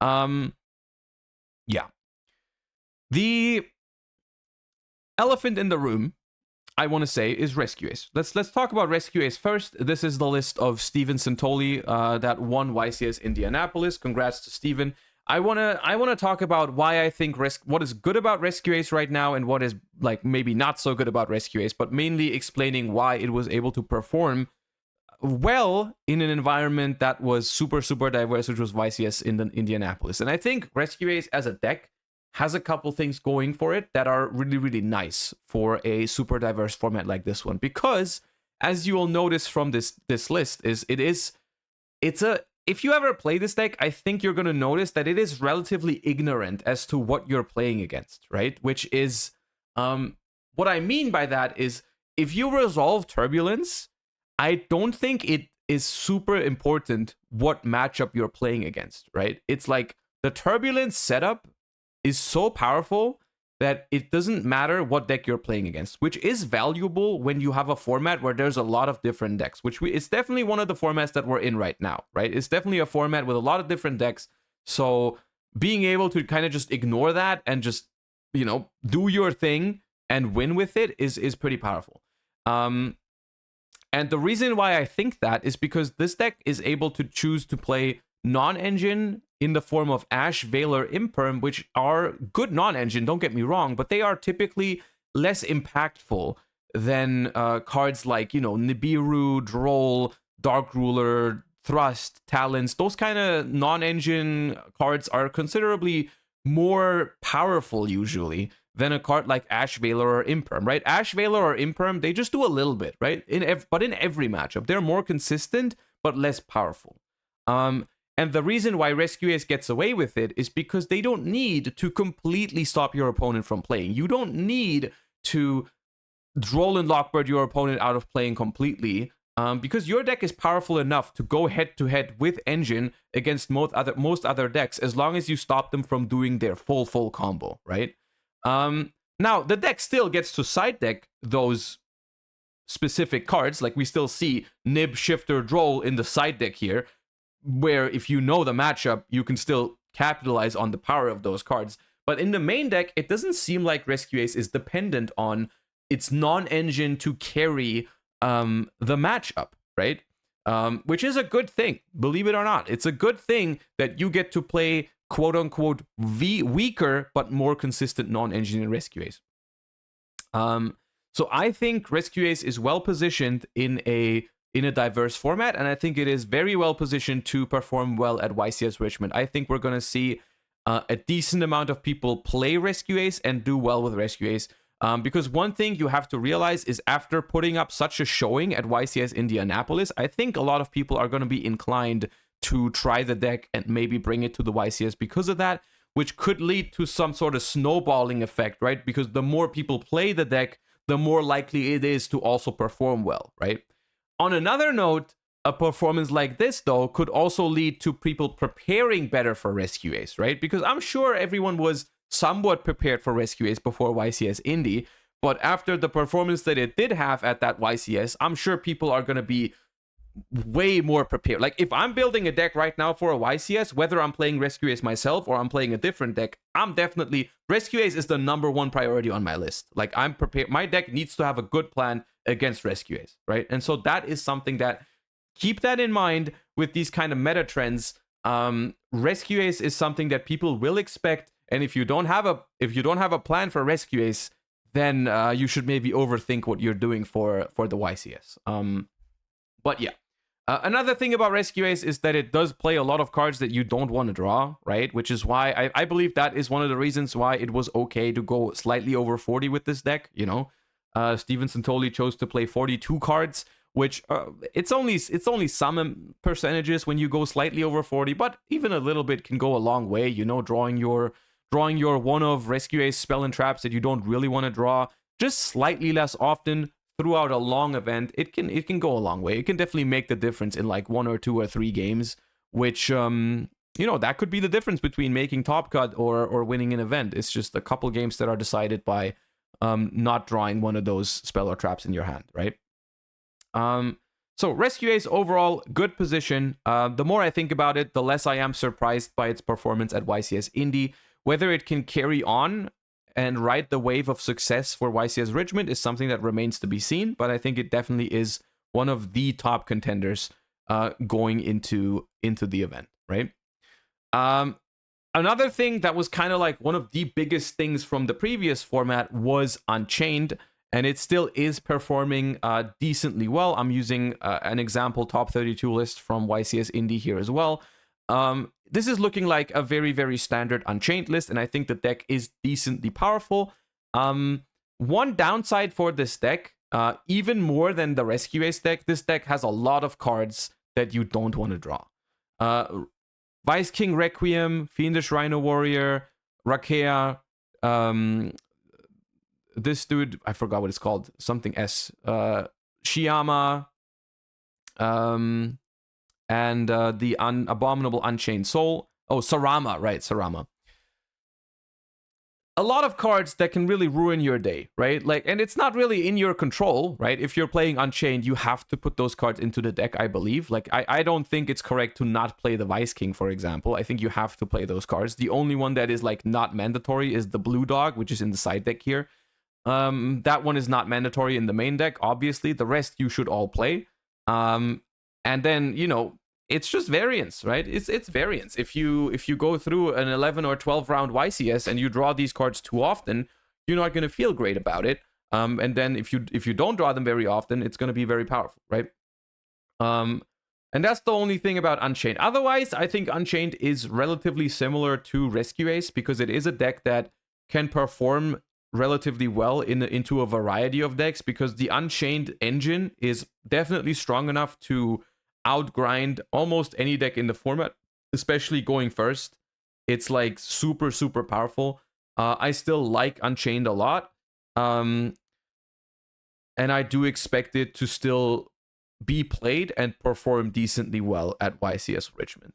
Yeah. The elephant in the room, I want to say, is Rescue Ace. Let's talk about Rescue Ace first. This is the list of Steven Santoli that won YCS Indianapolis. Congrats to Steven. I wanna talk about why I think what is good about Rescue Ace right now and what is like maybe not so good about Rescue Ace, but mainly explaining why it was able to perform well in an environment that was super diverse, which was YCS in Indianapolis. And I think Rescue Ace as a deck has a couple things going for it that are really nice for a super diverse format like this one, because as you will notice from this list if you ever play this deck, I think you're going to notice that it is relatively ignorant as to what you're playing against, right? Which is, what I mean by that is, if you resolve Turbulence, I don't think it is super important what matchup you're playing against, right? It's like the Turbulence setup is so powerful that it doesn't matter what deck you're playing against, which is valuable when you have a format where there's a lot of different decks, it's definitely one of the formats that we're in right now, right? It's definitely a format with a lot of different decks. So being able to kind of just ignore that and just, do your thing and win with it is pretty powerful. And the reason why I think that is because this deck is able to choose to play non-engine in the form of Ash, Valor, Imperm, which are good non-engine, don't get me wrong, but they are typically less impactful than cards like, Nibiru, Droll, Dark Ruler, Thrust, Talons. Those kind of non-engine cards are considerably more powerful usually than a card like Ash, Valor, or Imperm, right? Ash, Valor, or Imperm, they just do a little bit, right? But in every matchup, they're more consistent, but less powerful. And the reason why Rescue Ace gets away with it is because they don't need to completely stop your opponent from playing. You don't need to Droll and Lockbird your opponent out of playing completely, because your deck is powerful enough to go head-to-head with Engine against most other decks, as long as you stop them from doing their full combo, right? Now, the deck still gets to side deck those specific cards. Like, we still see Nib, Shifter, Droll in the side deck here, where if you know the matchup, you can still capitalize on the power of those cards. But in the main deck, it doesn't seem like Rescue Ace is dependent on its non-engine to carry the matchup, right? Which is a good thing, believe it or not. It's a good thing that you get to play quote-unquote weaker but more consistent non-engine in Rescue Ace. So I think Rescue Ace is well positioned in a diverse format, and I think it is very well positioned to perform well at YCS Richmond. I think we're going to see a decent amount of people play Rescue Ace and do well with Rescue Ace. Because one thing you have to realize is, after putting up such a showing at YCS Indianapolis, I think a lot of people are going to be inclined to try the deck and maybe bring it to the YCS because of that, which could lead to some sort of snowballing effect, right? Because the more people play the deck, the more likely it is to also perform well, right? On another note, a performance like this, though, could also lead to people preparing better for Rescue Ace, right? Because I'm sure everyone was somewhat prepared for Rescue Ace before YCS Indy, but after the performance that it did have at that YCS, I'm sure people are going to be way more prepared. Like if I'm building a deck right now for a YCS, whether I'm playing Rescue Ace myself or I'm playing a different deck, I'm definitely Rescue Ace is the #1 priority on my list. Like I'm prepared. My deck needs to have a good plan against Rescue Ace, right? And so that is something that keep that in mind with these kind of meta trends. Rescue Ace is something that people will expect, and if you don't have a plan for Rescue Ace, then you should maybe overthink what you're doing for the YCS. But yeah. Another thing about Rescue Ace is that it does play a lot of cards that you don't want to draw, right? Which is why I believe that is one of the reasons why it was okay to go slightly over 40 with this deck, you know? Stevenson totally chose to play 42 cards, which it's only some percentages when you go slightly over 40, but even a little bit can go a long way, you know, drawing your one of Rescue Ace spell and traps that you don't really want to draw just slightly less often throughout a long event. It can go a long way. It can definitely make the difference in like 1 or 2 or 3 games, which you know, that could be the difference between making top cut or winning an event. It's just a couple games that are decided by not drawing one of those spell or traps in your hand, right? So Rescue Ace overall, good position. The more I think about it, the less I am surprised by its performance at YCS Indy. Whether it can carry on and ride the wave of success for YCS Richmond is something that remains to be seen, but I think it definitely is one of the top contenders going into the event, right? Another thing that was kind of like one of the biggest things from the previous format was Unchained, and it still is performing decently well. I'm using an example top 32 list from YCS Indy here as well. This is looking like a very, very standard Unchained list, and I think the deck is decently powerful. One downside for this deck, even more than the Rescue Ace deck, this deck has a lot of cards that you don't want to draw. Vice King Requiem, Fiendish Rhino Warrior, Rakea, this dude, I forgot what it's called, something S, Shiyama, and the Abominable Unchained Soul. Oh, Sarama, right, Sarama. A lot of cards that can really ruin your day, right? Like, and it's not really in your control, right? If you're playing Unchained, you have to put those cards into the deck, I believe. Like, I don't think it's correct to not play the Vice King, for example. I think you have to play those cards. The only one that is, like, not mandatory is the Blue Dog, which is in the side deck here. That one is not mandatory in the main deck, obviously. The rest you should all play. And then, you know, it's just variance, right? It's variance. If you go through an 11 or 12 round YCS and you draw these cards too often, you're not going to feel great about it. And then if you don't draw them very often, it's going to be very powerful, right? And that's the only thing about Unchained. Otherwise, I think Unchained is relatively similar to Rescue Ace because it is a deck that can perform relatively well into a variety of decks, because the Unchained engine is definitely strong enough to outgrind almost any deck in the format, especially going first. It's like super, super powerful. I still like Unchained a lot. And I do expect it to still be played and perform decently well at YCS Richmond.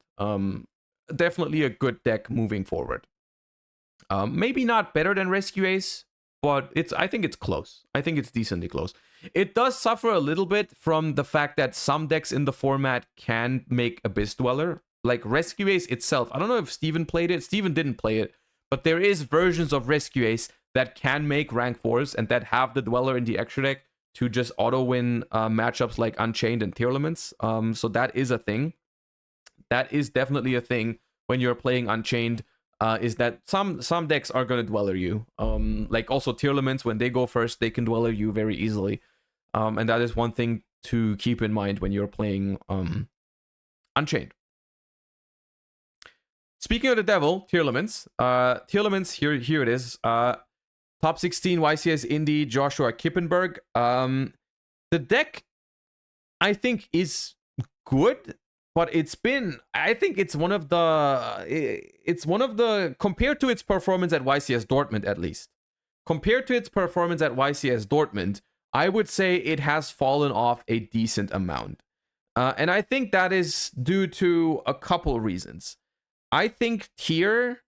Definitely a good deck moving forward. Maybe not better than Rescue Ace, but I think it's close. I think it's decently close. It does suffer a little bit from the fact that some decks in the format can make Abyss Dweller. Like Rescue Ace itself. I don't know if Steven played it. Steven didn't play it. But there is versions of Rescue Ace that can make rank 4s and that have the Dweller in the extra deck to just auto-win matchups like Unchained and Tearlaments. So that is a thing. That is definitely a thing when you're playing Unchained. Is that some decks are going to Dweller you. Like also Tearlaments, when they go first, they can Dweller you very easily. And that is one thing to keep in mind when you're playing Unchained. Speaking of the devil, Tearlaments. Tearlaments, here it is. Top 16 YCS Indy, Joshua Kippenberg. The deck, I think, is good, but I think it's one of the, compared to its performance at YCS Dortmund, at least. Compared to its performance at YCS Dortmund, I would say it has fallen off a decent amount. And I think that is due to a couple reasons. I think Tier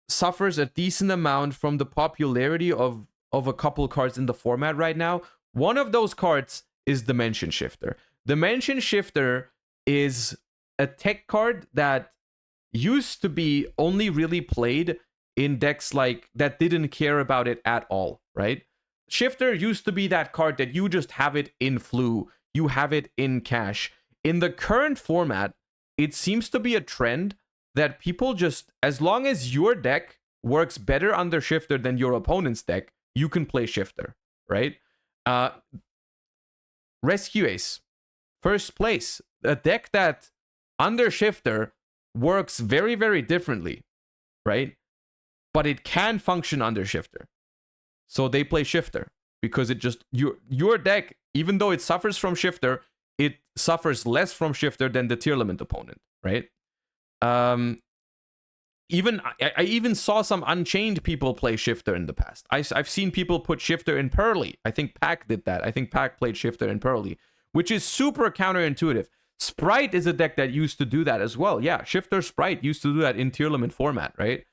suffers a decent amount from the popularity of a couple cards in the format right now. One of those cards is Dimension Shifter. Dimension Shifter is a tech card that used to be only really played in decks like that didn't care about it at all, right? Shifter used to be that card that you just have it in flu, you have it in cash. In the current format, it seems to be a trend that people just, as long as your deck works better under Shifter than your opponent's deck, you can play Shifter, right? Rescue Ace, first place, a deck that under Shifter works very, very differently, right? But it can function under Shifter. So they play Shifter because it just, your deck, even though it suffers from Shifter, it suffers less from Shifter than the Tearlament opponent, right? I even saw some Unchained people play Shifter in the past. I've seen people put Shifter in Pearly. I think Pack did that. I think Pack played Shifter in Pearly, which is super counterintuitive. Sprite is a deck that used to do that as well. Yeah, Shifter Sprite used to do that in Tearlament format, right?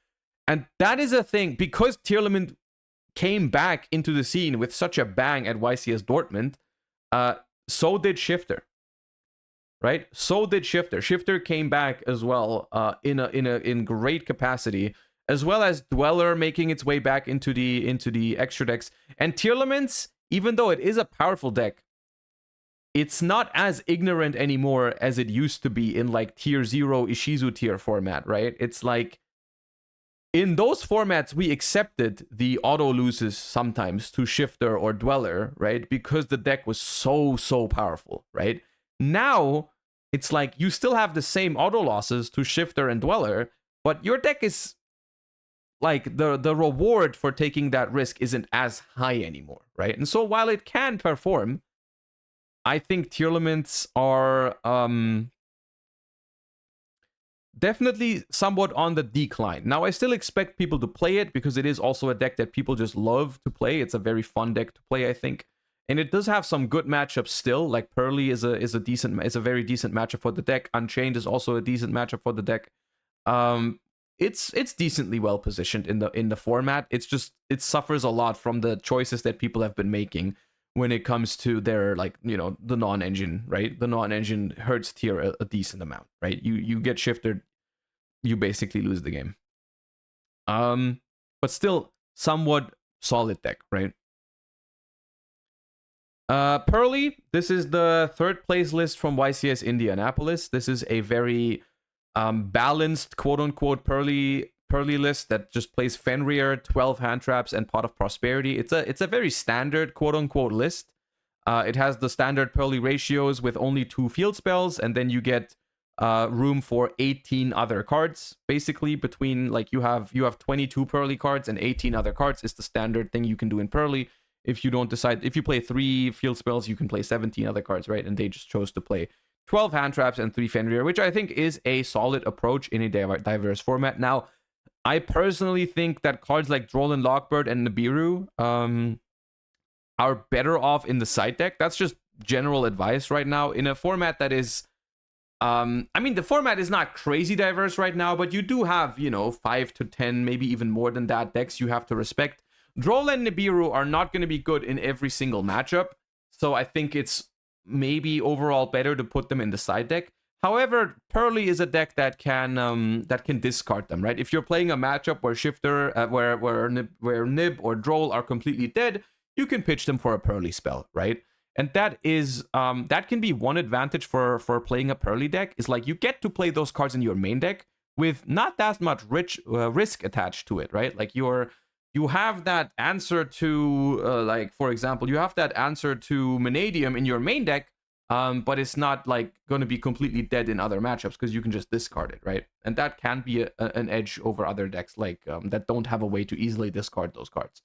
And that is a thing, because Tearlament came back into the scene with such a bang at YCS Dortmund, so did Shifter. Right? So did Shifter. Shifter came back as well in great capacity, as well as Dweller making its way back into the extra decks. And Tearlaments, even though it is a powerful deck, it's not as ignorant anymore as it used to be in like tier 0 Ishizu tier format, right? It's like in those formats we accepted the auto loses sometimes to Shifter or Dweller, right? Because the deck was so powerful, right? Now, it's like you still have the same auto losses to Shifter and Dweller, but your deck is like the reward for taking that risk isn't as high anymore, right? And so while it can perform, I think Tearlaments are definitely somewhat on the decline. Now, I still expect people to play it because it is also a deck that people just love to play. It's a very fun deck to play, I think. And it does have some good matchups still. Like Pearly is a very decent matchup for the deck. Unchained is also a decent matchup for the deck. It's decently well positioned in the format. It's just it suffers a lot from the choices that people have been making when it comes to their, like, you know, the non-engine, right? The non-engine hurts tier a decent amount, right? You get shifted, you basically lose the game. But still somewhat solid deck, right? Pearly, this is the third place list from YCS Indianapolis. This is a very balanced, quote-unquote, Pearly list that just plays Fenrir, 12 hand traps, and Pot of Prosperity. It's a very standard, quote-unquote, list. It has the standard Pearly ratios with only 2 field spells, and then you get room for 18 other cards. Basically, between, like, you have 22 Pearly cards and 18 other cards is the standard thing you can do in Pearly. If you don't decide, if you play 3 field spells, you can play 17 other cards, right? And they just chose to play 12 hand traps and 3 Fenrir, which I think is a solid approach in a diverse format. Now, I personally think that cards like Droll Lockbird and Nibiru are better off in the side deck. That's just general advice right now. In a format that is, I mean, the format is not crazy diverse right now, but you do have, 5 to 10, maybe even more than that decks you have to respect. Droll and Nibiru are not going to be good in every single matchup, so I think it's maybe overall better to put them in the side deck. However, Pearly is a deck that can discard them, right? If you're playing a matchup where Shifter, where Nib or Droll are completely dead, you can pitch them for a Pearly spell, right? And that is that can be one advantage for playing a Pearly deck, is like you get to play those cards in your main deck with not that much risk attached to it, right? Like you have that answer to, like, for example, you have that answer to Mannadium in your main deck, but it's not, like, going to be completely dead in other matchups because you can just discard it, right? And that can be an edge over other decks, like, that don't have a way to easily discard those cards.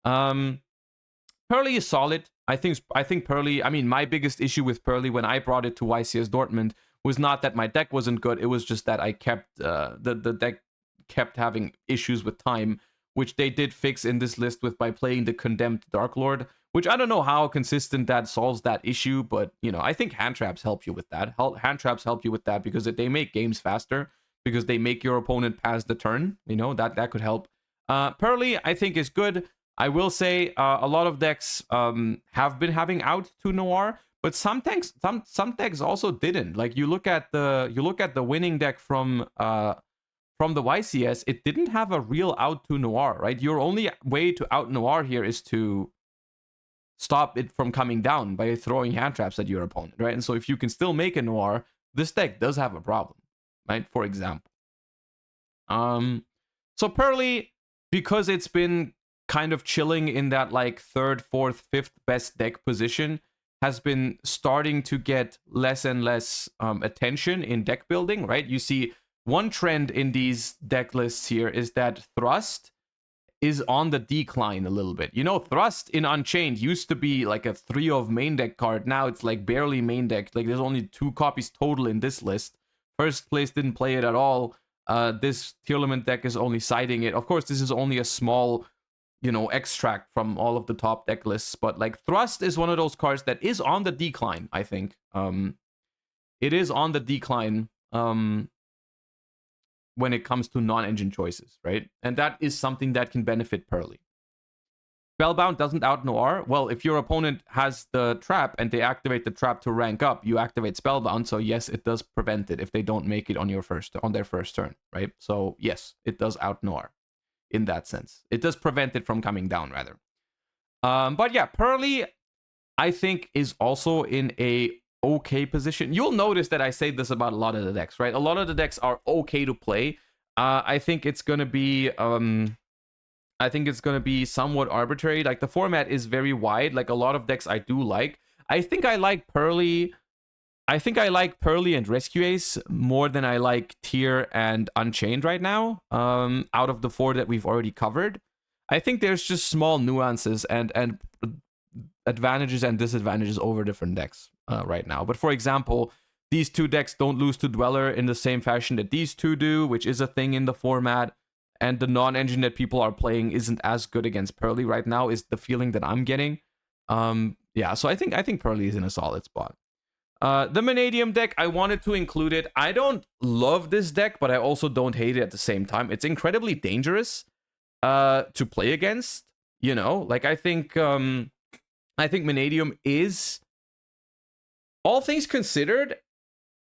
Pearly is solid. I think Pearly, I mean, my biggest issue with Pearly when I brought it to YCS Dortmund was not that my deck wasn't good, it was just that I kept, the deck kept having issues with time, which they did fix in this list by playing the Condemned Dark Lord, which I don't know how consistent that solves that issue, but, I think hand traps help you with that. Hand traps help you with that because they make games faster, because they make your opponent pass the turn, that could help. Pearly, I think, is good. I will say a lot of decks have been having out to Noir, But some decks also didn't. Like you look at the winning deck from the YCS, it didn't have a real out to Noir, right? Your only way to out Noir here is to stop it from coming down by throwing hand traps at your opponent, right? And so if you can still make a Noir, this deck does have a problem, right? For example. So Pearly, because it's been kind of chilling in that like third, fourth, fifth best deck position, has been starting to get less and less attention in deck building, right? You see one trend in these deck lists here is that Thrust is on the decline a little bit. You know, Thrust in Unchained used to be like a 3 of main deck card. Now it's like barely main deck. Like there's only 2 copies total in this list. First place didn't play it at all. This Tearlament deck is only siding it. Of course, this is only a small, you know, extract from all of the top deck lists. But like Thrust is one of those cards that is on the decline, I think. It is on the decline when it comes to non-engine choices, right? And that is something that can benefit Pearly. Spellbound doesn't out Noir. Well, if your opponent has the trap and they activate the trap to rank up, you activate Spellbound. So yes, it does prevent it if they don't make it on their first turn, right? So yes, it does out Noir in that sense. It does prevent it from coming down, rather. But yeah, Pearly, I think, is also in a okay position. You'll notice that I say this about a lot of the decks, right? A lot of the decks are okay to play. I think it's gonna be somewhat arbitrary. Like the format is very wide. Like a lot of decks I do like. I think I like Pearly and Rescue Ace more than I like Tier and Unchained right now. Out of the 4 that we've already covered, I think there's just small nuances and advantages and disadvantages over different decks right now. But for example, these 2 decks don't lose to Dweller in the same fashion that these 2 do, which is a thing in the format. And the non-engine that people are playing isn't as good against Pearly right now, is the feeling that I'm getting. Yeah, so I think Pearly is in a solid spot. The Vanadium deck, I wanted to include it. I don't love this deck, but I also don't hate it at the same time. It's incredibly dangerous to play against, you know? Like, I think Vanadium is, all things considered,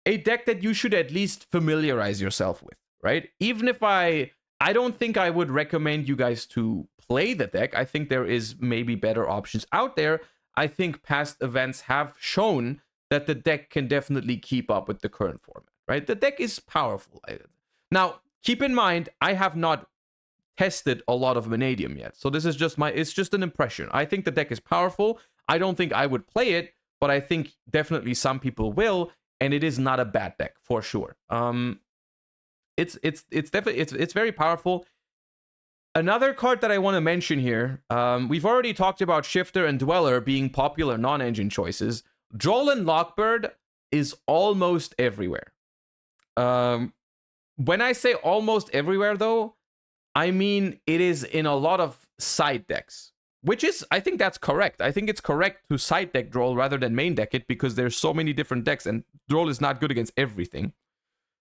a deck that you should at least familiarize yourself with, right? Even if I don't think I would recommend you guys to play the deck. I think there is maybe better options out there. I think past events have shown that the deck can definitely keep up with the current format, right? The deck is powerful. Now, keep in mind, I have not tested a lot of Vanadium yet. So this is just it's just an impression. I think the deck is powerful. I don't think I would play it, but I think definitely some people will, and it is not a bad deck for sure. It's definitely very powerful. Another card that I want to mention here, we've already talked about Shifter and Dweller being popular non-engine choices. Droll and Lockbird is almost everywhere. When I say almost everywhere, though, I mean it is in a lot of side decks, which is, I think that's correct. I think it's correct to side deck Droll rather than main deck it, because there's so many different decks, and Droll is not good against everything.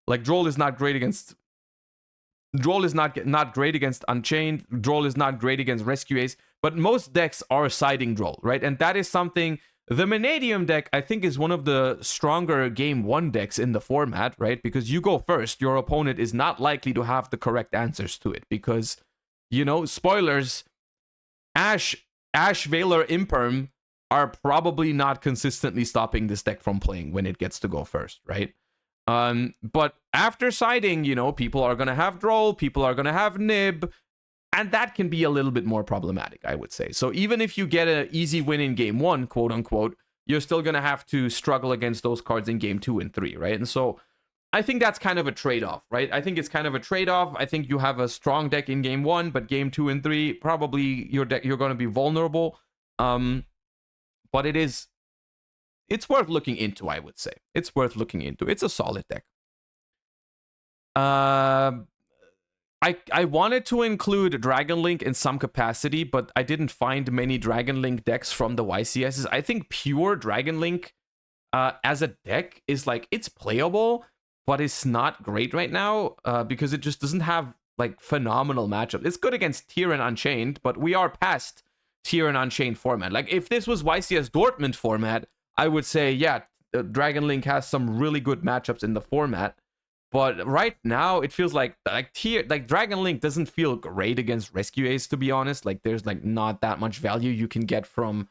Like Droll is not great against Unchained. Droll is not great against Rescue Ace, but most decks are siding Droll, right? And that is something. The Vanadium deck, I think, is one of the stronger game 1 decks in the format, right? Because you go first, your opponent is not likely to have the correct answers to it, because, you know, spoilers, Ash, Valor, Imperm are probably not consistently stopping this deck from playing when it gets to go first, right? But after siding, you know, people are going to have Droll, people are going to have Nib, and that can be a little bit more problematic, I would say. So even if you get an easy win in game 1, quote unquote, you're still going to have to struggle against those cards in game 2 and 3, right? And so I think that's kind of a trade-off, right? I think it's kind of a trade-off. I think you have a strong deck in game 1, but game 2 and 3, probably your deck, you're going to be vulnerable. But it's worth looking into, I would say. It's worth looking into. It's a solid deck. I wanted to include Dragon Link in some capacity, but I didn't find many Dragon Link decks from the YCSs. I think pure Dragon Link as a deck is like, it's playable, but it's not great right now because it just doesn't have like phenomenal matchups. It's good against Tier and Unchained, but we are past Tier and Unchained format. Like if this was YCS Dortmund format, I would say, yeah, Dragon Link has some really good matchups in the format. But right now, it feels like Dragon Link doesn't feel great against Rescue Ace, to be honest. Like there's like not that much value you can get from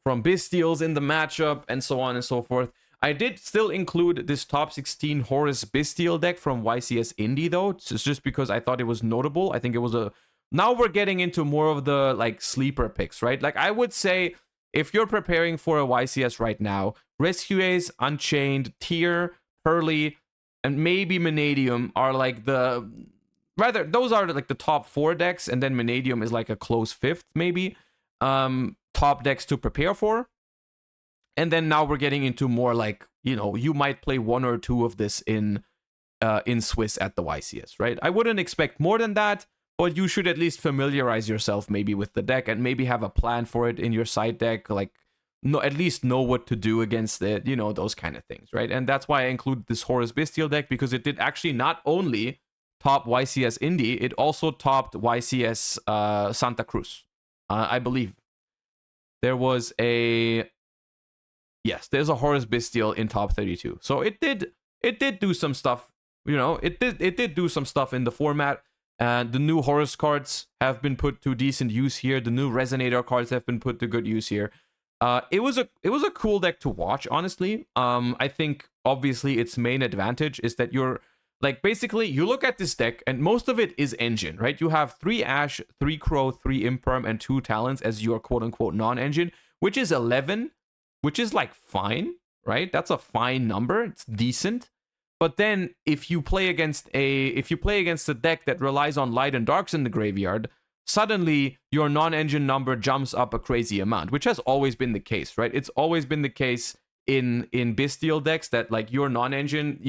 Bystials in the matchup and so on and so forth. I did still include this top 16 Horus Bystial deck from YCS Indie though. It's just because I thought it was notable. I think it was a... Now we're getting into more of the like sleeper picks, right? Like I would say if you're preparing for a YCS right now, Rescue Ace, Unchained, Tier, Pearly, and maybe Manadium are like the... Rather, those are like the top 4 decks, and then Manadium is like a close 5th maybe. Top decks to prepare for. And then now we're getting into more like, you know, you might play 1 or 2 of this in Swiss at the YCS, right? I wouldn't expect more than that, but you should at least familiarize yourself maybe with the deck and maybe have a plan for it in your side deck, like at least know what to do against it, you know, those kind of things, right? And that's why I included this Horus Bystial deck, because it did actually not only top YCS Indie, it also topped YCS Santa Cruz, I believe. There was a... Yes, there's a Horus Bystial in top 32. So it did do some stuff, you know, it did do some stuff in the format. And the new Horus cards have been put to decent use here. The new Resonator cards have been put to good use here. It was a cool deck to watch, honestly. I think obviously its main advantage is that you're like, basically you look at this deck and most of it is engine, right? You have 3 Ash, 3 Crow, 3 Imperm, and 2 Talons as your quote unquote non-engine, which is 11. Which is like fine, right? That's a fine number. It's decent. But then if you play against a deck that relies on light and darks in the graveyard, suddenly your non-engine number jumps up a crazy amount, which has always been the case, right? It's always been the case in Bystial decks that like your non-engine,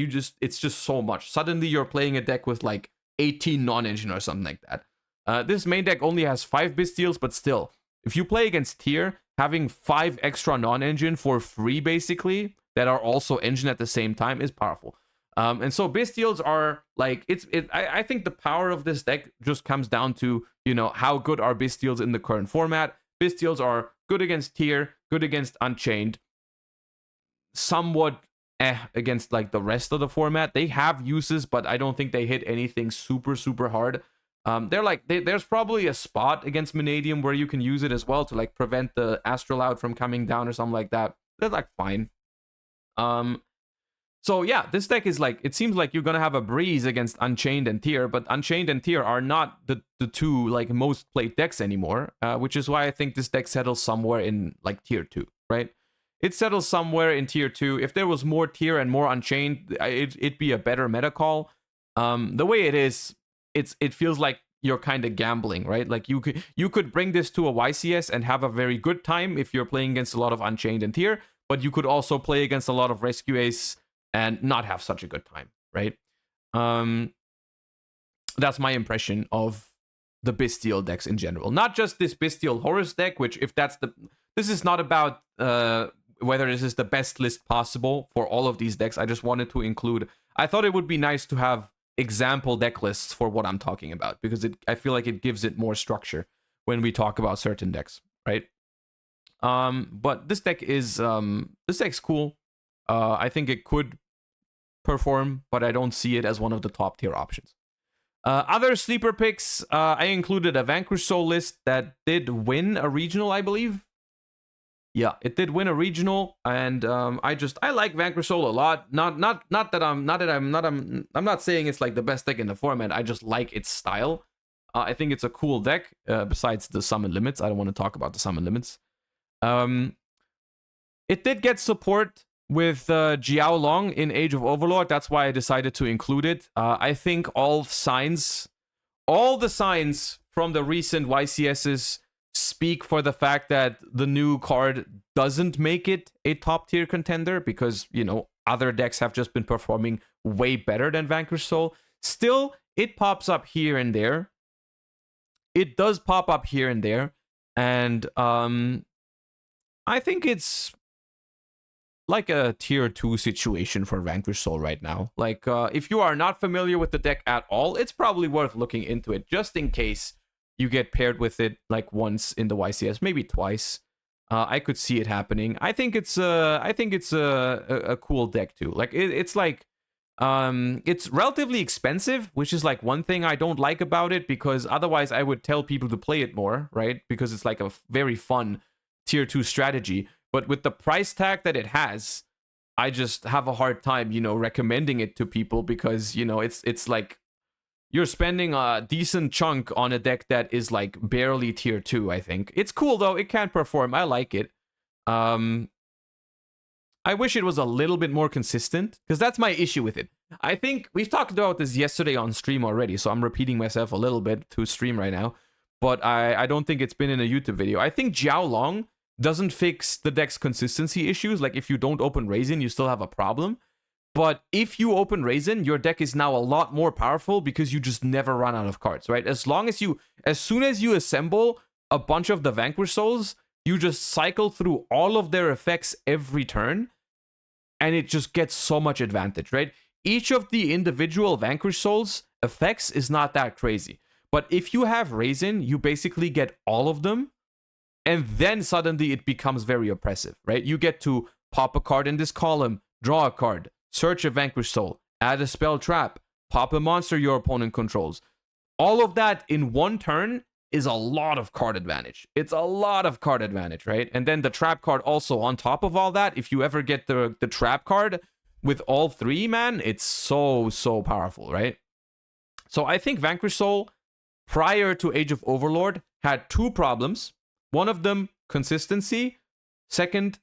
it's just so much. Suddenly you're playing a deck with like 18 non-engine or something like that. This main deck only has 5 Bystials, but still, if you play against Tier, having 5 extra non-engine for free, basically, that are also engine at the same time is powerful. And so Bystials are like, I think the power of this deck just comes down to, you know, how good are Bystials in the current format. Bystials are good against Tier, good against Unchained, somewhat against like the rest of the format. They have uses, but I don't think they hit anything super, super hard. There's probably a spot against Manadium where you can use it as well to like prevent the Astral Out from coming down or something like that. They're like fine. So yeah, this deck is like, it seems like you're gonna have a breeze against Unchained and Tier, but Unchained and Tier are not the 2 like most played decks anymore, which is why I think this deck settles somewhere in like Tier 2, right? It settles somewhere in Tier 2. If there was more Tier and more Unchained, it'd be a better meta call. The way it is, it feels like you're kind of gambling, right? Like you could bring this to a YCS and have a very good time if you're playing against a lot of Unchained and Tier, but you could also play against a lot of Rescue Ace and not have such a good time, right? That's my impression of the Bystial decks in general. Not just this Bystial Horus deck, which this is not about whether this is the best list possible for all of these decks. I just wanted to include, I thought it would be nice to have example deck lists for what I'm talking about, because I feel like it gives it more structure when we talk about certain decks, right? But this deck's cool. I think it could perform, but I don't see it as one of the top tier options. Other sleeper picks, I included a Vanquish Soul list that did win a regional, I believe. Yeah, it did win a regional, and I like Vanquish Soul a lot. I'm not saying it's like the best deck in the format. I just like its style. I think it's a cool deck. Besides the summon limits, I don't want to talk about the summon limits. It did get support with Jiao Long in Age of Overlord. That's why I decided to include it. I think all the signs from the recent YCSs speak for the fact that the new card doesn't make it a top tier contender, because, you know, other decks have just been performing way better than Vanquish Soul. Still, it pops up here and there. It does pop up here and there, and I think it's like a tier 2 situation for Vanquish Soul right now. Like, if you are not familiar with the deck at all, it's probably worth looking into it, just in case you get paired with it like once in the YCS, maybe twice. I could see it happening. I think it's a cool deck too. Like it's like it's relatively expensive, which is like one thing I don't like about it, because otherwise I would tell people to play it more, right? Because it's like a very fun tier 2 strategy. But with the price tag that it has, I just have a hard time, recommending it to people, because, it's like you're spending a decent chunk on a deck that is like barely tier 2, I think. It's cool though, it can perform. I like it. I wish it was a little bit more consistent, because that's my issue with it. I think we've talked about this yesterday on stream already, so I'm repeating myself a little bit to stream right now, but I don't think it's been in a YouTube video. I think Jiao Long doesn't fix the deck's consistency issues. Like, if you don't open Raisin, you still have a problem. But if you open Raisin, your deck is now a lot more powerful, because you just never run out of cards, right? As soon as you assemble a bunch of the Vanquish Souls, you just cycle through all of their effects every turn, and it just gets so much advantage, right? Each of the individual Vanquish Souls effects is not that crazy. But if you have Raisin, you basically get all of them, and then suddenly it becomes very oppressive, right? You get to pop a card in this column, draw a card, search a Vanquish Soul, add a spell trap, pop a monster your opponent controls. All of that in one turn is a lot of card advantage. It's a lot of card advantage, right? And then the trap card also on top of all that, if you ever get the trap card with all three, man, it's so powerful, right? So I think Vanquish Soul, prior to Age of Overlord, had two problems. One of them, consistency. Second,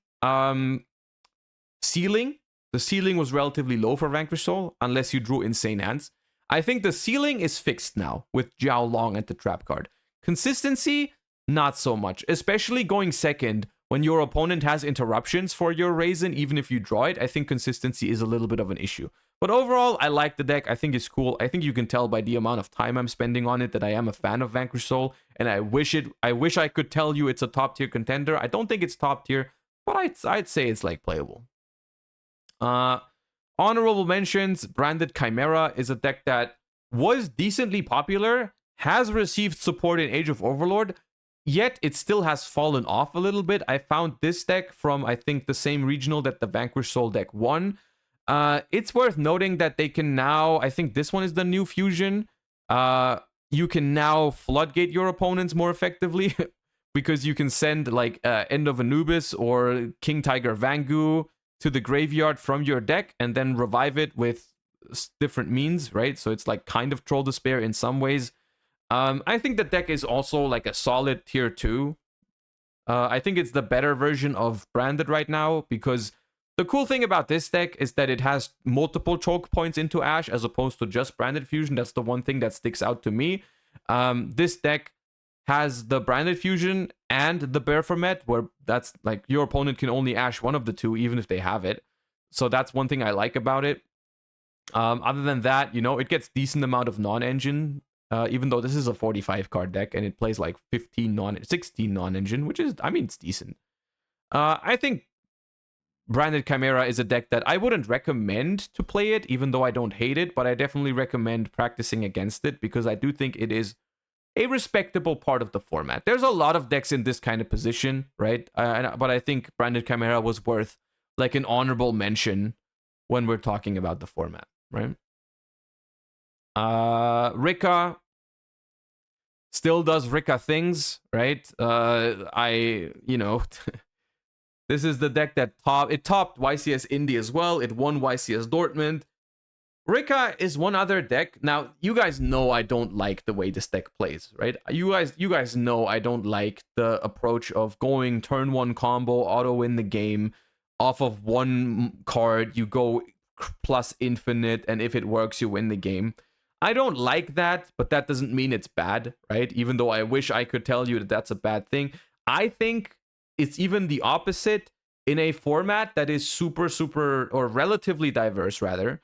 ceiling. The ceiling was relatively low for Vanquish Soul, unless you drew insane hands. I think the ceiling is fixed now with Jiao Long and the trap card. Consistency, not so much, especially going second when your opponent has interruptions for your Raisin, even if you draw it. I think consistency is a little bit of an issue. But overall, I like the deck. I think it's cool. I think you can tell by the amount of time I'm spending on it that I am a fan of Vanquish Soul, and I wish I could tell you it's a top tier contender. I don't think it's top tier, but I'd say it's like playable. Honorable mentions, Branded Chimera is a deck that was decently popular, has received support in Age of Overlord, yet it still has fallen off a little bit. I found this deck from, I think, the same regional that the Vanquish Soul deck won. It's worth noting that they can now, I think this one is the new fusion, you can now floodgate your opponents more effectively, because you can send like End of Anubis or King Tiger Vangu to the graveyard from your deck and then revive it with different means, right? So it's like kind of Troll Despair in some ways. I think the deck is also like a solid tier 2. I think it's the better version of Branded right now, because the cool thing about this deck is that it has multiple choke points into Ash as opposed to just Branded Fusion. That's the one thing that sticks out to me. This deck has the Branded Fusion and the Bear Format, where that's like your opponent can only Ash one of the two, even if they have it. So that's one thing I like about it. Other than that, it gets decent amount of non-engine, even though this is a 45 card deck and it plays like 16 non-engine, which is, I mean, it's decent. I think Branded Chimera is a deck that I wouldn't recommend to play it, even though I don't hate it, but I definitely recommend practicing against it, because I do think it is a respectable part of the format. There's a lot of decks in this kind of position, right? But I think Branded Chimera was worth like an honorable mention when we're talking about the format, right? Rika still does Rika things, right? This is the deck that topped YCS Indy as well. It won YCS Dortmund. Rika is one other deck. Now, you guys know I don't like the way this deck plays, right? You guys know I don't like the approach of going turn 1 combo, auto win the game. Off of one card, you go plus infinite, and if it works, you win the game. I don't like that, but that doesn't mean it's bad, right? Even though I wish I could tell you that that's a bad thing. I think it's even the opposite in a format that is super, or relatively diverse, rather.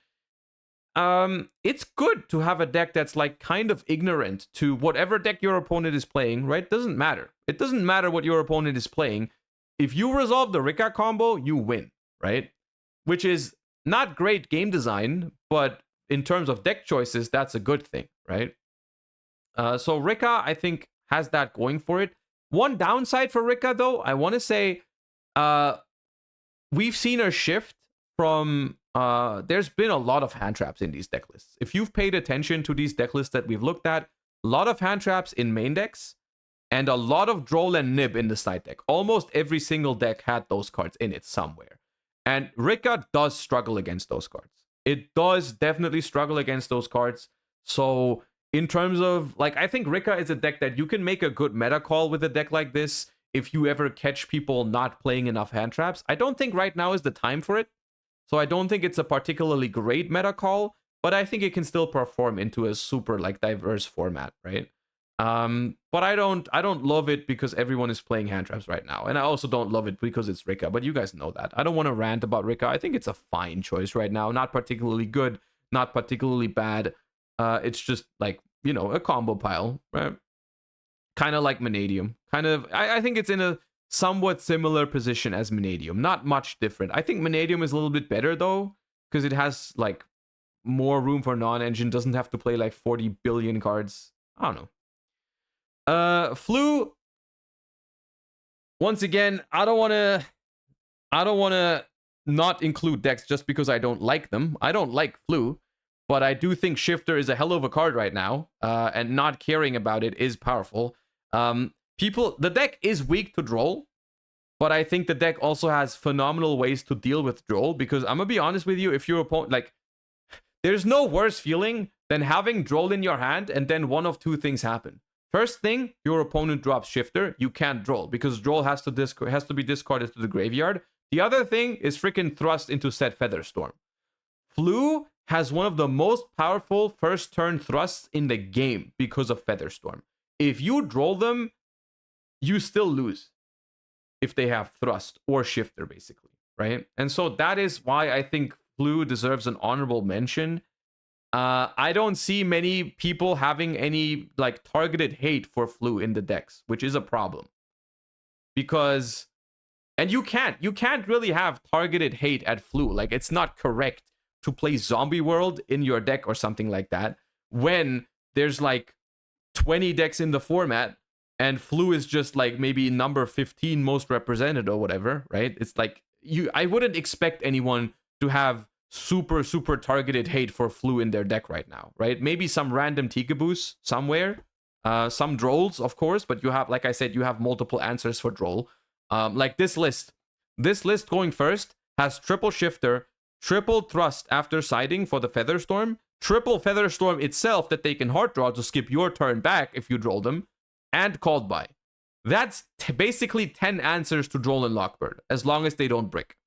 It's good to have a deck that's like kind of ignorant to whatever deck your opponent is playing, right? Doesn't matter. It doesn't matter what your opponent is playing. If you resolve the Rika combo, you win, right? Which is not great game design, but in terms of deck choices, that's a good thing, right? So Rika, I think, has that going for it. One downside for Rika, though, I want to say, we've seen a shift from there's been a lot of hand traps in these deck lists. If you've paid attention to these deck lists that we've looked at, a lot of hand traps in main decks and a lot of Droll and Nib in the side deck. Almost every single deck had those cards in it somewhere. And Rika does struggle against those cards. It does definitely struggle against those cards. So in terms of, like, I think Rika is a deck that you can make a good meta call with a deck like this if you ever catch people not playing enough hand traps. I don't think right now is the time for it. So I don't think it's a particularly great meta call, but I think it can still perform into a super like diverse format, right? But I don't love it because everyone is playing hand traps right now. And I also don't love it because it's Rika, but you guys know that. I don't want to rant about Rika. I think it's a fine choice right now. Not particularly good, not particularly bad. It's just like, you know, a combo pile, right? Kind of like Mannadium. I think it's in a somewhat similar position as Mannadium. Not much different. I think Mannadium is a little bit better though, because it has like more room for non-engine, doesn't have to play like 40 billion cards. I don't know. Flu. Once again, I don't wanna not include decks just because I don't like them. I don't like Flu, but I do think Shifter is a hell of a card right now. And not caring about it is powerful. The deck is weak to Droll, but I think the deck also has phenomenal ways to deal with Droll, because I'm gonna be honest with you, if your opponent, like, there's no worse feeling than having Droll in your hand and then one of two things happen. First thing, your opponent drops Shifter, you can't Droll because Droll has to be discarded to the graveyard. The other thing is freaking thrust into said Featherstorm. Flu has one of the most powerful first turn thrusts in the game because of Featherstorm. If you Droll them, you still lose if they have thrust or Shifter, basically, right? And so that is why I think Flu deserves an honorable mention. I don't see many people having any like targeted hate for Flu in the decks, which is a problem. Because, and you can't really have targeted hate at Flu. Like, it's not correct to play Zombie World in your deck or something like that when there's like 20 decks in the format and Flu is just like maybe number 15 most represented or whatever, right? It's like, I wouldn't expect anyone to have super targeted hate for Flu in their deck right now, right? Maybe some random Tikaboos somewhere, some Drolls, of course, but you have, like I said, you have multiple answers for Droll. Like this list going first has triple Shifter, triple Thrust after siding for the Featherstorm, triple Featherstorm itself that they can hard draw to skip your turn back if you Droll them, and Called By. That's basically 10 answers to Droll and Lockbird, as long as they don't brick.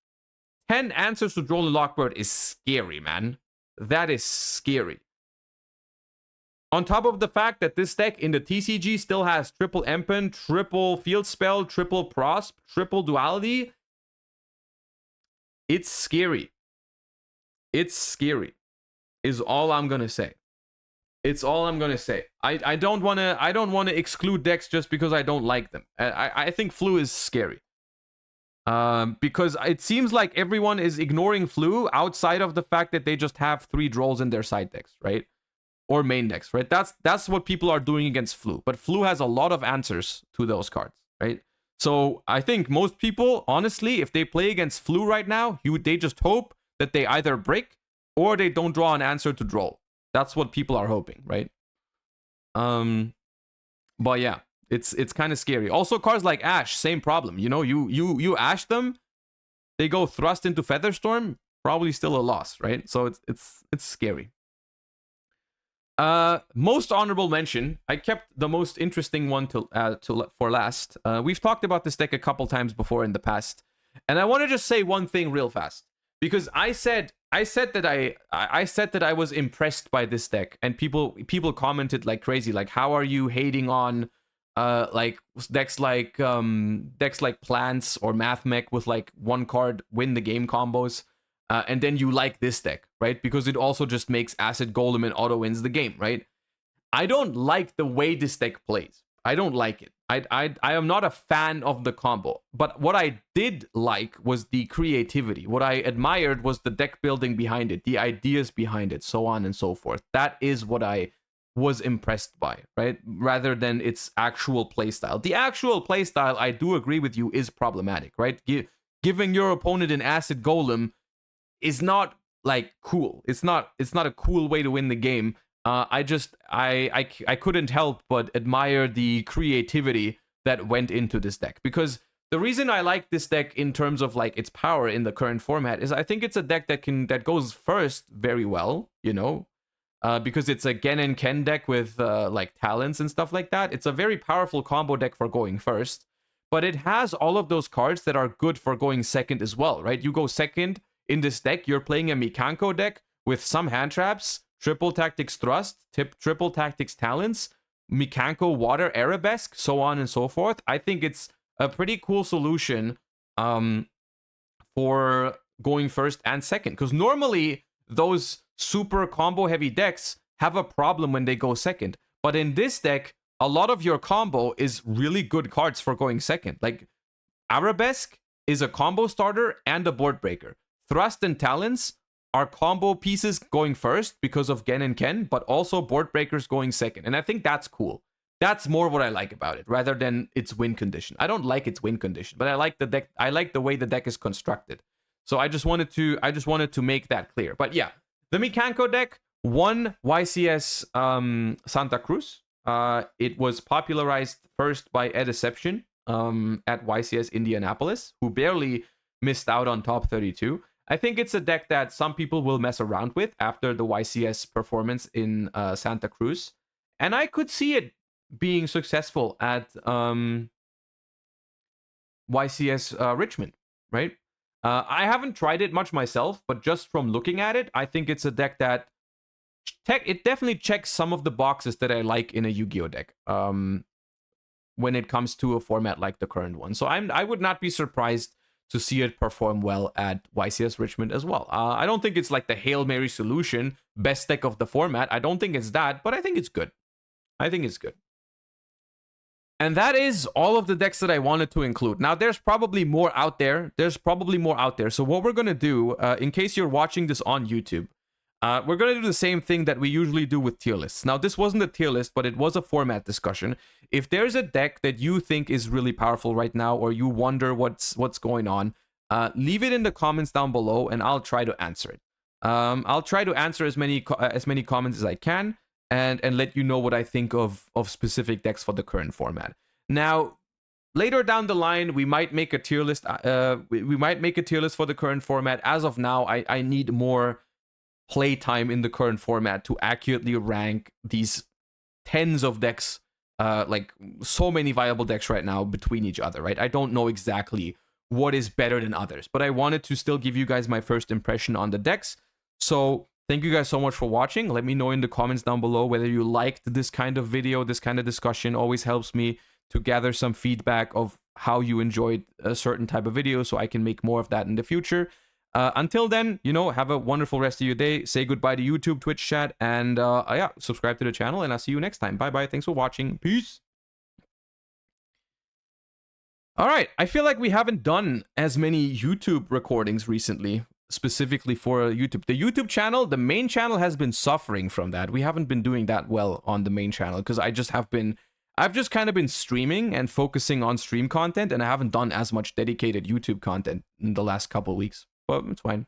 10 answers to Droll and Lockbird is scary, man. That is scary. On top of the fact that this deck in the TCG still has triple Empen, triple Field Spell, triple Prosp, triple Duality. It's scary. It's scary, is all I'm gonna say. It's all I'm gonna say. I don't wanna exclude decks just because I don't like them. I think Flu is scary. Because it seems like everyone is ignoring Flu outside of the fact that they just have 3 Drolls in their side decks, right? Or main decks, right? That's what people are doing against Flu. But Flu has a lot of answers to those cards, right? So I think most people, honestly, if they play against Flu right now, they just hope that they either break or they don't draw an answer to Droll. That's what people are hoping, right? But yeah, it's kind of scary. Also, cards like Ash, same problem. You know, you Ash them, they go thrust into Featherstorm, probably still a loss, right? So it's scary. Most honorable mention. I kept the most interesting one for last. We've talked about this deck a couple times before in the past, and I want to just say one thing real fast, because I said that I was impressed by this deck, and people commented like crazy, like, how are you hating on like decks like Plants or Math Mech with like 1 card win the game combos, and then you like this deck, right? Because it also just makes Acid Golem and auto wins the game, right? I don't like the way this deck plays. I don't like it. I am not a fan of the combo. But what I did like was the creativity. What I admired was the deck building behind it, the ideas behind it, so on and so forth. That is what I was impressed by, right? Rather than its actual playstyle. The actual playstyle, I do agree with you, is problematic, right? Giving your opponent an acid golem is not like cool. It's not a cool way to win the game. I couldn't help but admire the creativity that went into this deck, because the reason I like this deck in terms of like its power in the current format is I think it's a deck that goes first very well, you know, because it's a Gen and Ken deck with like talents and stuff like that. It's a very powerful combo deck for going first, but it has all of those cards that are good for going second as well, right? You go second in this deck, you're playing a Mikanko deck with some hand traps, triple tactics thrust, triple tactics talents, Mikanko water arabesque, so on and so forth. I think it's a pretty cool solution for going first and second, because normally those super combo heavy decks have a problem when they go second, but in this deck a lot of your combo is really good cards for going second. Like arabesque is a combo starter and a board breaker. Thrust and talents are combo pieces going first because of Gen and Ken, but also board breakers going second, and I think that's cool. That's more what I like about it, rather than its win condition. I don't like its win condition, but I like the deck. I like the way the deck is constructed. So I just wanted to make that clear. But yeah, the Mikanko deck won YCS Santa Cruz. It was popularized first by Deception at YCS Indianapolis, who barely missed out on top 32. I think it's a deck that some people will mess around with after the YCS performance in Santa Cruz, and I could see it being successful at YCS Richmond, right? I haven't tried it much myself, but just from looking at it, I think it's a deck that it definitely checks some of the boxes that I like in a Yu-Gi-Oh deck when it comes to a format like the current one. So I would not be surprised to see it perform well at YCS Richmond as well. I don't think it's like the Hail Mary solution, best deck of the format. I don't think it's that, but I think it's good. I think it's good. And that is all of the decks that I wanted to include. Now, there's probably more out there. So what we're going to do, in case you're watching this on YouTube, we're going to do the same thing that we usually do with tier lists. Now, this wasn't a tier list, but it was a format discussion. If there's a deck that you think is really powerful right now, or you wonder what's going on, leave it in the comments down below, and I'll try to answer it. I'll try to answer as many comments as I can, and let you know what I think of specific decks for the current format. Now, later down the line, we might make a tier list. We might make a tier list for the current format. As of now, I need more playtime in the current format to accurately rank these tens of decks, like so many viable decks right now between each other, right? I don't know exactly what is better than others, but I wanted to still give you guys my first impression on the decks. So thank you guys so much for watching. Let me know in the comments down below whether you liked this kind of video, this kind of discussion. Always helps me to gather some feedback of how you enjoyed a certain type of video, so I can make more of that in the future. Until then, have a wonderful rest of your day. Say goodbye to YouTube, Twitch chat, and yeah, subscribe to the channel, and I'll see you next time. Bye-bye. Thanks for watching. Peace. All right. I feel like we haven't done as many YouTube recordings recently, specifically for YouTube. The YouTube channel, the main channel, has been suffering from that. We haven't been doing that well on the main channel because I've just kind of been streaming and focusing on stream content, and I haven't done as much dedicated YouTube content in the last couple of weeks. But it's fine.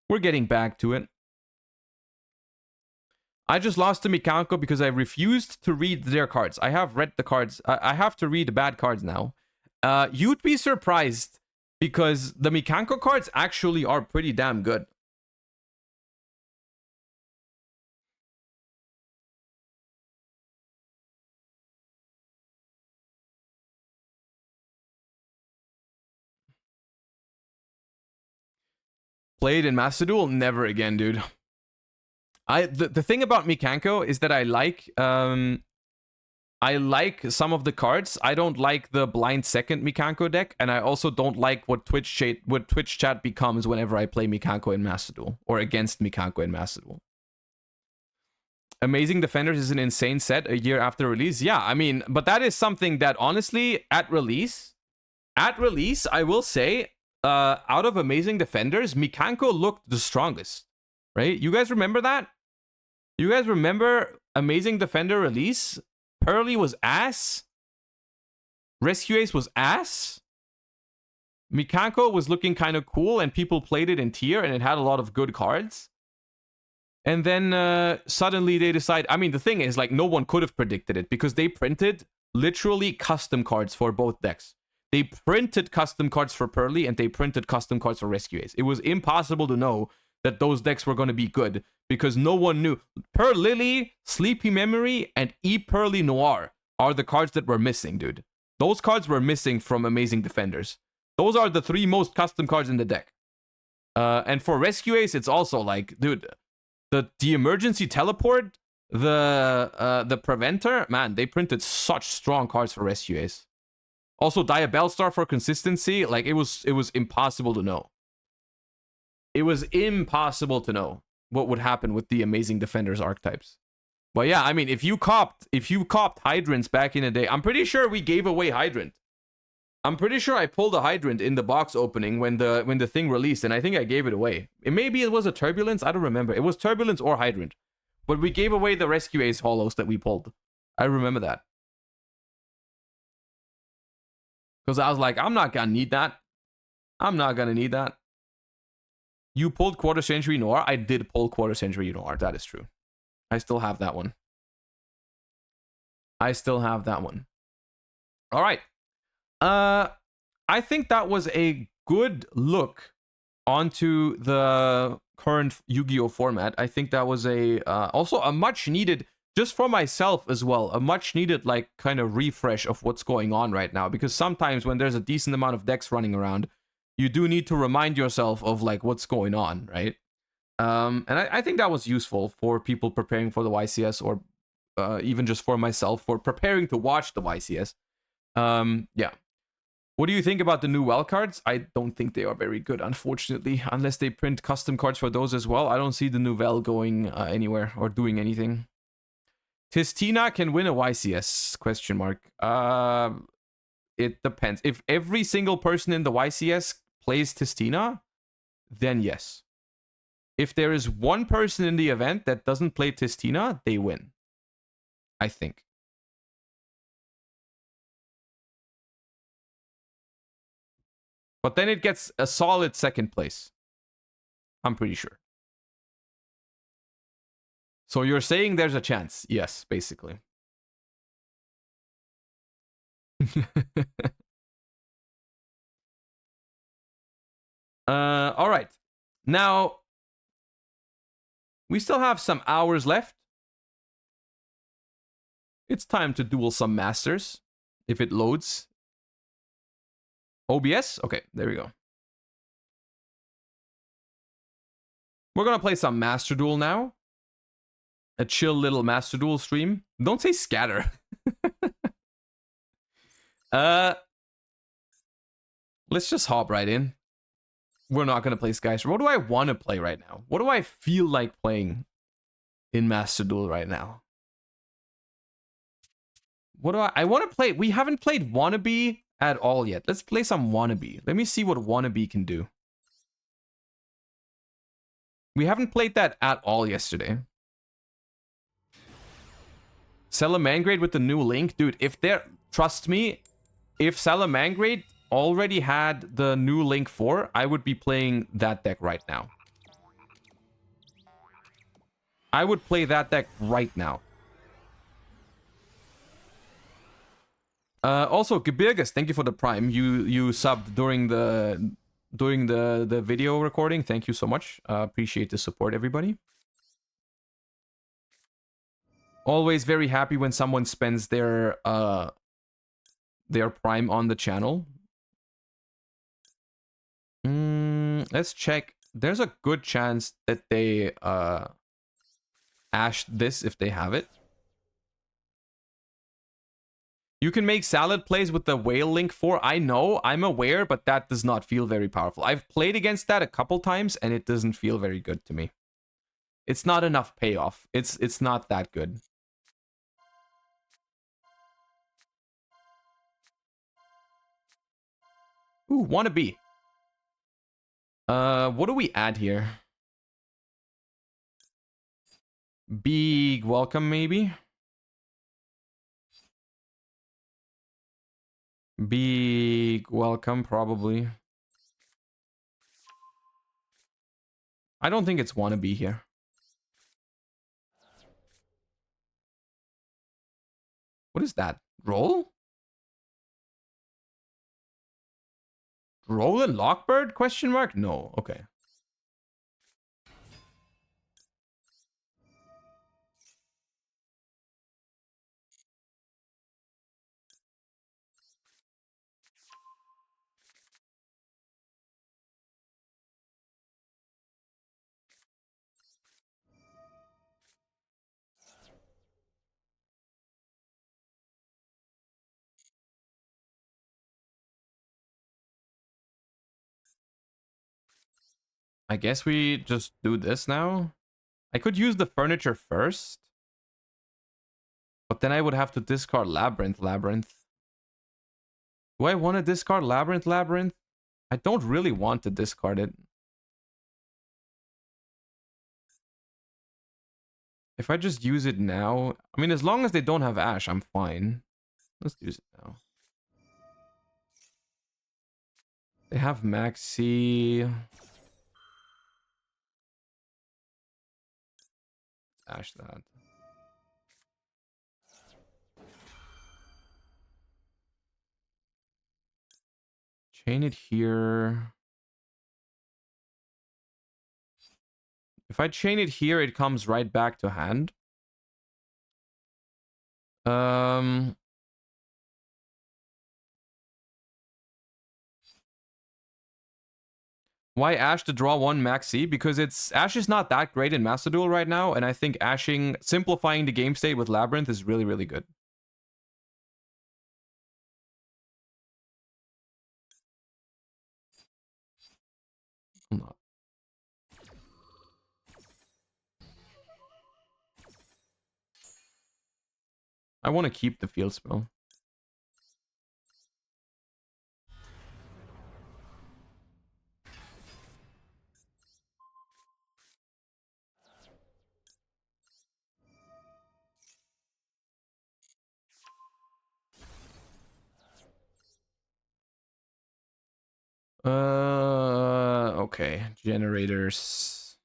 We're getting back to it. I just lost to Mikanko because I refused to read their cards. I have read the cards. I have to read the bad cards now. You'd be surprised because the Mikanko cards actually are pretty damn good. Played in Master Duel? Never again, dude. The thing about Mikanko is that I like some of the cards. I don't like the blind second Mikanko deck, and I also don't like what Twitch chat becomes whenever I play Mikanko in Master Duel or against Mikanko in Master Duel. Amazing Defenders is an insane set a year after release. Yeah, I mean, but that is something that honestly at release, I will say, out of Amazing Defenders, Mikanko looked the strongest, right? You guys remember that? You guys remember Amazing Defender release? Pearly was ass. Rescue Ace was ass. Mikanko was looking kind of cool and people played it in tier and it had a lot of good cards. And then suddenly they decide, I mean, the thing is, like, no one could have predicted it because they printed literally custom cards for both decks. They printed custom cards for Pearly and they printed custom cards for Rescue Ace. It was impossible to know that those decks were going to be good because no one knew. Per Lily, Sleepy Memory, and E Pearly Noir are the cards that were missing, dude. Those cards were missing from Amazing Defenders. Those are the 3 most custom cards in the deck. And for Rescue Ace, it's also like, dude, the emergency teleport, the preventer, man, they printed such strong cards for Rescue Ace. Also, Diabellstar for consistency, like it was impossible to know. It was impossible to know what would happen with the Amazing Defenders archetypes. But yeah, I mean, if you copped Hydrants back in the day, I'm pretty sure we gave away Hydrant. I'm pretty sure I pulled a Hydrant in the box opening when the thing released, and I think I gave it away. Maybe it was a Turbulence, I don't remember. It was Turbulence or Hydrant. But we gave away the Rescue Ace holos that we pulled. I remember that. Because I was like, I'm not gonna need that. I'm not gonna need that. You pulled Quarter Century Noir? I did pull Quarter Century Noir, that is true. I still have that one. Alright. I think that was a good look onto the current Yu-Gi-Oh format. I think that was also a much needed, just for myself as well, a much needed like kind of refresh of what's going on right now. Because sometimes when there's a decent amount of decks running around, you do need to remind yourself of like what's going on, right? And I think that was useful for people preparing for the YCS, or even just for myself for preparing to watch the YCS. Yeah. What do you think about the new WEL cards? I don't think they are very good, unfortunately. Unless they print custom cards for those as well. I don't see the new WEL going anywhere or doing anything. Tistina can win a YCS? Question mark. It depends. If every single person in the YCS plays Tistina, then yes. If there is one person in the event that doesn't play Tistina, they win. I think. But then it gets a solid second place. I'm pretty sure. So you're saying there's a chance? Yes, basically. All right. Now, we still have some hours left. It's time to duel some masters, if it loads. OBS? Okay, there we go. We're gonna play some Master Duel now. A chill little Master Duel stream. Don't say scatter. Let's just hop right in. We're not gonna play Skyscraper. What do I want to play right now? What do I feel like playing in Master Duel right now? What do I want to play? We haven't played Wannabee at all yet. Let's play some Wannabee. Let me see what Wannabee can do. We haven't played that at all yesterday. Salamangrade with the new link. Dude, if there... Trust me, if Salamangrade already had the new link 4, I would be playing that deck right now. I would play that deck right now. Also, Gebirges, thank you for the Prime. You subbed during the video recording. Thank you so much. Appreciate the support, everybody. Always very happy when someone spends their Prime on the channel. Let's check. There's a good chance that they ashed this if they have it. You can make salad plays with the whale link 4. I know, I'm aware, but that does not feel very powerful. I've played against that a couple times, and it doesn't feel very good to me. It's not enough payoff. It's not that good. Ooh, Wannabee. What do we add here? Big welcome, maybe. Big welcome, probably. I don't think it's Wannabee here. What is that? Roll? Roll and Lockbird? Question mark? No. Okay. I guess we just do this now. I could use the furniture first. But then I would have to discard Labrynth. Do I want to discard Labrynth? I don't really want to discard it. If I just use it now... I mean, as long as they don't have Ash, I'm fine. Let's use it now. They have Maxi. Ash that. Chain it here. If I chain it here, it comes right back to hand. Why Ash to draw one Maxi? Because Ash is not that great in Master Duel right now, and I think simplifying the game state with Labrynth is really, really good. I'm not. I want to keep the field spell. Okay. Generators.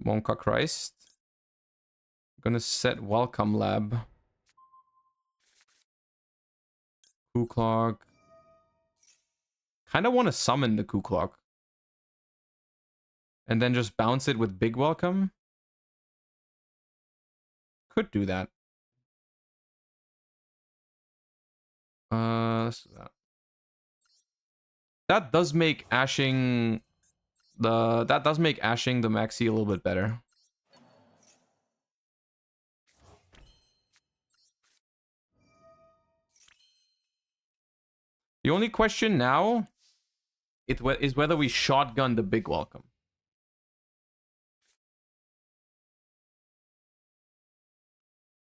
Monka Christ. I'm gonna set Welcome Lab. Kuklog. Kind of want to summon the Kuklog. And then just bounce it with Big Welcome. Could do that. Let's do that. That does make ashing the Maxi a little bit better. The only question now is whether we shotgun the Big Welcome.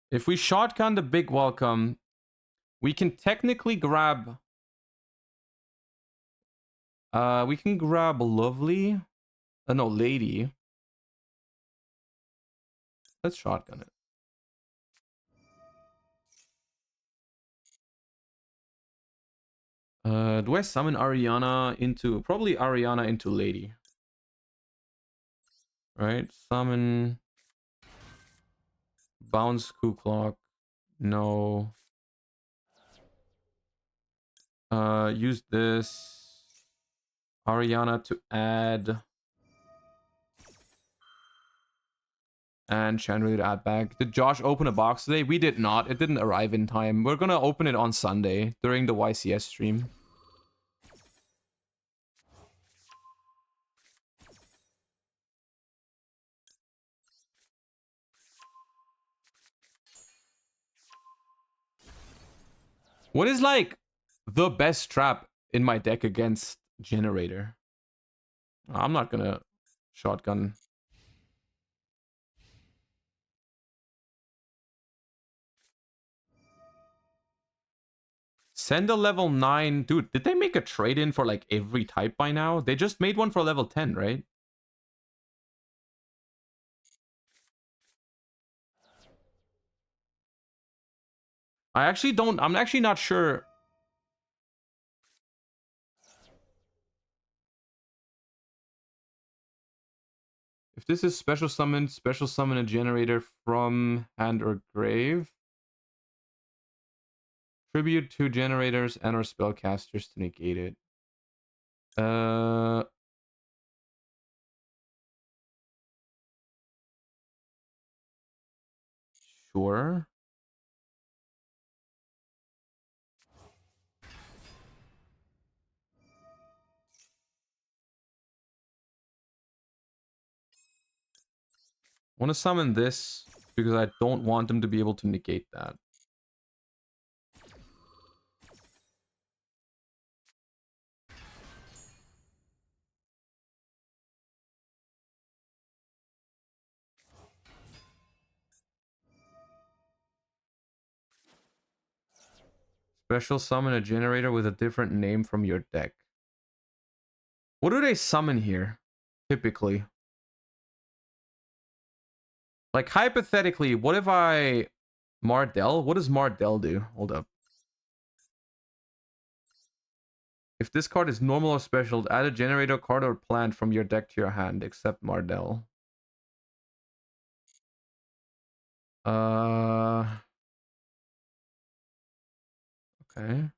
If we shotgun the Big Welcome, we can technically grab... we can grab Lovely. No, Lady. Let's shotgun it. Do I summon Ariana into... Probably Ariana into Lady. Right? Summon... Bounce Kuklok. No. Use this. Ariana to add. And Chandra to add back. Did Josh open a box today? We did not. It didn't arrive in time. We're gonna open it on Sunday during the YCS stream. What is like the best trap in my deck against Generator? I'm not gonna shotgun. Send a level 9. Dude, did they make a trade-in for like every type by now? They just made one for level 10, right? I'm actually not sure. If this is special summon a generator from hand or grave. Tribute 2 generators and or spellcasters to negate it. Sure. I want to summon this because I don't want them to be able to negate that. Special summon a generator with a different name from your deck. What do they summon here, typically? Like, hypothetically, what if I... Mardell? What does Mardell do? Hold up. If this card is normal or special, add a generator card or plant from your deck to your hand, except Mardell. Okay.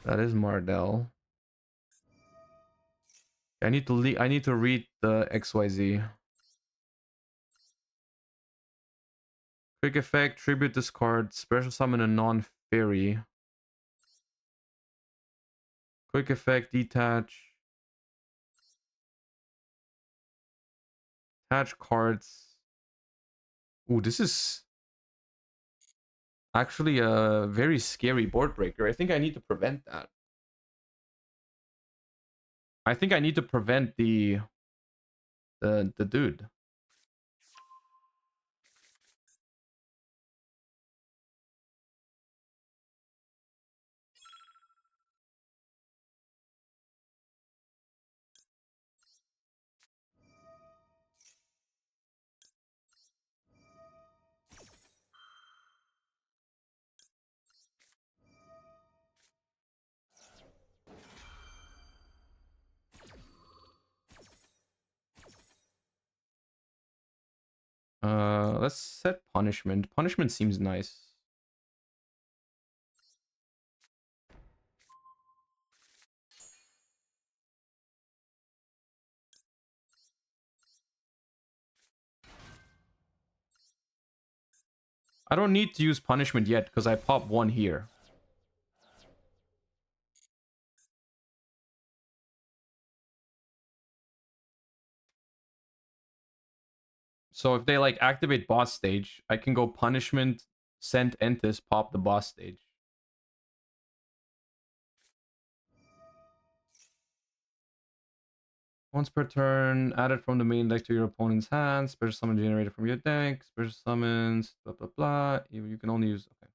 That is Mardell. I need to read the XYZ. Quick effect, tribute this card, special summon a non-fairy. Quick effect, detach. Attach cards. Ooh, this is actually a very scary board breaker. I think I need to prevent that. I think I need to prevent the dude. Let's set punishment. Punishment seems nice. I don't need to use punishment yet because I pop one here. So if they like activate boss stage, I can go punishment, send Entis, pop the boss stage. Once per turn, add it from the main deck to your opponent's hand. Special summon generated from your deck. Special summons, blah blah blah. You can only use. Okay.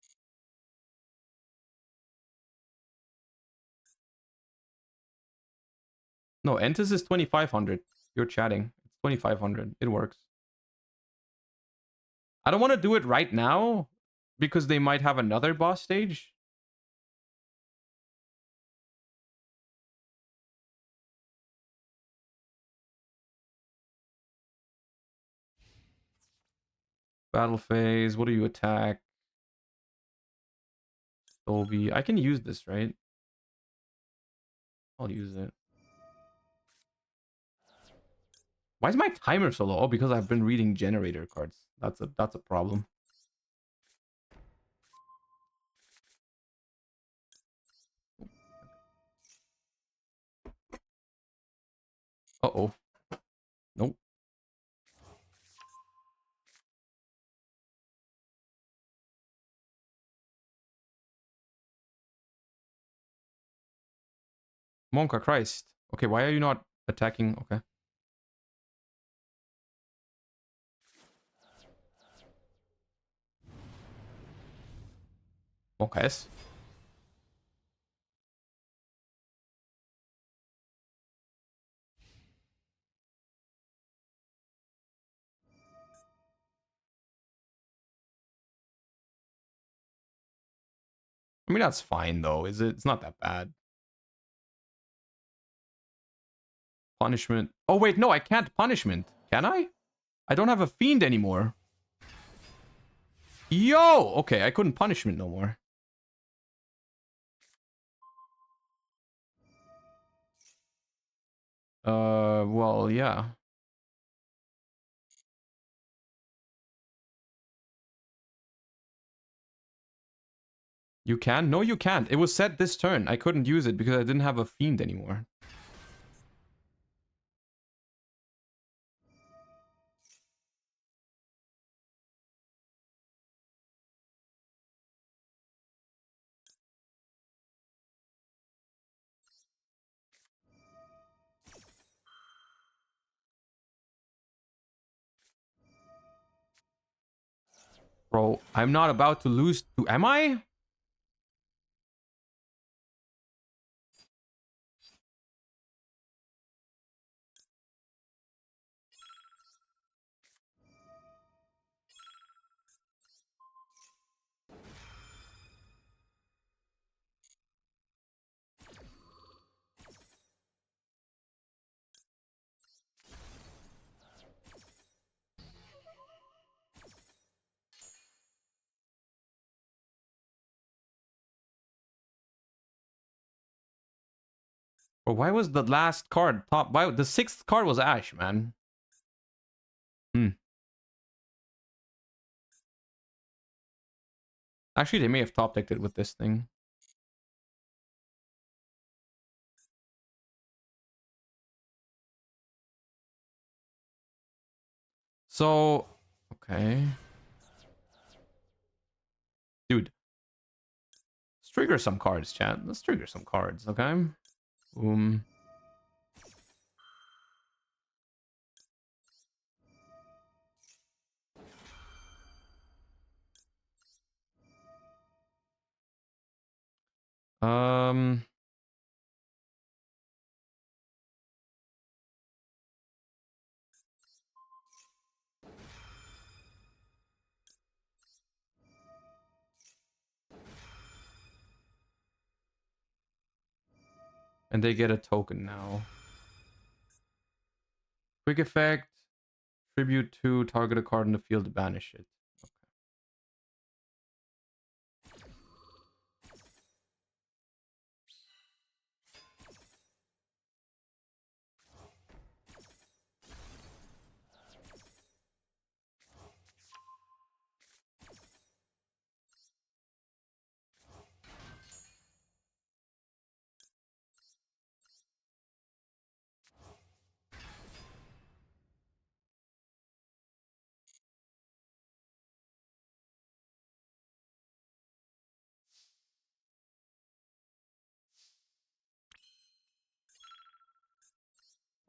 No, Entis is 2500. You're chatting. It's 2500. It works. I don't want to do it right now because they might have another boss stage. Battle phase. What do you attack? Obi. I can use this, right? I'll use it. Why is my timer so low? Oh, because I've been reading generator cards. That's a problem. Uh-oh. Nope. Monka Christ. Okay, why are you not attacking? Okay. Okay. I mean, that's fine though, is it? It's not that bad. Punishment. Oh wait, no, I can't punishment. Can I? I don't have a fiend anymore. Yo! Okay, I couldn't punishment no more. Well, yeah. You can? No, you can't. It was set this turn. I couldn't use it because I didn't have a fiend anymore. Bro, I'm not about to lose to... Am I? Or why was the last card top? Why the sixth card was Ash, man? Actually, they may have top decked it with this thing. So, okay. Dude. Let's trigger some cards, chat. Let's trigger some cards, okay? Boom. Um... And they get a token now. Quick effect. Tribute to target a card in the field to banish it.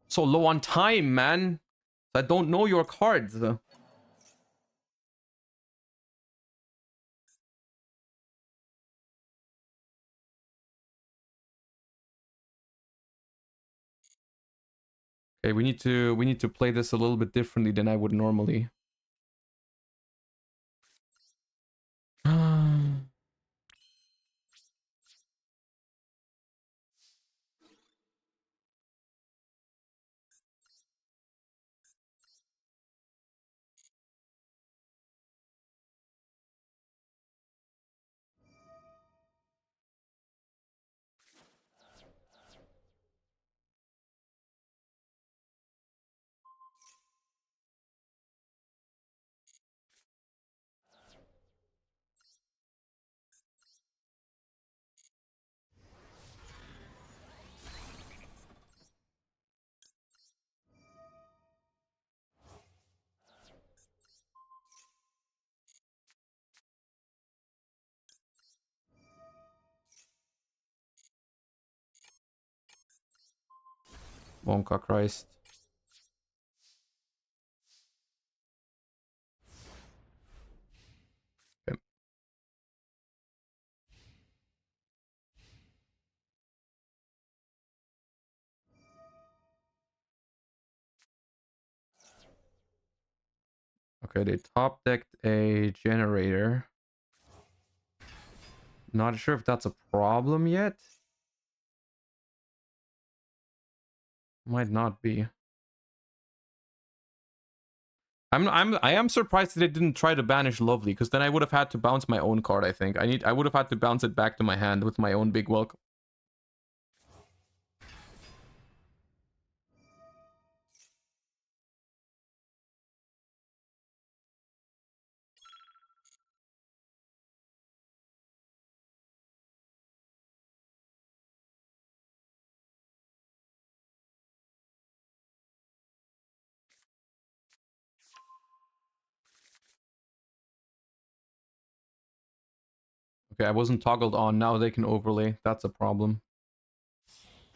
So low on time, man. I don't know your cards. Okay, we need to play this a little bit differently than I would normally. Wonka Christ. Okay. Okay, they top decked a generator. Not sure if that's a problem yet. Might not be. I am surprised that they didn't try to banish Lovely, because then I would have had to bounce my own card, I think. I would have had to bounce it back to my hand with my own big welcome. Okay, I wasn't toggled on. Now they can overlay. That's a problem.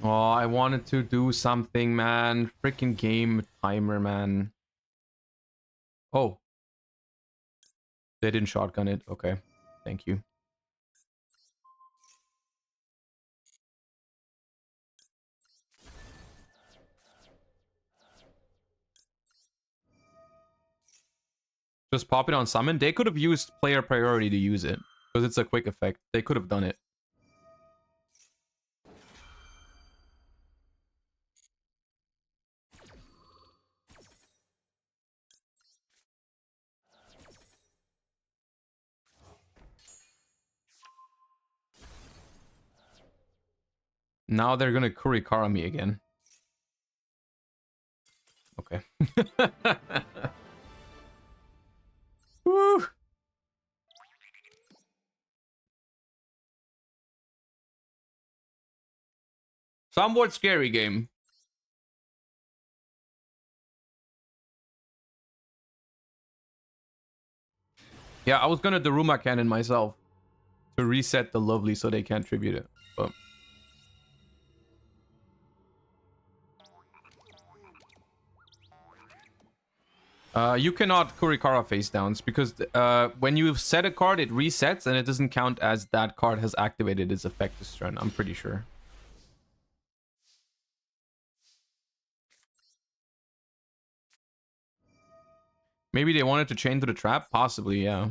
Oh, I wanted to do something, man. Freaking game timer, man. Oh. They didn't shotgun it. Okay. Thank you. Just pop it on summon. They could have used player priority to use it, because it's a quick effect. They could have done it. Now they're gonna Kurikara me again. Okay. Woo! Somewhat scary game. Yeah, I was gonna Daruma Cannon myself to reset the Lovely so they can't tribute it. But you cannot Kurikara face downs, because when you set a card, it resets and it doesn't count as that card has activated its effect this turn. I'm pretty sure. Maybe they wanted to chain to the trap? Possibly, yeah.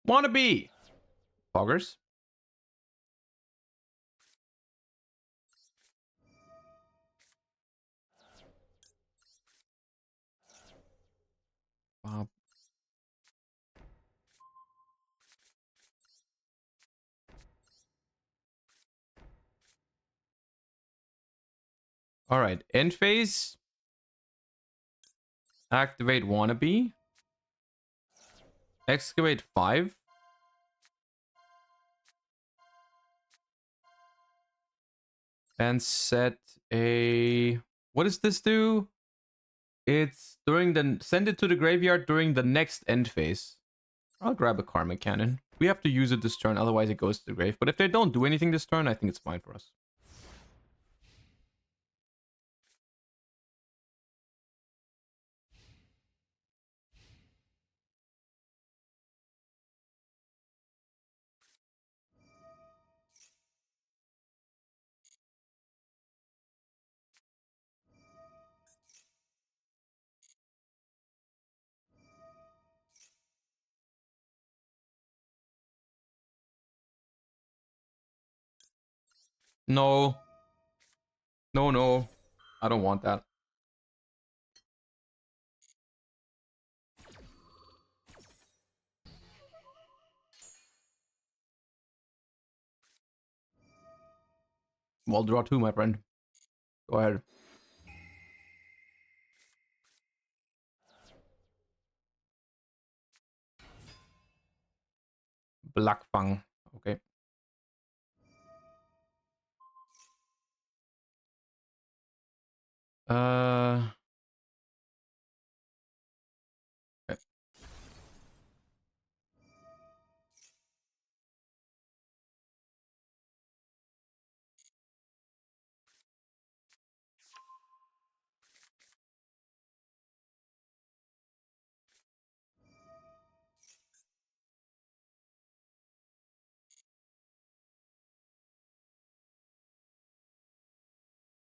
Wannabee! Poggers. Wow. Alright, end phase. Activate Wannabee. Excavate 5. And set a... What does this do? It's during the... Send it to the graveyard during the next end phase. I'll grab a Karmic Cannon. We have to use it this turn, otherwise it goes to the grave. But if they don't do anything this turn, I think it's fine for us. No. No, no. I don't want that. Well, draw 2, my friend. Go ahead. Black Fang. Okay. Okay.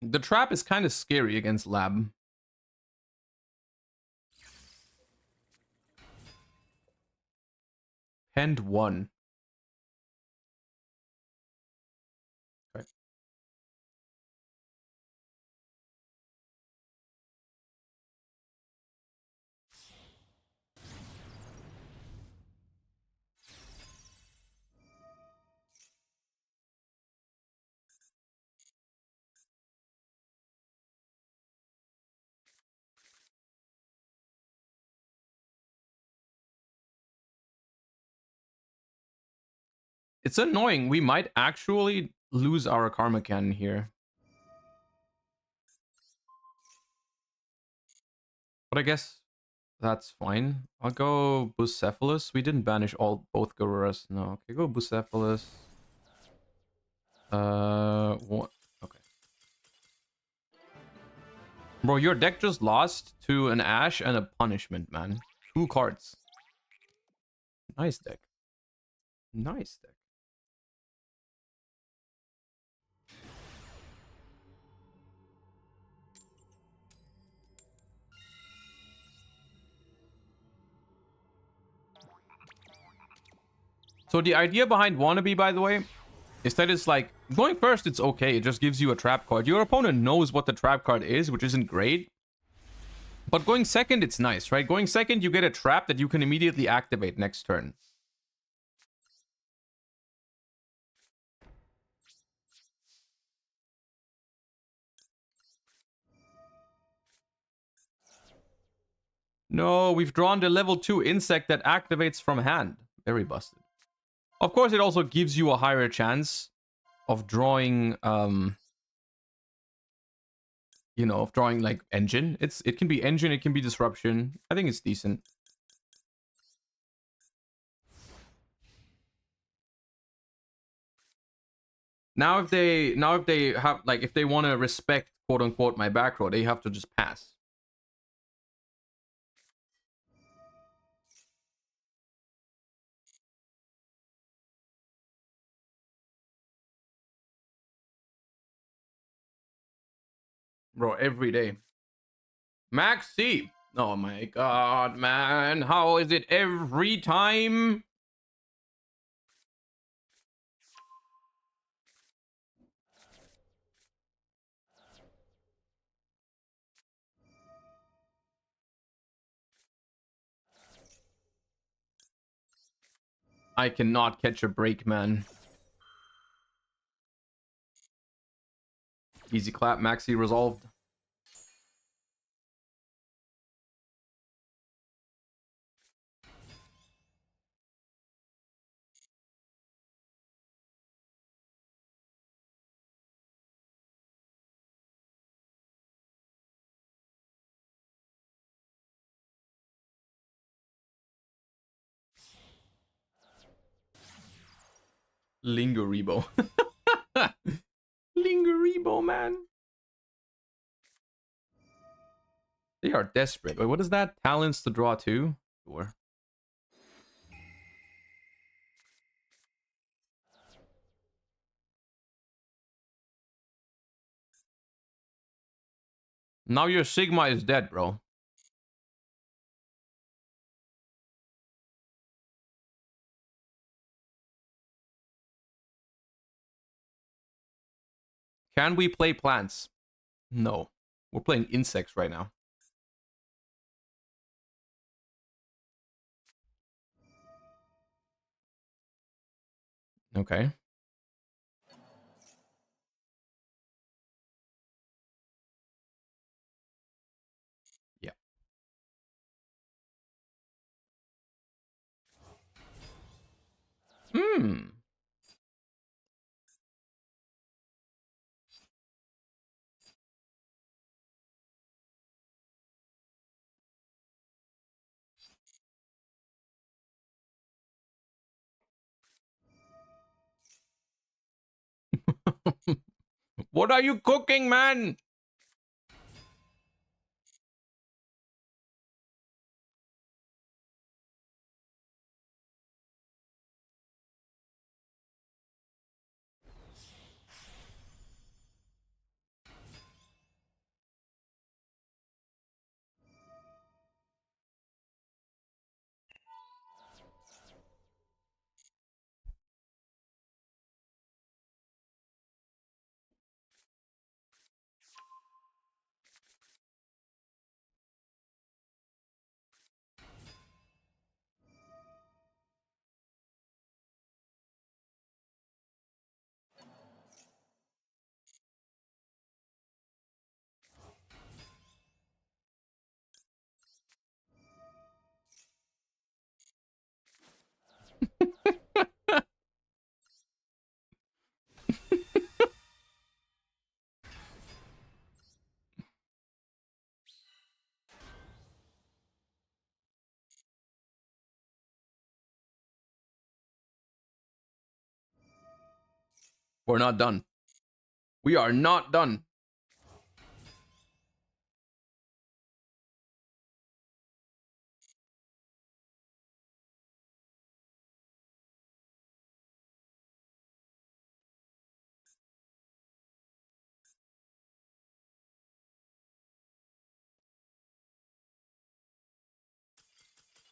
The trap is kind of scary against Lab. Pend 1. Okay. It's annoying. We might actually lose our Karma Cannon here. But I guess that's fine. I'll go Bucephalus. We didn't banish both Garuras. No. Okay, go Bucephalus. What? Okay. Bro, your deck just lost to an Ash and a Punishment, man. 2 cards. Nice deck. Nice deck. So the idea behind Wannabee, by the way, is that it's like, going first, it's okay. It just gives you a trap card. Your opponent knows what the trap card is, which isn't great. But going second, it's nice, right? Going second, you get a trap that you can immediately activate next turn. No, we've drawn the level 2 insect that activates from hand. Very busted. Of course, it also gives you a higher chance of drawing, you know, of drawing like engine. It can be engine, it can be disruption. I think it's decent. Now if they have like if they want to respect quote unquote my back row, they have to just pass. Bro, every day. Maxi! Oh my god, man. How is it every time? I cannot catch a break, man. Easy clap, Maxi resolved. Lingeribo. Lingeribo, man. They are desperate. Wait, what is that? Talents to draw 2? Sure. Now your Sigma is dead, bro. Can we play plants? No. We're playing insects right now. Okay. Yeah. Hmm. What are you cooking, man? We're not done. We are not done.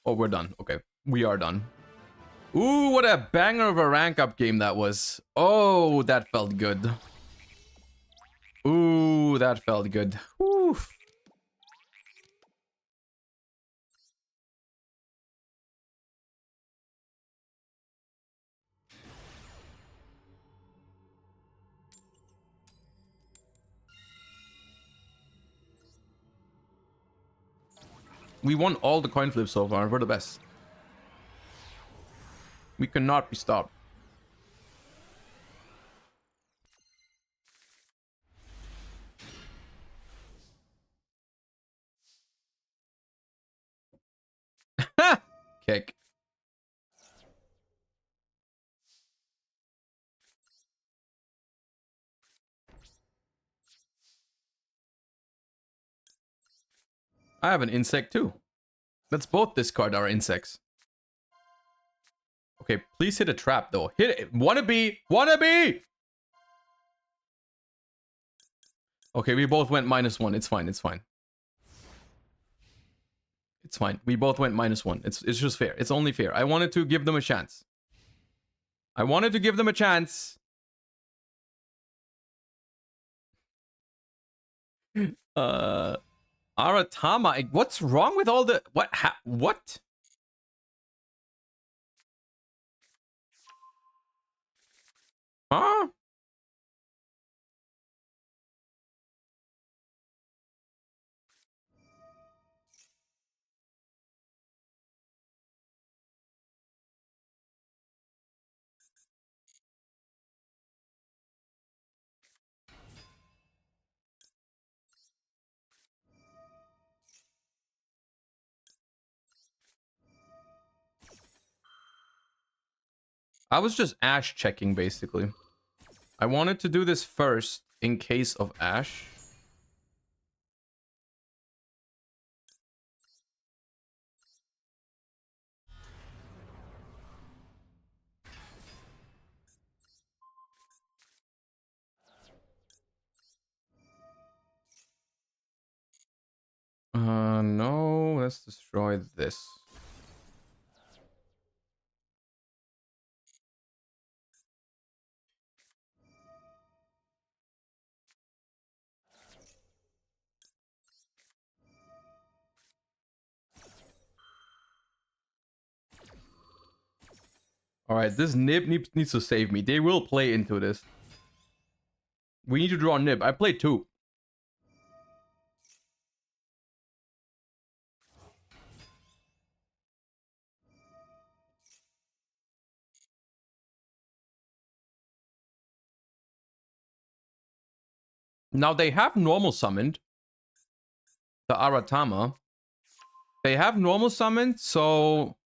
Oh, we're done. Okay. We are done. Ooh, what a banger of a rank up game that was. Oh, that felt good. Ooh, that felt good. Whew. We won all the coin flips so far. We're the best. We cannot be stopped. Kick. I have an insect too. Let's both discard our insects. Okay, please hit a trap though. Hit it. Wannabee! Wannabee! Okay, we both went -1. It's fine. It's fine. It's fine. We both went -1. It's just fair. It's only fair. I wanted to give them a chance. I wanted to give them a chance. Aratama. What's wrong with all the what? What? Huh? I was just Ash checking basically. I wanted to do this first in case of Ash. No, let's destroy this. Alright, this Nib needs to save me. They will play into this. We need to draw Nib. I played 2. Now they have normal summoned the Aratama. They have normal summoned, so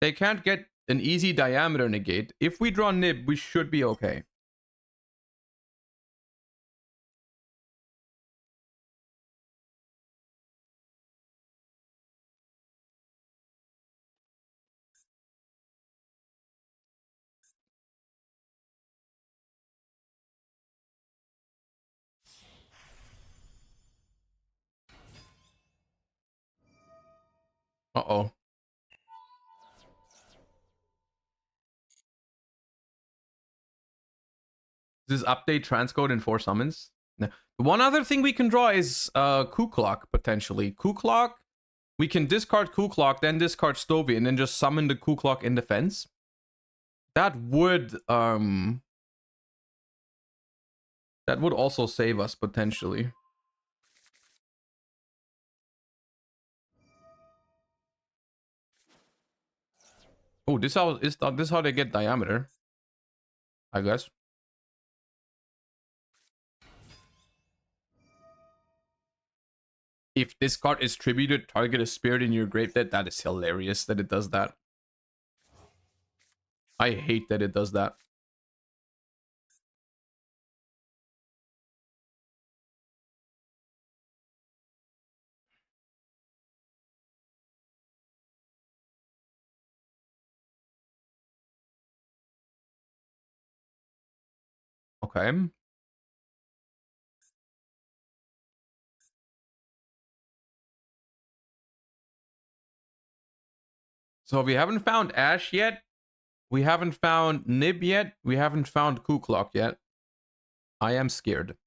they can't get an easy diameter negate. If we draw Nib, we should be okay. Uh-oh. Does this update transcode in 4 summons? No. One other thing we can draw is Ku Clock, potentially. Ku Clock, we can discard Ku Clock, then discard Stovey, and then just summon the Ku Clock in defense. That would also save us, potentially. Oh, this is how they get diameter, I guess. If this card is tributed, target a spirit in your graveyard. That is hilarious that it does that. I hate that it does that. Okay. So we haven't found Ash yet. We haven't found Nib yet. We haven't found Kuklok yet. I am scared.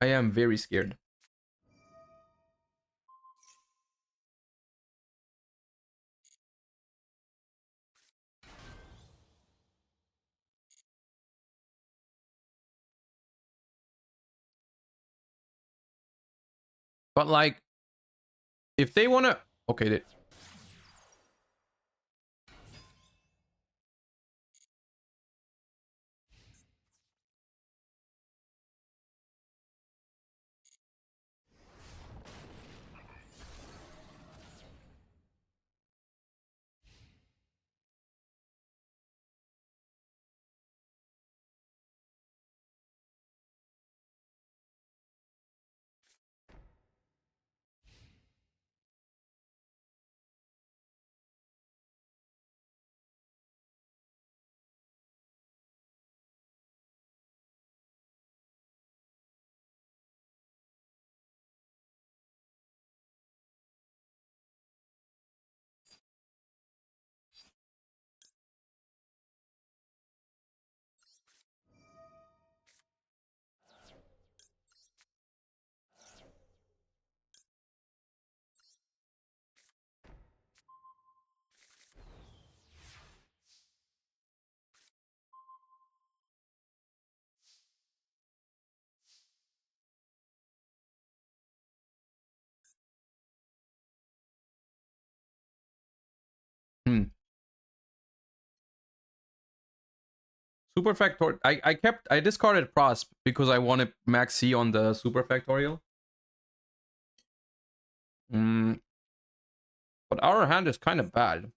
I am very scared. But like, if they want to... Okay, they... Hmm. Super Factor. I discarded Prosp because I wanted Max C on the Super Factorial. But our hand is kind of bad.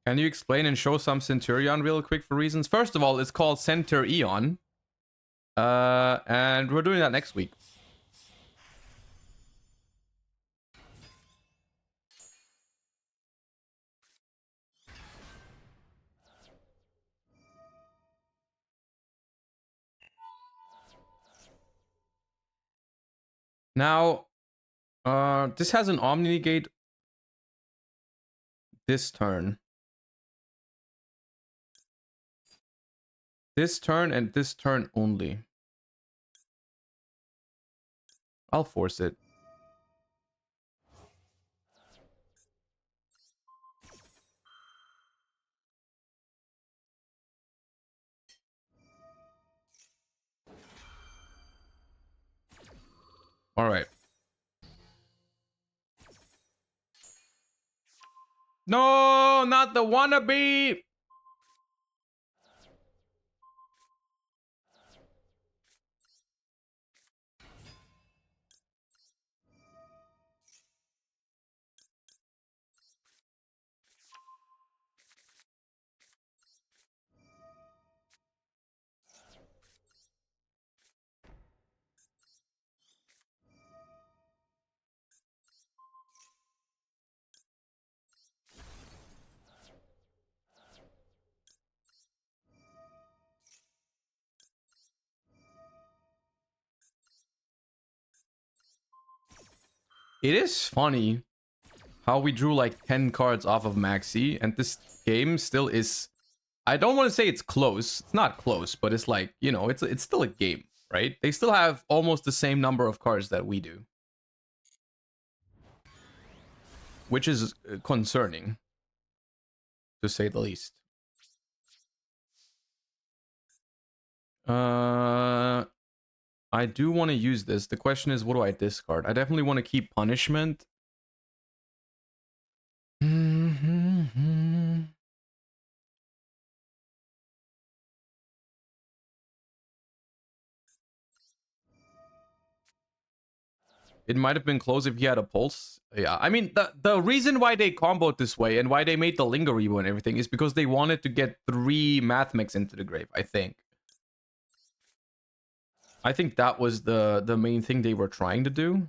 Can you explain and show some Centurion real quick for reasons? First of all, it's called Center Eon. And we're doing that next week. Now, this has an Omni Negate this turn. This turn and this turn only. I'll force it. All right. No, not the Wannabee. It is funny how we drew like 10 cards off of Maxi, and this game still is... I don't want to say it's close. It's not close, but it's like, you know, it's still a game, right? They still have almost the same number of cards that we do. Which is concerning, to say the least. I do want to use this. The question is, what do I discard? I definitely want to keep Punishment. It might have been close if he had a pulse. Yeah, I mean, the reason why they comboed this way and why they made the Linger Revo and everything is because they wanted to get 3 Math Mechs into the grave, I think. I think that was the main thing they were trying to do.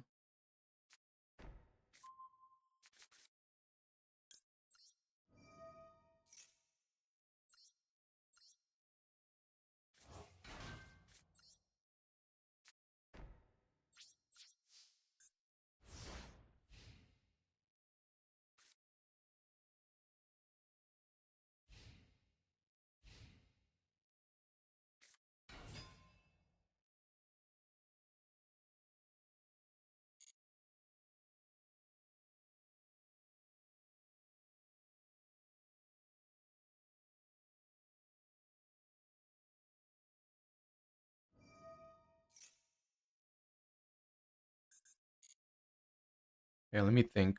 Yeah, let me think.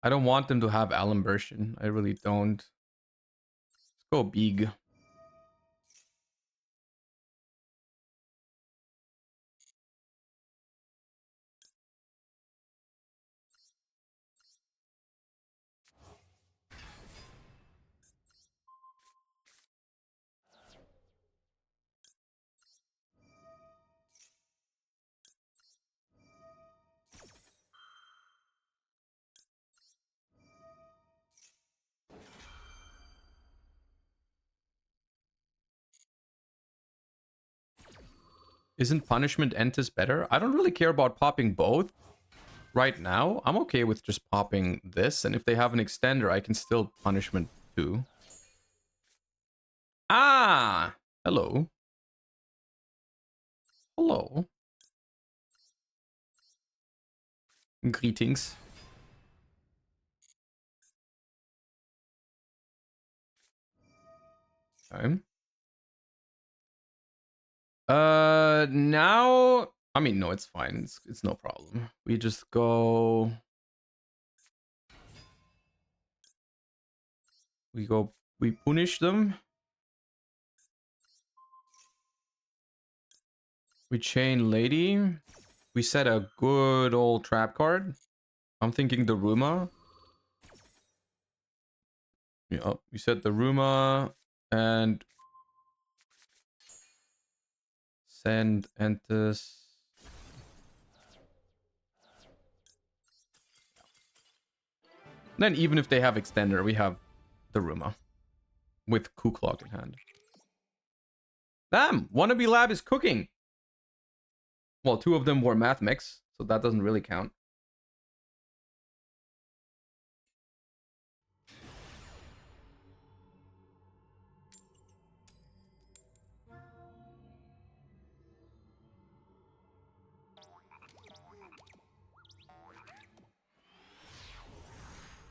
I don't want them to have Alimbertion. I really don't. Let's go big. Isn't Punishment Entis better? I don't really care about popping both right now. I'm okay with just popping this, and if they have an extender, I can still Punishment too. Ah! Hello. Hello. Greetings. Okay. Now... I mean, no, it's fine. It's no problem. We just go... We punish them. We chain Lady. We set a good old trap card. I'm thinking the Ruma. Yeah, we set the Ruma and send Entis. Then even if they have extender, we have the Ruma with Kuklok in hand. Damn, Wannabee Lab is cooking. Well, 2 of them were Math Mechs, so that doesn't really count.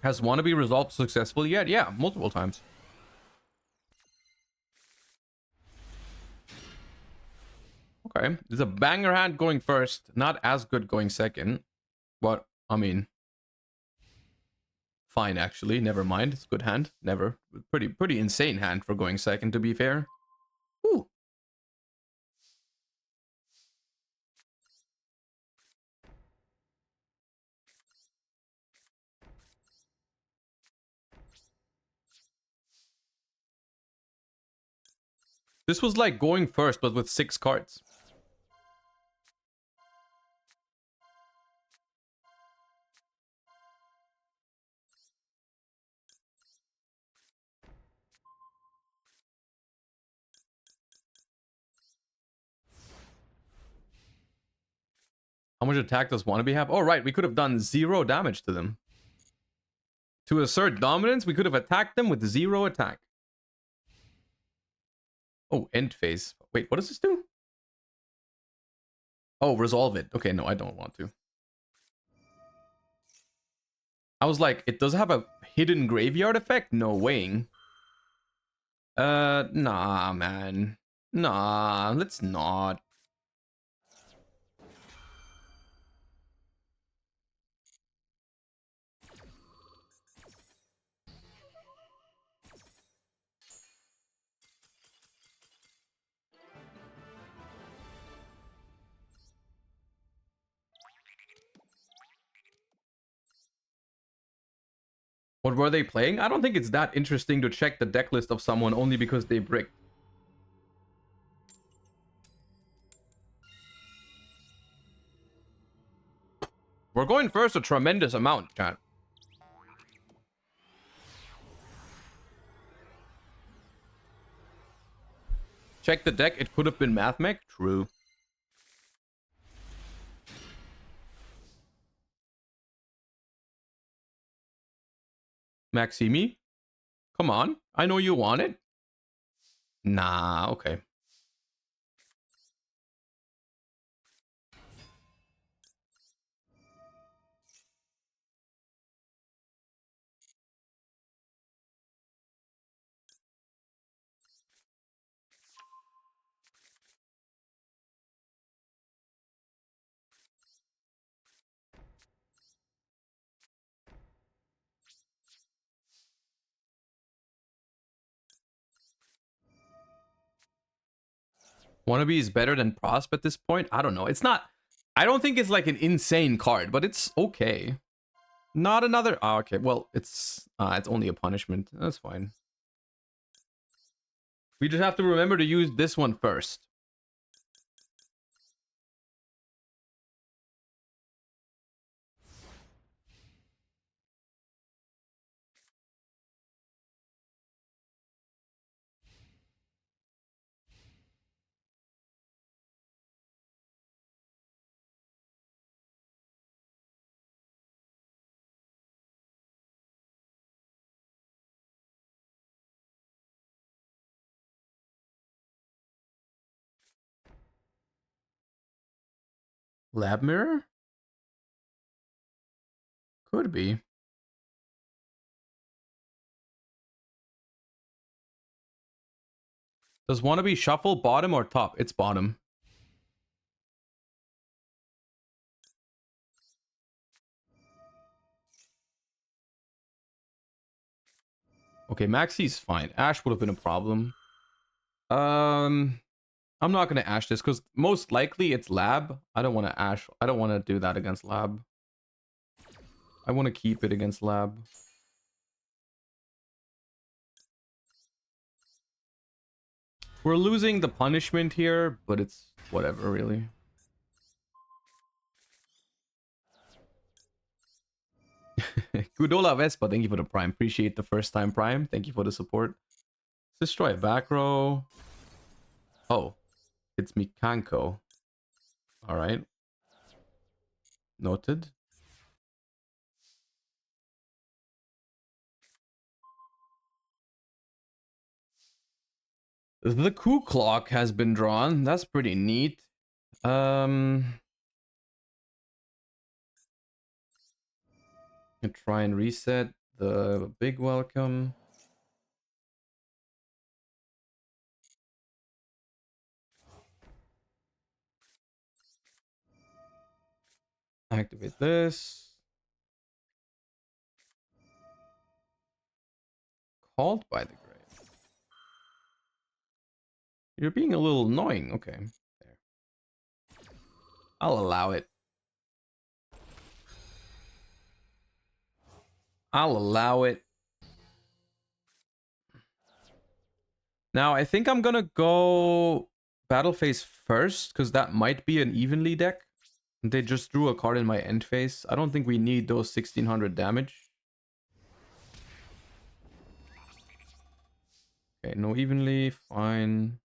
Has Wannabee resolved successfully yet? Yeah, multiple times. Okay, there's a banger hand going first. Not as good going second. But, I mean... Fine, actually. Never mind. It's a good hand. Never. Pretty insane hand for going second, to be fair. Ooh. This was like going first, but with 6 cards. How much attack does Wannabee have? Oh, right. We could have done 0 damage to them. To assert dominance, we could have attacked them with 0 attack. Oh, end phase. Wait, what does this do? Oh, resolve it. Okay, no, I don't want to. I was like, it does have a hidden graveyard effect? No weighing. Nah, man. Nah, let's not. What were they playing? I don't think it's that interesting to check the deck list of someone only because they bricked. We're going first a tremendous amount, chat. Check the deck. It could have been Mathmech. True. Maximi? Come on. I know you want it. Nah, okay. Wannabee is better than Prosp at this point? I don't know. It's not... I don't think it's like an insane card, but it's okay. Not another... Oh, okay, well, it's only a punishment. That's fine. We just have to remember to use this one first. Lab Mirror? Could be. Does Wannabee shuffle bottom or top? It's bottom. Okay, Maxi's fine. Ash would have been a problem. I'm not gonna Ash this because most likely it's Lab. I don't want to Ash. I don't want to do that against Lab. I want to keep it against Lab. We're losing the punishment here, but it's whatever, really. Kudola Vespa, thank you for the Prime. Appreciate the first time Prime. Thank you for the support. Let's destroy a back row. Oh, it's Mikanko. Alright. Noted. The coup clock has been drawn. That's pretty neat. And try and reset the big welcome. Activate this. Called by the grave. You're being a little annoying. Okay. There. I'll allow it. I'll allow it. Now, I think I'm gonna go battle phase first, because that might be an evenly deck. They just drew a card in my end phase. I don't think we need those 1600 damage. Okay, no evenly, fine.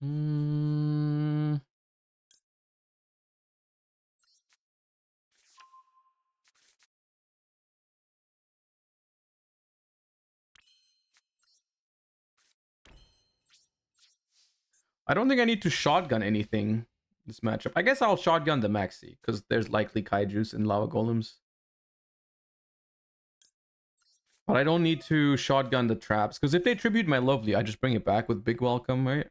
Mm. I don't think I need to shotgun anything this matchup. I guess I'll shotgun the Maxi, because there's likely Kaijus and Lava Golems. But I don't need to shotgun the traps, because if they tribute my Lovely, I just bring it back with Big Welcome, right?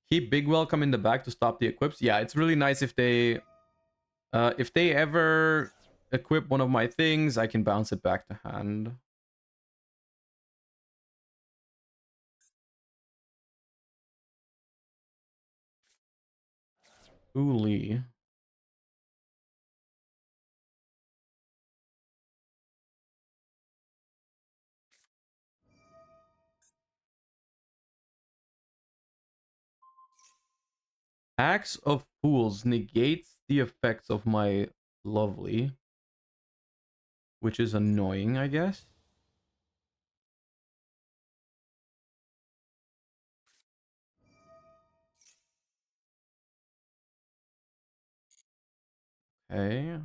Keep Big Welcome in the back to stop the equips. Yeah, it's really nice if they ever equip one of my things, I can bounce it back to hand. Ooh. Axe of Fools negates the effects of my Lovely, which is annoying, I guess. Okay.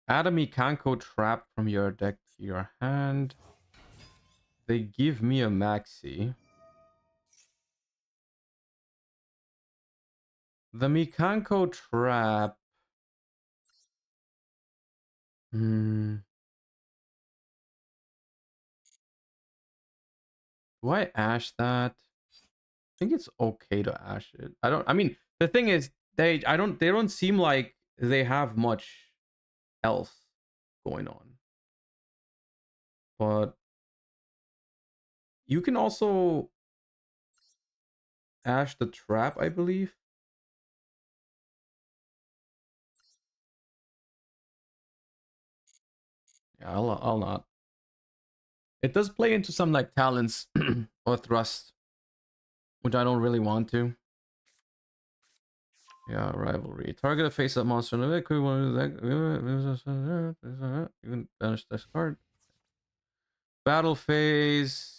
Add a Mikanko trap from your deck to your hand. They give me a Maxi. The Mikanko trap. Do I ash that? I think it's okay to ash it. I mean, the thing is, they don't seem like they have much else going on. But you can also ash the trap, I believe. Yeah, I'll not. It does play into some like talents or thrust, which I don't really want to. Yeah, rivalry. Target a face-up monster in the deck. You can banish this card. Battle phase.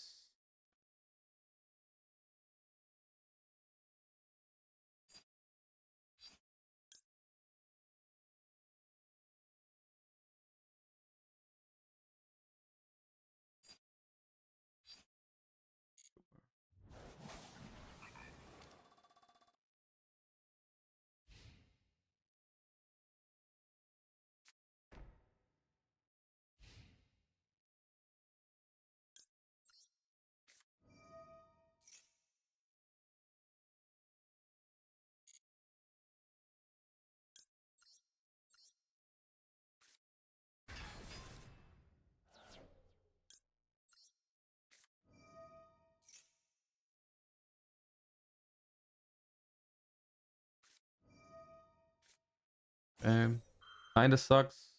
Kinda sucks.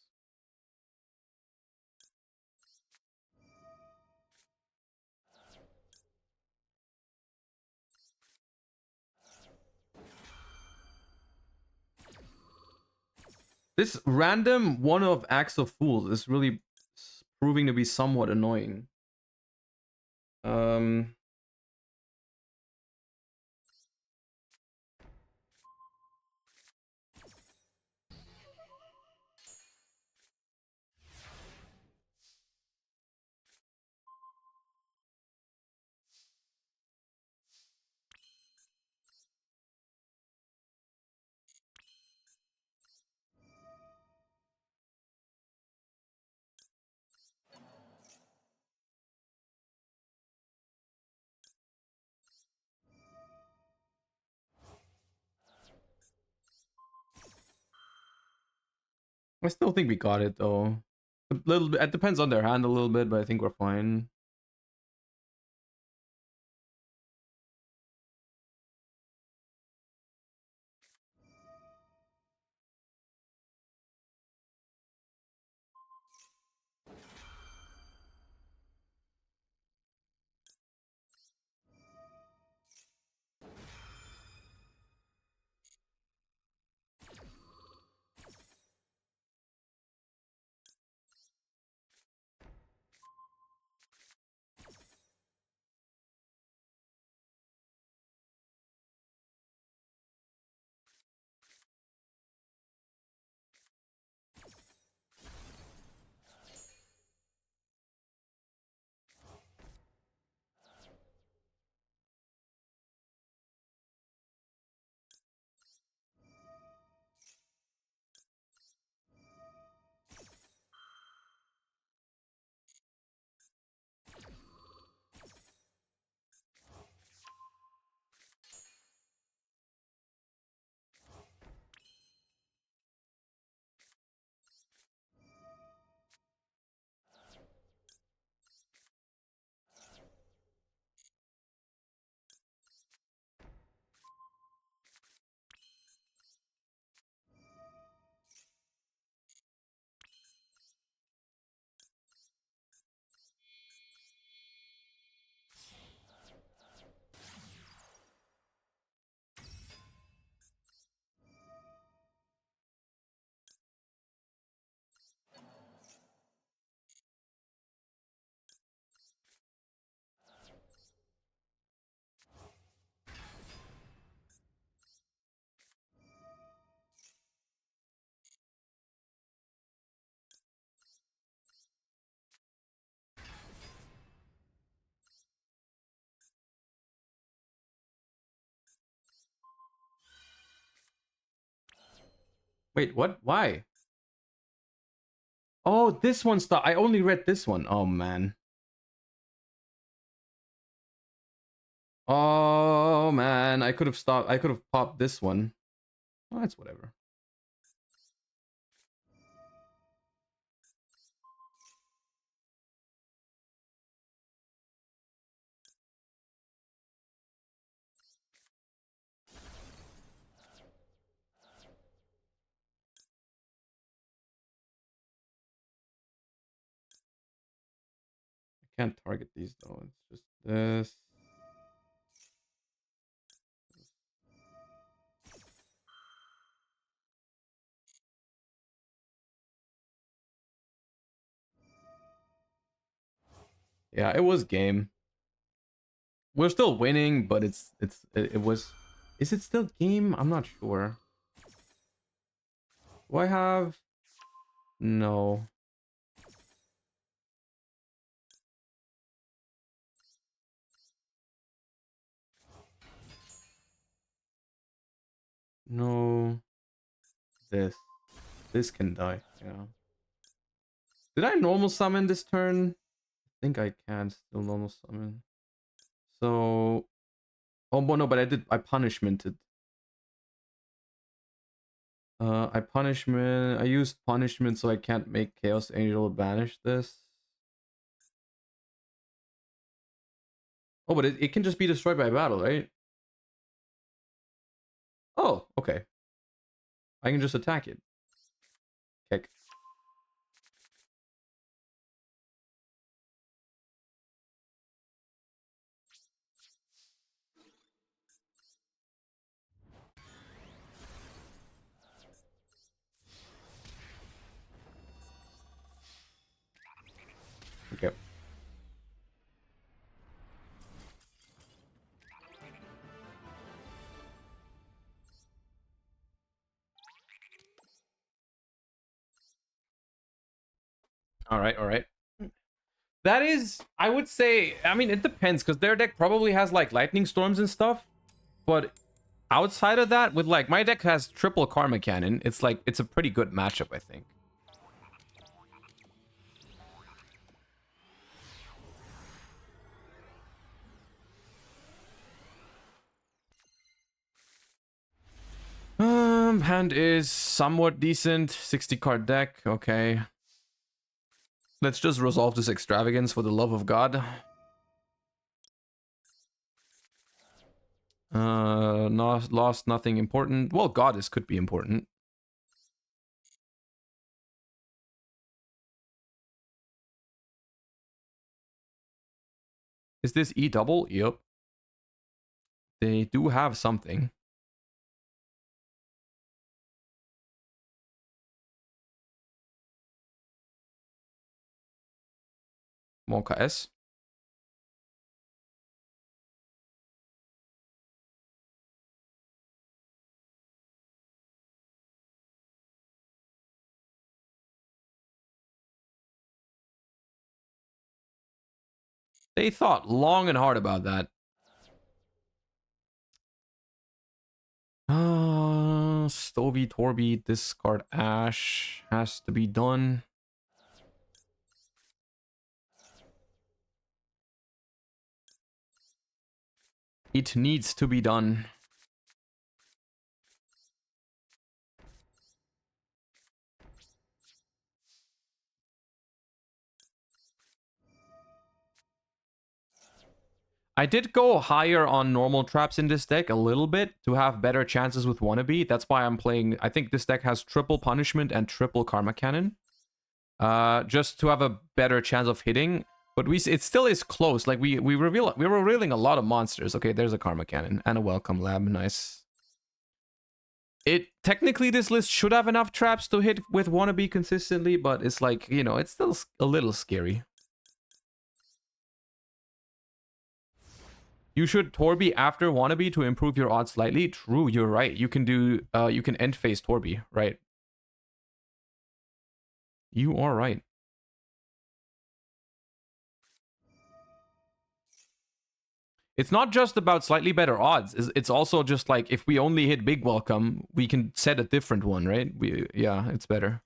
This random one of Axe of Fools is really proving to be somewhat annoying. I still think we got it though. A little bit. It depends on their hand a little bit, but I think we're fine. Wait, what? Why? Oh, this one stopped. I only read this one. Oh, man. Oh, man. I could have stopped. I could have popped this one. Oh, that's whatever. I can't target these, though. It's just this. Yeah, it was game. We're still winning, but it was. Is it still game? I'm not sure. Do I have? No. No. This can die. Yeah. Did I normal summon this turn? I think I can still normal summon. So. Oh, well, no, but I punishmented. I used punishment so I can't make Chaos Angel banish this. Oh, but it can just be destroyed by battle, right? Oh, okay. I can just attack it. Kick. Okay. All right, all right. That is, I would say, I mean, it depends because their deck probably has like lightning storms and stuff. But outside of that, with like my deck has triple Karma Cannon, it's like it's a pretty good matchup, I think. Hand is somewhat decent. 60 card deck, okay. Let's just resolve this extravagance for the love of God. Lost nothing important. Well, Goddess could be important. Is this E double? Yep. They do have something. Monka S. They thought long and hard about that. Stovey, Torby, discard Ash. Has to be done. It needs to be done. I did go higher on normal traps in this deck a little bit to have better chances with Wannabee. That's why I'm playing. I think this deck has triple punishment and triple Karma Cannon. Just to have a better chance of hitting. But it still is close. Like we're revealing a lot of monsters. Okay, there's a Karma Cannon and a Welcome Lab. Nice. Technically this list should have enough traps to hit with Wannabee consistently, but it's like, you know, it's still a little scary. You should Torby after Wannabee to improve your odds slightly. True, you're right. You can do you can end phase Torby, right? You are right. It's not just about slightly better odds. It's also just like if we only hit big welcome, we can set a different one, right? Yeah, it's better.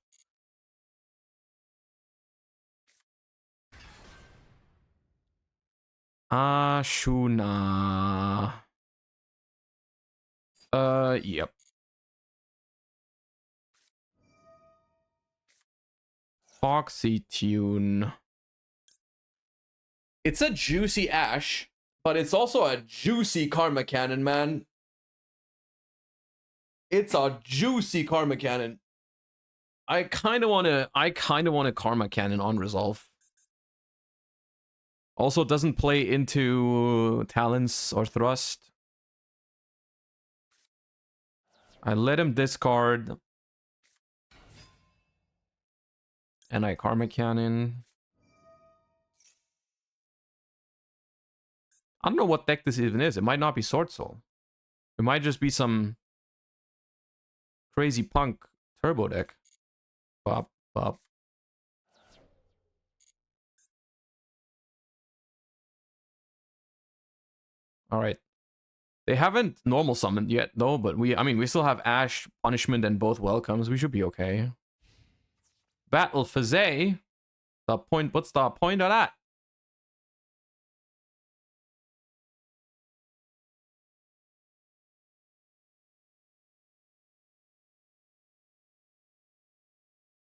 Ashuna. Yep. Foxy Tune. It's a juicy Ash, but it's also a juicy Karma Cannon, man. It's a juicy Karma Cannon. I kind of want a Karma Cannon on resolve. Also doesn't play into Talents or Thrust. I let him discard. And I Karma Cannon. I don't know what deck this even is. It might not be Sword Soul. It might just be some crazy punk turbo deck. Bop, bop. Alright. They haven't normal summoned yet, though, but we still have Ash, Punishment, and both welcomes. We should be okay. Battle Fazay. What's the point of that?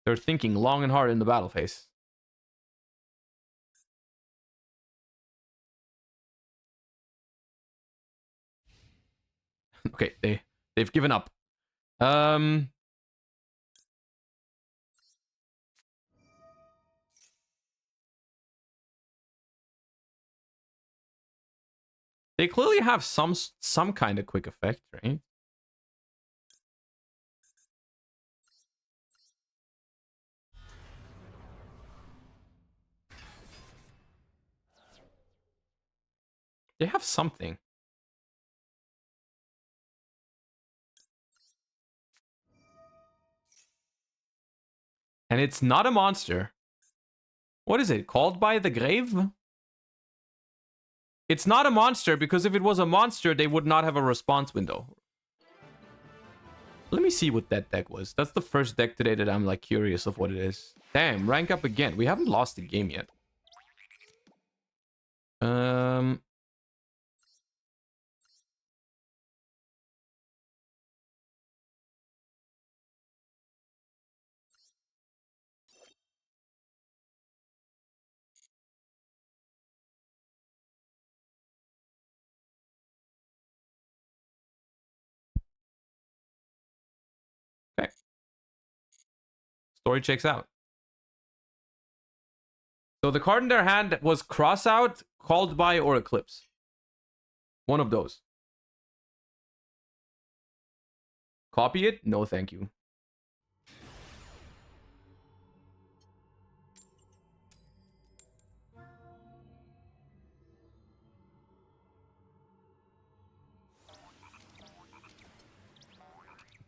They're thinking long and hard in the battle phase. Okay, they've given up. They clearly have some kind of quick effect, right? They have something. And it's not a monster. What is it? Called by the Grave? It's not a monster because if it was a monster, they would not have a response window. Let me see what that deck was. That's the first deck today that I'm like curious of what it is. Damn, rank up again. We haven't lost the game yet. Okay. Story checks out. So the card in their hand was Cross Out, Called By, or Eclipse. One of those. Copy it? No, thank you.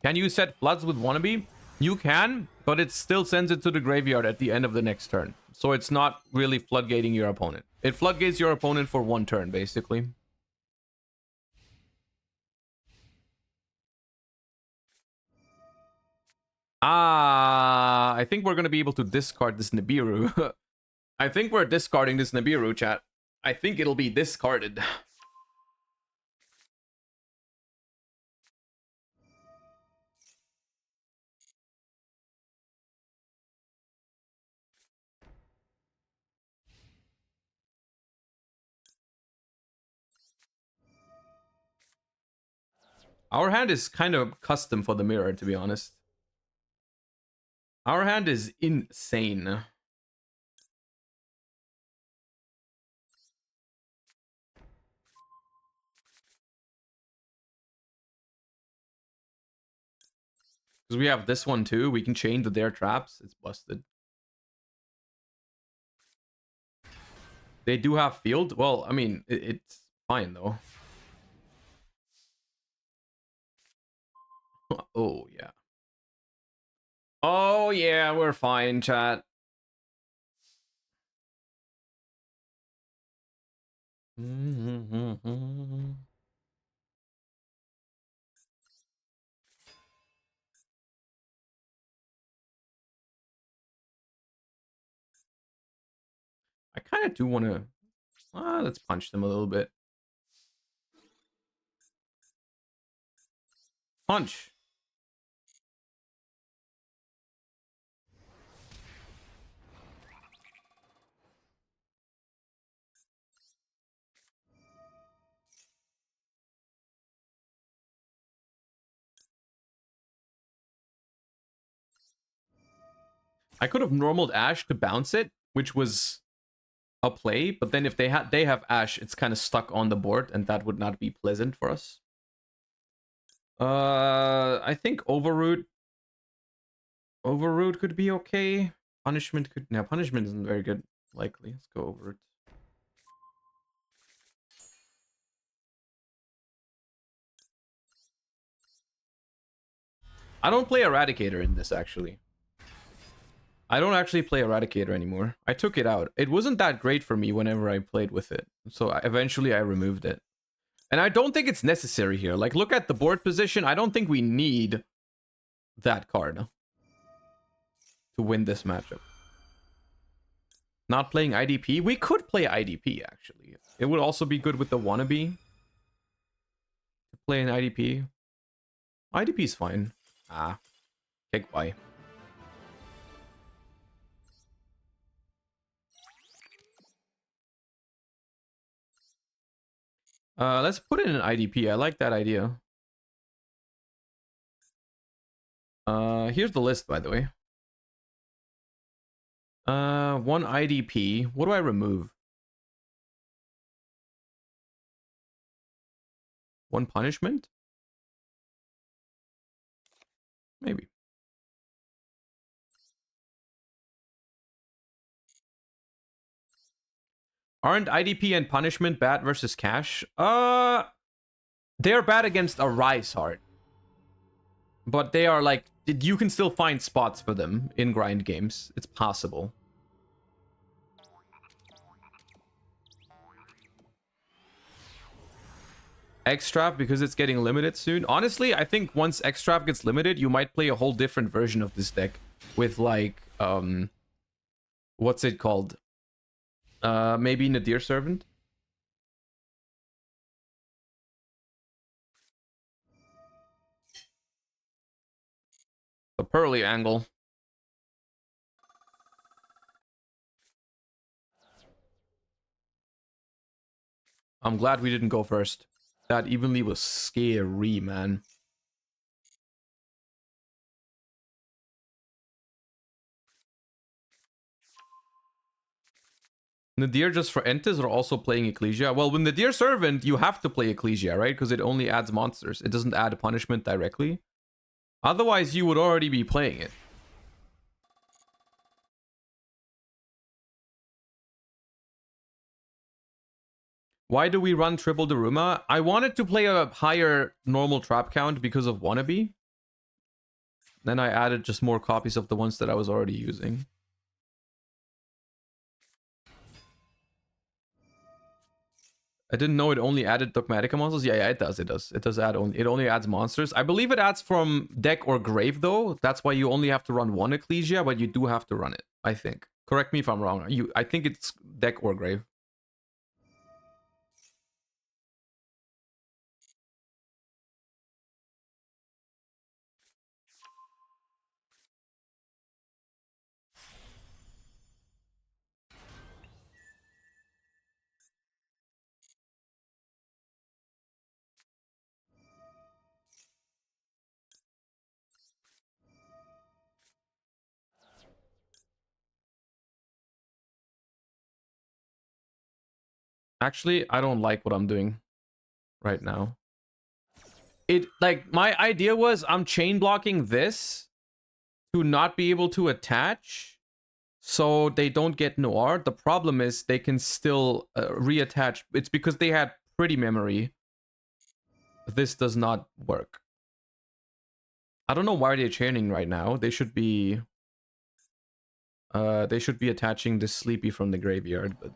Can you set floods with Wannabee? You can, but it still sends it to the graveyard at the end of the next turn. So it's not really floodgating your opponent. It floodgates your opponent for one turn, basically. I think we're going to be able to discard this Nibiru. I think we're discarding this Nibiru, chat. I think it'll be discarded. Our hand is kind of custom for the mirror, to be honest. Our hand is insane. Because we have this one too. We can chain to their traps. It's busted. They do have field. Well, I mean, it's fine though. Oh, yeah. Oh, yeah, we're fine, chat. I kind of do want to... let's punch them a little bit. Punch. I could have normaled Ash to bounce it, which was a play, but then if they have Ash, it's kind of stuck on the board, and that would not be pleasant for us. I think Overroot could be okay. Punishment could... No, Punishment isn't very good. Likely. Let's go Overroot. I don't play Eradicator in this, actually. I don't actually play Eradicator anymore. I took it out. It wasn't that great for me whenever I played with it. So eventually I removed it. And I don't think it's necessary here. Like, look at the board position. I don't think we need that card to win this matchup. Not playing IDP? We could play IDP, actually. It would also be good with the Wannabee to play an IDP. IDP is fine. Kick bye. Let's put it in an IDP. I like that idea. Here's the list, by the way. One IDP. What do I remove? One punishment? Maybe. Aren't IDP and punishment bad versus cash? They're bad against a Rise Heart. But they are like, you can still find spots for them in grind games. It's possible. Extract because it's getting limited soon. Honestly, I think once Extract gets limited, you might play a whole different version of this deck with like, what's it called? Maybe Nadir Servant. The Pearly angle. I'm glad we didn't go first. That evenly was scary, man. Nadir just for Entis or also playing Ecclesia? Well, with Nadir Servant, you have to play Ecclesia, right? Because it only adds monsters. It doesn't add punishment directly. Otherwise, you would already be playing it. Why do we run triple Daruma? I wanted to play a higher normal trap count because of Wannabee. Then I added just more copies of the ones that I was already using. I didn't know it only added Dogmatica monsters. Yeah, it does. It does. It does add only. It only adds monsters. I believe it adds from deck or grave though. That's why you only have to run one Ecclesia, but you do have to run it. I think. Correct me if I'm wrong. I think it's deck or grave. Actually, I don't like what I'm doing right now. Like, my idea was I'm chain blocking this to not be able to attach so they don't get Noir. The problem is they can still reattach. It's because they had pretty memory. This does not work. I don't know why they're chaining right now. They should be attaching this Sleepy from the graveyard, but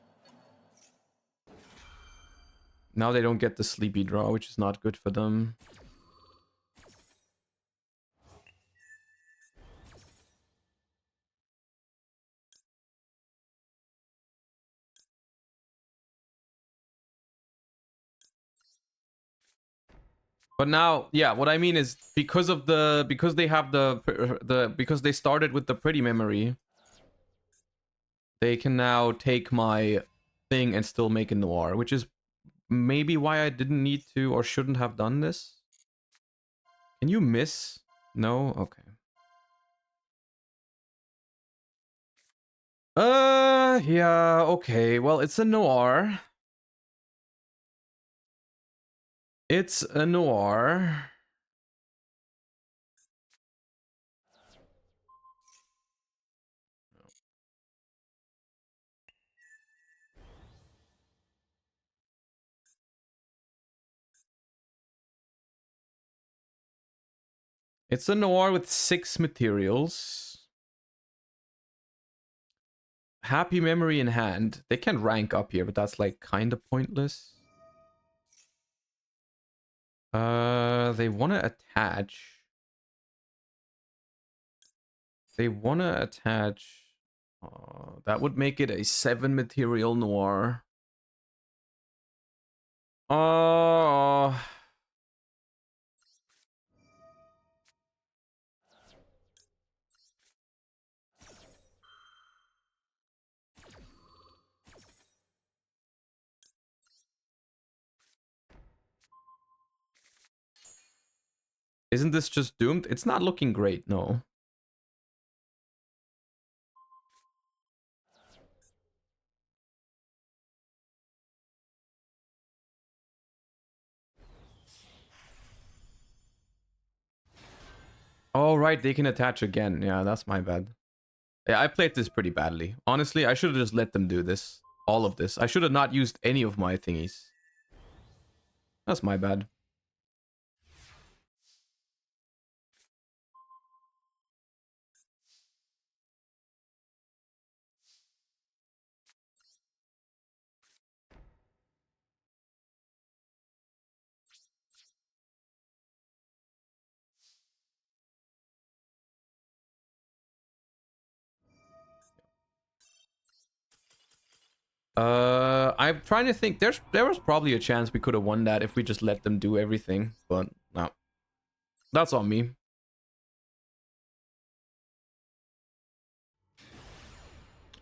Now they don't get the sleepy draw, which is not good for them. But now, yeah, what I mean is because they have because they started with the pretty memory, they can now take my thing and still make a noir, which is maybe why I didn't need to or shouldn't have done this. Can you miss? No? Okay. Yeah, okay. Well, it's a noir. It's a noir. It's a noir with 6 materials. Happy memory in hand. They can rank up here, but that's like kind of pointless. They want to attach. They want to attach. That would make it a 7 material noir. Isn't this just doomed? It's not looking great, no. Oh, right, they can attach again. Yeah, that's my bad. Yeah, I played this pretty badly. Honestly, I should have just let them do this. All of this. I should have not used any of my thingies. That's my bad. I'm trying to think. There was probably a chance we could have won that if we just let them do everything, but no. That's on me.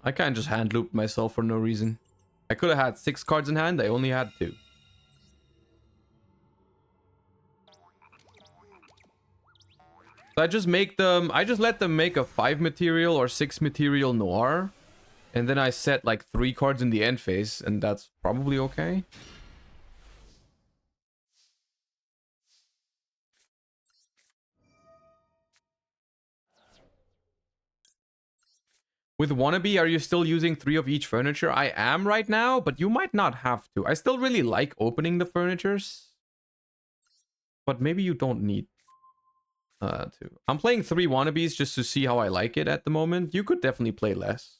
I kind of just hand looped myself for no reason. I could have had 6 cards in hand. I only had 2. So I just let them make a 5 material or 6 material noir. And then I set like 3 cards in the end phase, and that's probably okay. With Wannabee, are you still using 3 of each furniture? I am right now, but you might not have to. I still really like opening the furnitures. But maybe you don't need to. I'm playing 3 Wannabees just to see how I like it at the moment. You could definitely play less.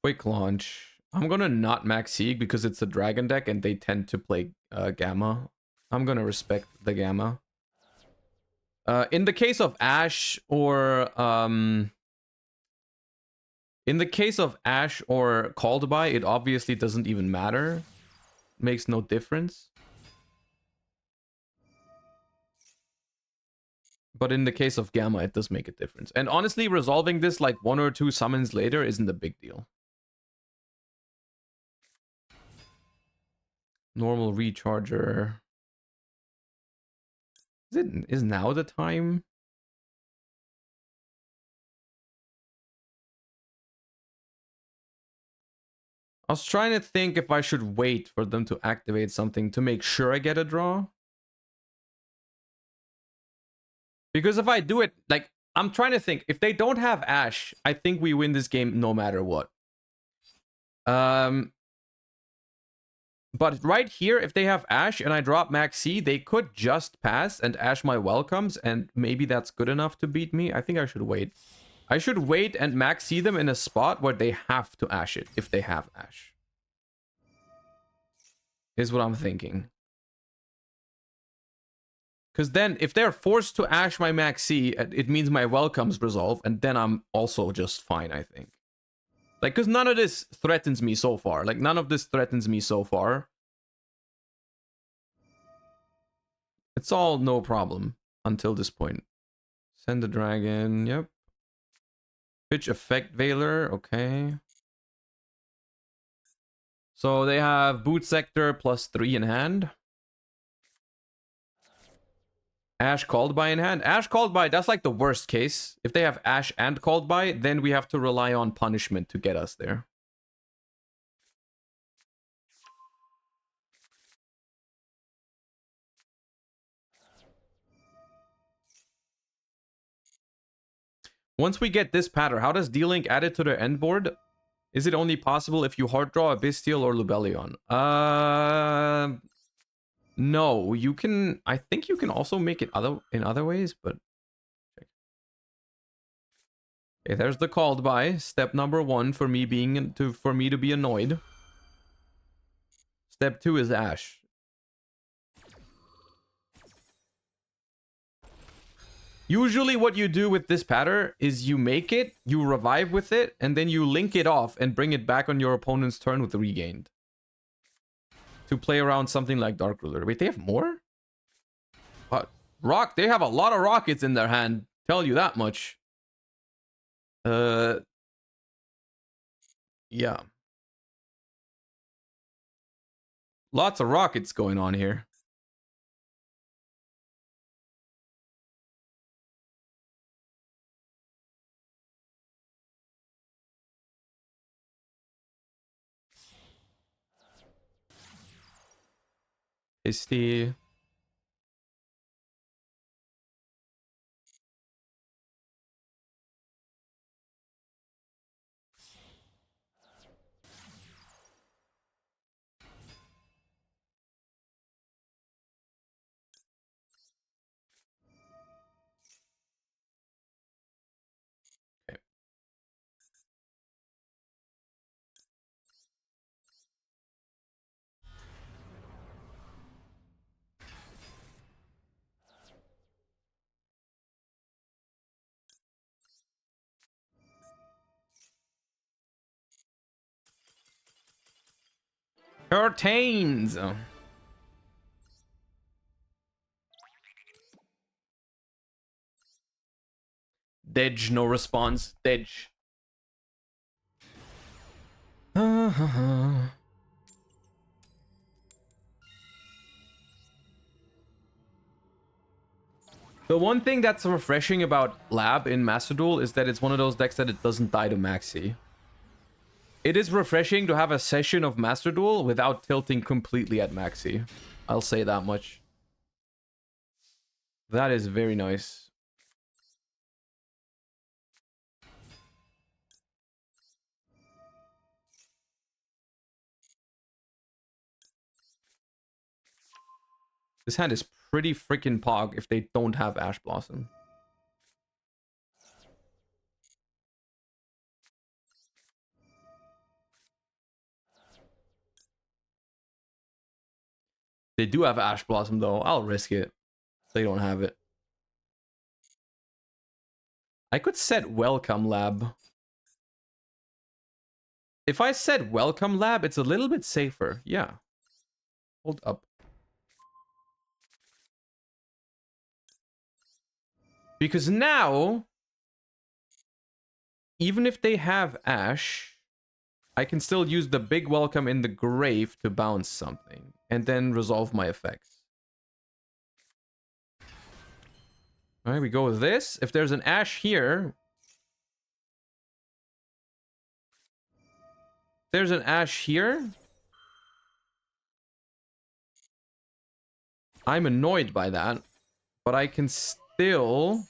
Quick launch. I'm gonna not max Sieg because it's a dragon deck and they tend to play Gamma. I'm gonna respect the Gamma. In the case of Ash or Called By, it obviously doesn't even matter. Makes no difference. But in the case of Gamma, it does make a difference. And honestly, resolving this like 1 or 2 summons later isn't a big deal. Normal recharger. Is now the time? I was trying to think if I should wait for them to activate something to make sure I get a draw. Because if I do it, like, I'm trying to think. If they don't have Ash, I think we win this game no matter what. But right here, if they have Ash and I drop Max C, they could just pass and Ash my welcomes, and maybe that's good enough to beat me. I think I should wait. I should wait and Max C them in a spot where they have to Ash it, if they have Ash. Is what I'm thinking. Because then, if they're forced to Ash my Max C, it means my welcomes resolve, and then I'm also just fine, I think. Like, because none of this threatens me so far. Like, none of this threatens me so far. It's all no problem until this point. Send the dragon, yep. Pitch effect Veiler, okay. So they have boot sector +3 in hand. Ash called by in hand. Ash called by, that's like the worst case. If they have Ash and called by, then we have to rely on punishment to get us there. Once we get this pattern, how does D-Link add it to their end board? Is it only possible if you hard draw a Bestial or Lubellion? No, you can. I think you can also make it in other ways, but okay, there's the called by. Step number 1 for me to be annoyed. Step 2 is Ash. Usually what you do with this pattern is you make it, you revive with it, and then you link it off and bring it back on your opponent's turn with regained. To play around something like Dark Ruler. Wait, they have more? What? They have a lot of rockets in their hand. Tell you that much. Yeah. Lots of rockets going on here. Hasty. Okay. Curtains. Dedge, no response. Dedge. The one thing that's refreshing about Lab in Master Duel is that it's one of those decks that it doesn't die to Maxi. It is refreshing to have a session of Master Duel without tilting completely at Maxi. I'll say that much. That is very nice. This hand is pretty freaking pog if they don't have Ash Blossom. They do have Ash Blossom though. I'll risk it. They don't have it. I could set Welcome Lab. If I set Welcome Lab, it's a little bit safer. Yeah. Hold up. Because now, even if they have Ash, I can still use the big welcome in the grave to bounce something and then resolve my effects. All right, we go with this. If there's an Ash here, there's an Ash here. I'm annoyed by that, but I can still...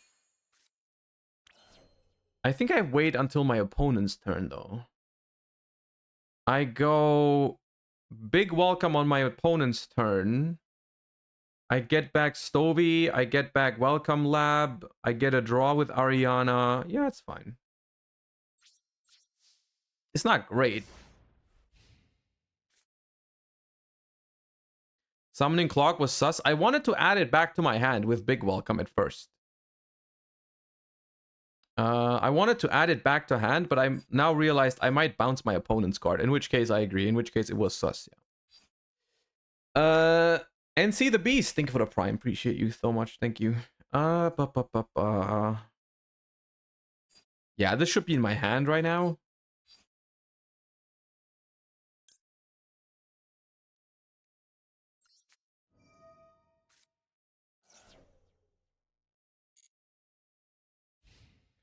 I think I wait until my opponent's turn, though. I go big welcome on my opponent's turn. I get back Stovey, I get back Welcome Lab, I get a draw with Ariana. Yeah, it's fine. It's not great. Summoning Clock was sus. I wanted to add it back to my hand with Big Welcome at first. I wanted to add it back to hand, but I now realized I might bounce my opponent's card, in which case I agree, in which case it was sus, yeah. NC the Beast, thank you for the prime, appreciate you so much, thank you. Yeah, this should be in my hand right now.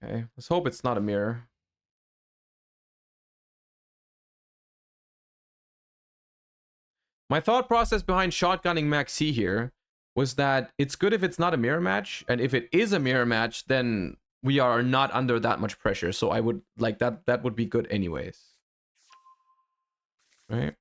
Okay, let's hope it's not a mirror. My thought process behind shotgunning Maxi here was that it's good if it's not a mirror match, and if it is a mirror match, then we are not under that much pressure, so I would like that would be good anyways. Right?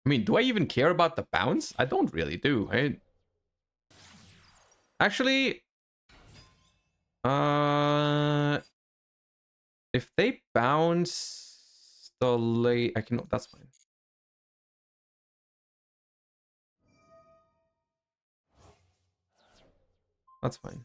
I mean, do I even care about the bounce? I don't really do, right? Actually, if they bounce the late, I can, that's fine. That's fine.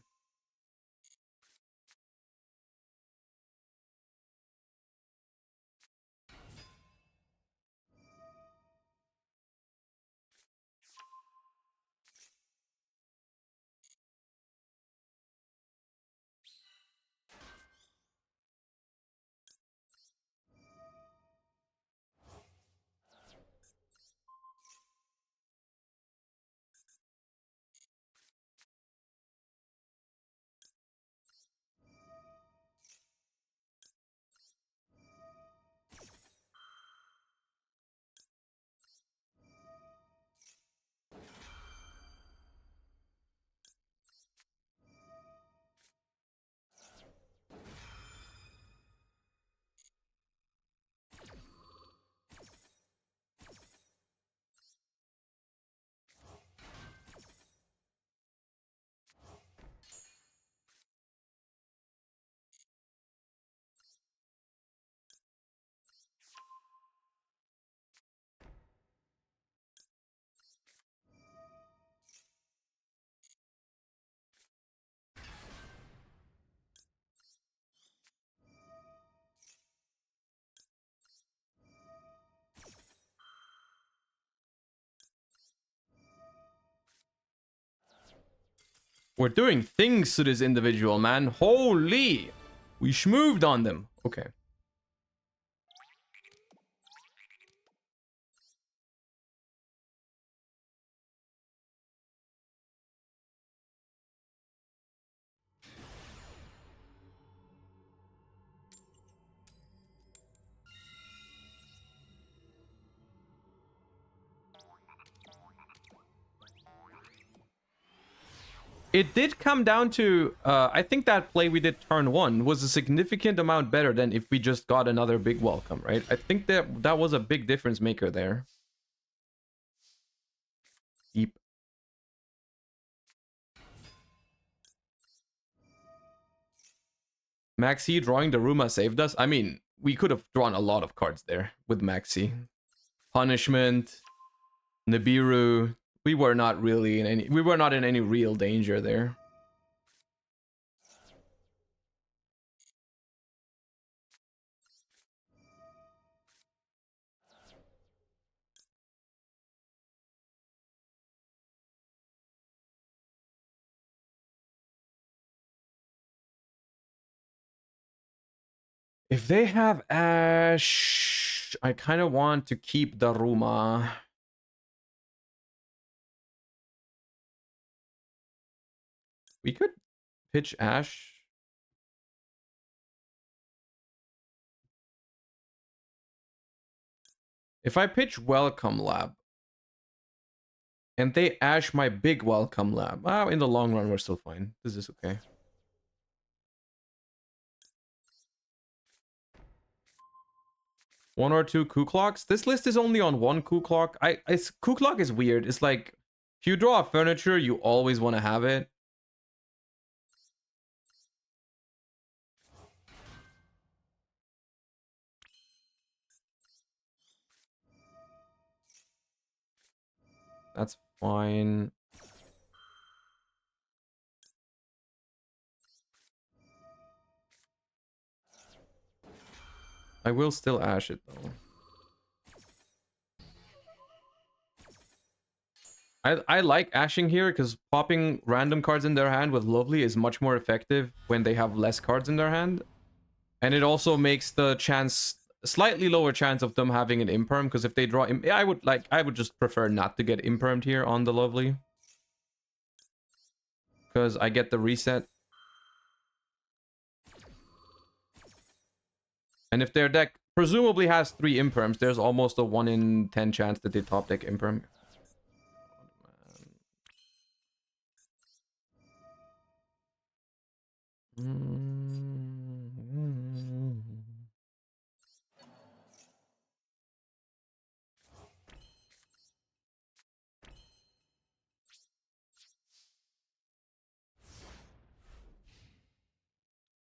We're doing things to this individual, man. Holy! We schmooved on them. Okay. It did come down to, I think that play we did turn 1 was a significant amount better than if we just got another big welcome, right? I think that was a big difference maker there. Deep. Maxi drawing the Ruma saved us. I mean, we could have drawn a lot of cards there with Maxi. Punishment, Nibiru. We were not in any real danger there. If they have Ash, I kind of want to keep the Ruma. We could pitch Ash. If I pitch Welcome Lab and they Ash my big Welcome Lab, in the long run, we're still fine. This is okay. One or two Ku Clocks. This list is only on one Ku Clock. Ku Clock is weird. It's like if you draw a furniture, you always want to have it. That's fine. I will still Ash it though. I like ashing here because popping random cards in their hand with Lovely is much more effective when they have less cards in their hand. And it also makes the chance slightly lower chance of them having an imperm, because if they draw I would just prefer not to get impermed here on the Lovely. Because I get the reset. And if their deck presumably has 3 imperms, there's almost a 1 in 10 chance that they top deck imperm.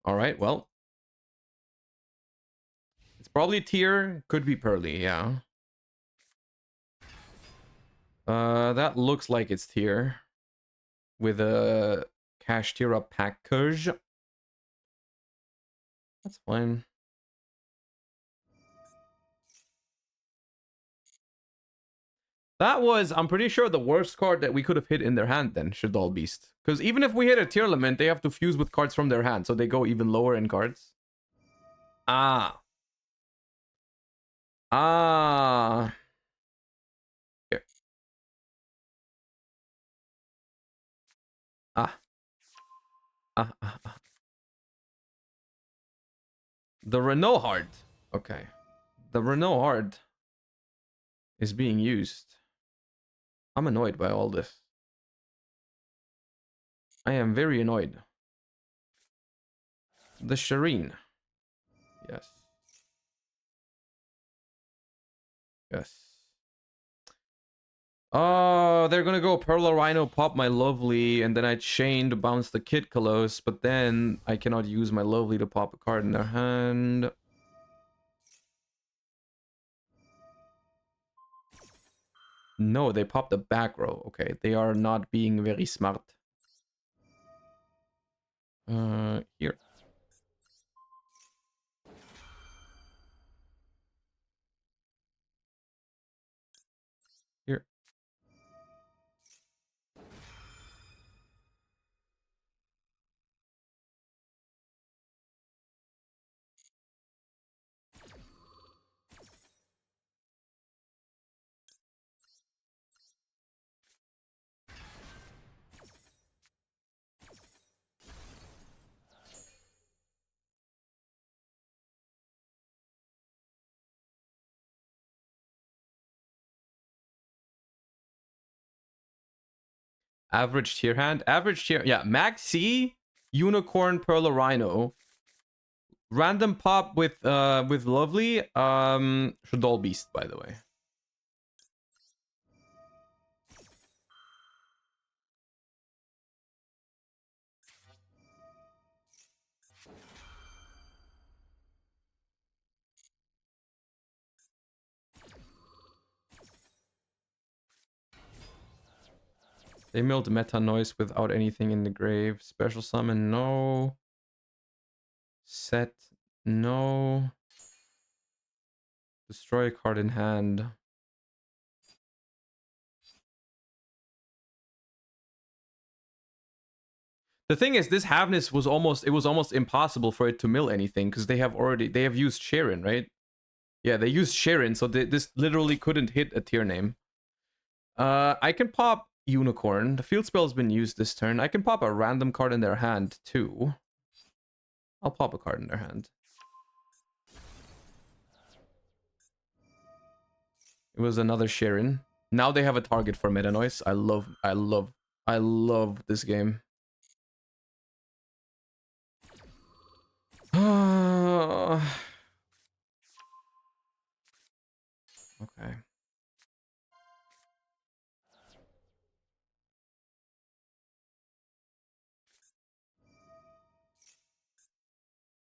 All right, well. It's probably tier, could be Pearly, yeah. That looks like it's tier. With a cash tier up package. That's fine. That was, I'm pretty sure, the worst card that we could have hit in their hand then, Shaddoll Beast. Because even if we hit a tier element, they have to fuse with cards from their hand, so they go even lower in cards. Ah. Ah. Here. Ah. Ah. The Renault Heart. Okay. The Renault Heart is being used. I'm annoyed by all this. I am very annoyed. The Shireen. Yes. Yes. Oh, they're gonna go Perla Rhino, pop my Lovely, and then I chain to bounce the Kit Kalos, but then I cannot use my Lovely to pop a card in their hand. No, they popped the back row. Okay, they are not being very smart. Here. Here. Average tier hand. Average tier. Yeah, Max C, Unicorn, Perla Rhino. Random pop with Lovely. Shaddoll Beast, by the way. They milled Meta Noise without anything in the grave. Special summon, no. Set, no. Destroy a card in hand. The thing is, this Havness was almost impossible for it to mill anything because they have used Sharon, right? Yeah, they used Sharon, so this literally couldn't hit a tier name. I can pop Unicorn. The field spell's been used this turn. I can pop a random card in their hand too. I'll pop a card in their hand. It was another Sharon. Now they have a target for Meta Noise. I love this game. Okay.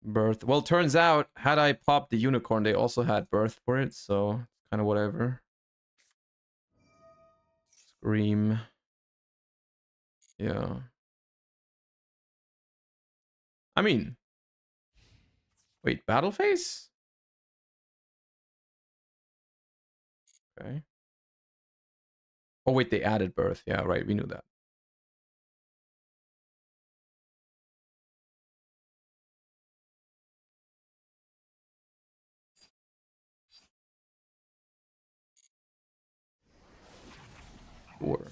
Birth. Well, turns out, had I popped the unicorn, they also had birth for it, so kind of whatever. Scream. Yeah. I mean, wait, battle phase? Okay. Oh, wait, they added birth. Yeah, right, we knew that. Sure.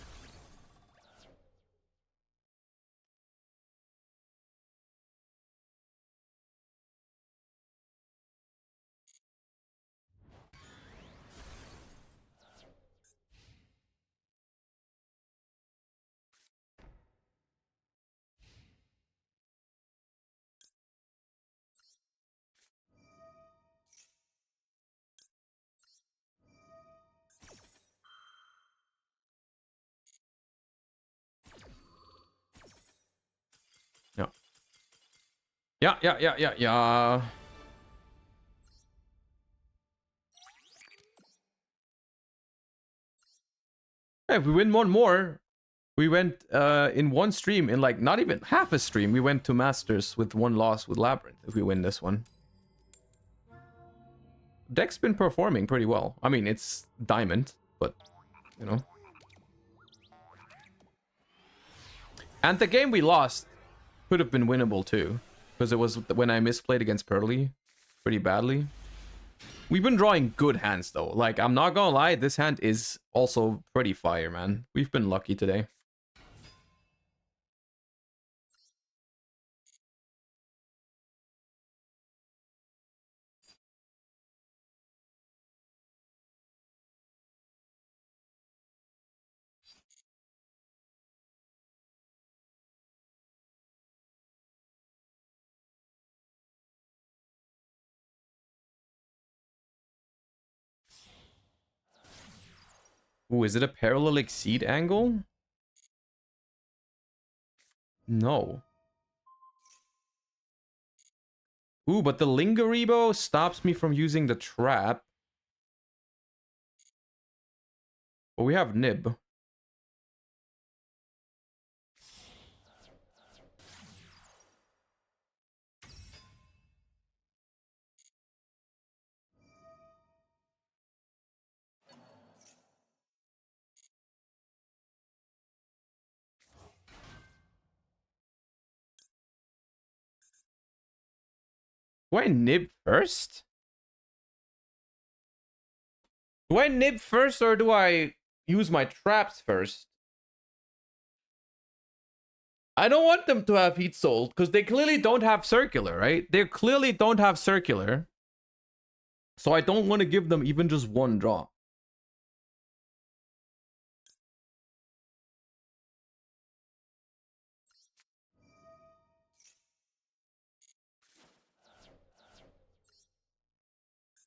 Yeah. Hey, if we win one more, we went in one stream, in like not even half a stream, we went to Masters with one loss with Labrynth if we win this one. Deck's been performing pretty well. I mean, it's Diamond, but, you know. And the game we lost could have been winnable too, because it was when I misplayed against Pearly pretty badly. We've been drawing good hands though. Like, I'm not gonna lie, this hand is also pretty fire, man. We've been lucky today. Ooh, is it a parallel exceed angle? No. Ooh, but the Lingaribo stops me from using the trap. But we have Nib. Do I Nib first? Do I Nib first or do I use my traps first? I don't want them to have Heat Soul, because they clearly don't have Circular, right? They clearly don't have Circular. So I don't want to give them even just one draw.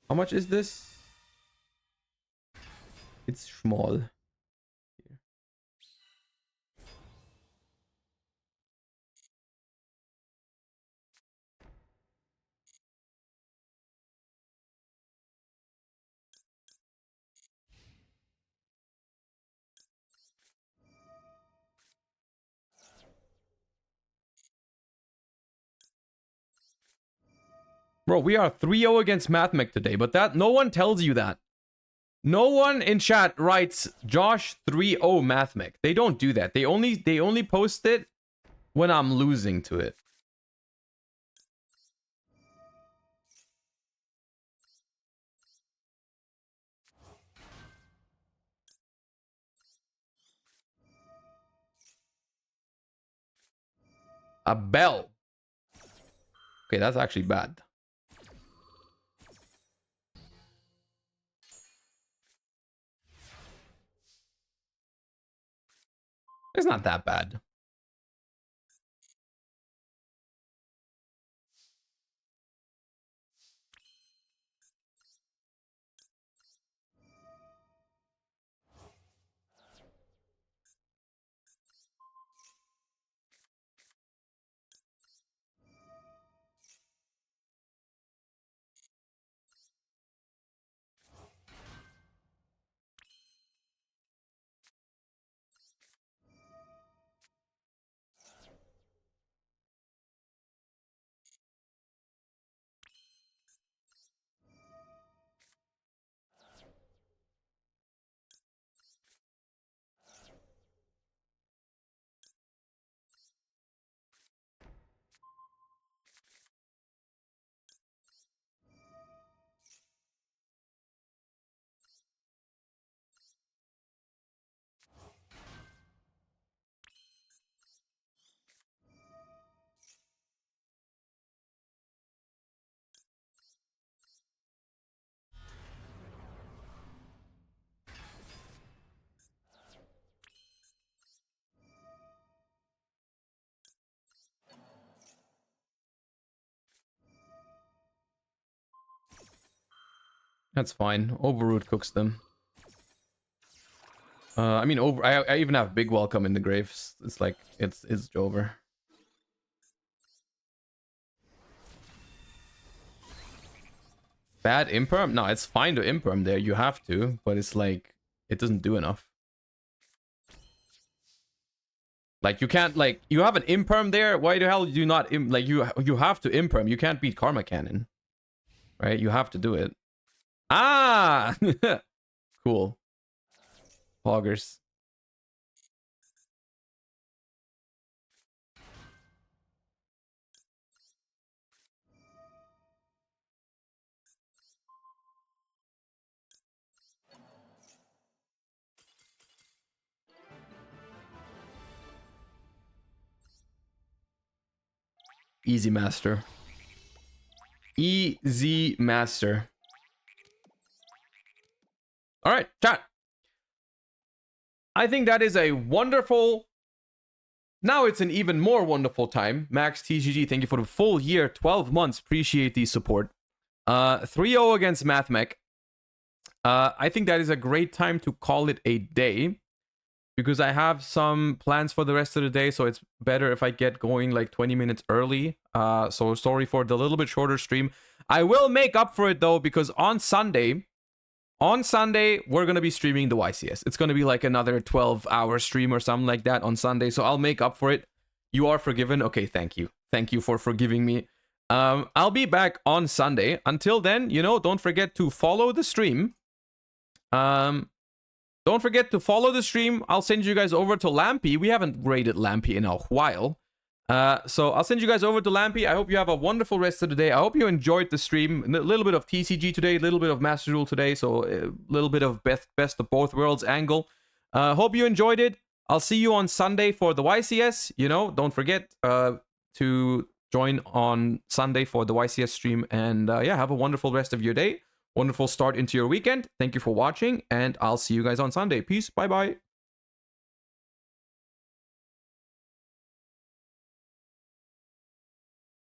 How much is this? It's small. Bro, we are 3-0 against Mathmech today, but that no one tells you that. No one in chat writes Josh 3-0 Mathmech. They don't do that. They only post it when I'm losing to it. A bell. Okay, that's actually bad. It's not that bad. That's fine. Overroot cooks them. I mean, I even have Big Welcome in the graves. It's like it's over. Bad imperm? No, it's fine to imperm there. You have to, but it's like it doesn't do enough. Like you can't like you have an imperm there. Why the hell do you not like you have to imperm? You can't beat Karma Cannon, right? You have to do it. Ah, cool. Poggers. Easy master. Easy master. All right, chat. I think that is a wonderful. Now it's an even more wonderful time. Max TGG, thank you for the full year, 12 months. Appreciate the support. 3-0 against MathMech. I think that is a great time to call it a day because I have some plans for the rest of the day, so it's better if I get going like 20 minutes early. So sorry for the little bit shorter stream. I will make up for it though, because on Sunday, we're going to be streaming the YCS. It's going to be like another 12-hour stream or something like that on Sunday, so I'll make up for it. You are forgiven. Okay, thank you. Thank you for forgiving me. I'll be back on Sunday. Until then, you know, don't forget to follow the stream. Don't forget to follow the stream. I'll send you guys over to Lampy. We haven't raided Lampy in a while. So I'll send you guys over to Lampy. I hope you have a wonderful rest of the day. I hope you enjoyed the stream. A little bit of TCG today, a little bit of Master Duel today, so a little bit of best of both worlds angle. Hope you enjoyed it. I'll see you on Sunday for the YCS. You know, don't forget to join on Sunday for the YCS stream. And yeah, have a wonderful rest of your day. Wonderful start into your weekend. Thank you for watching, and I'll see you guys on Sunday. Peace. Bye-bye.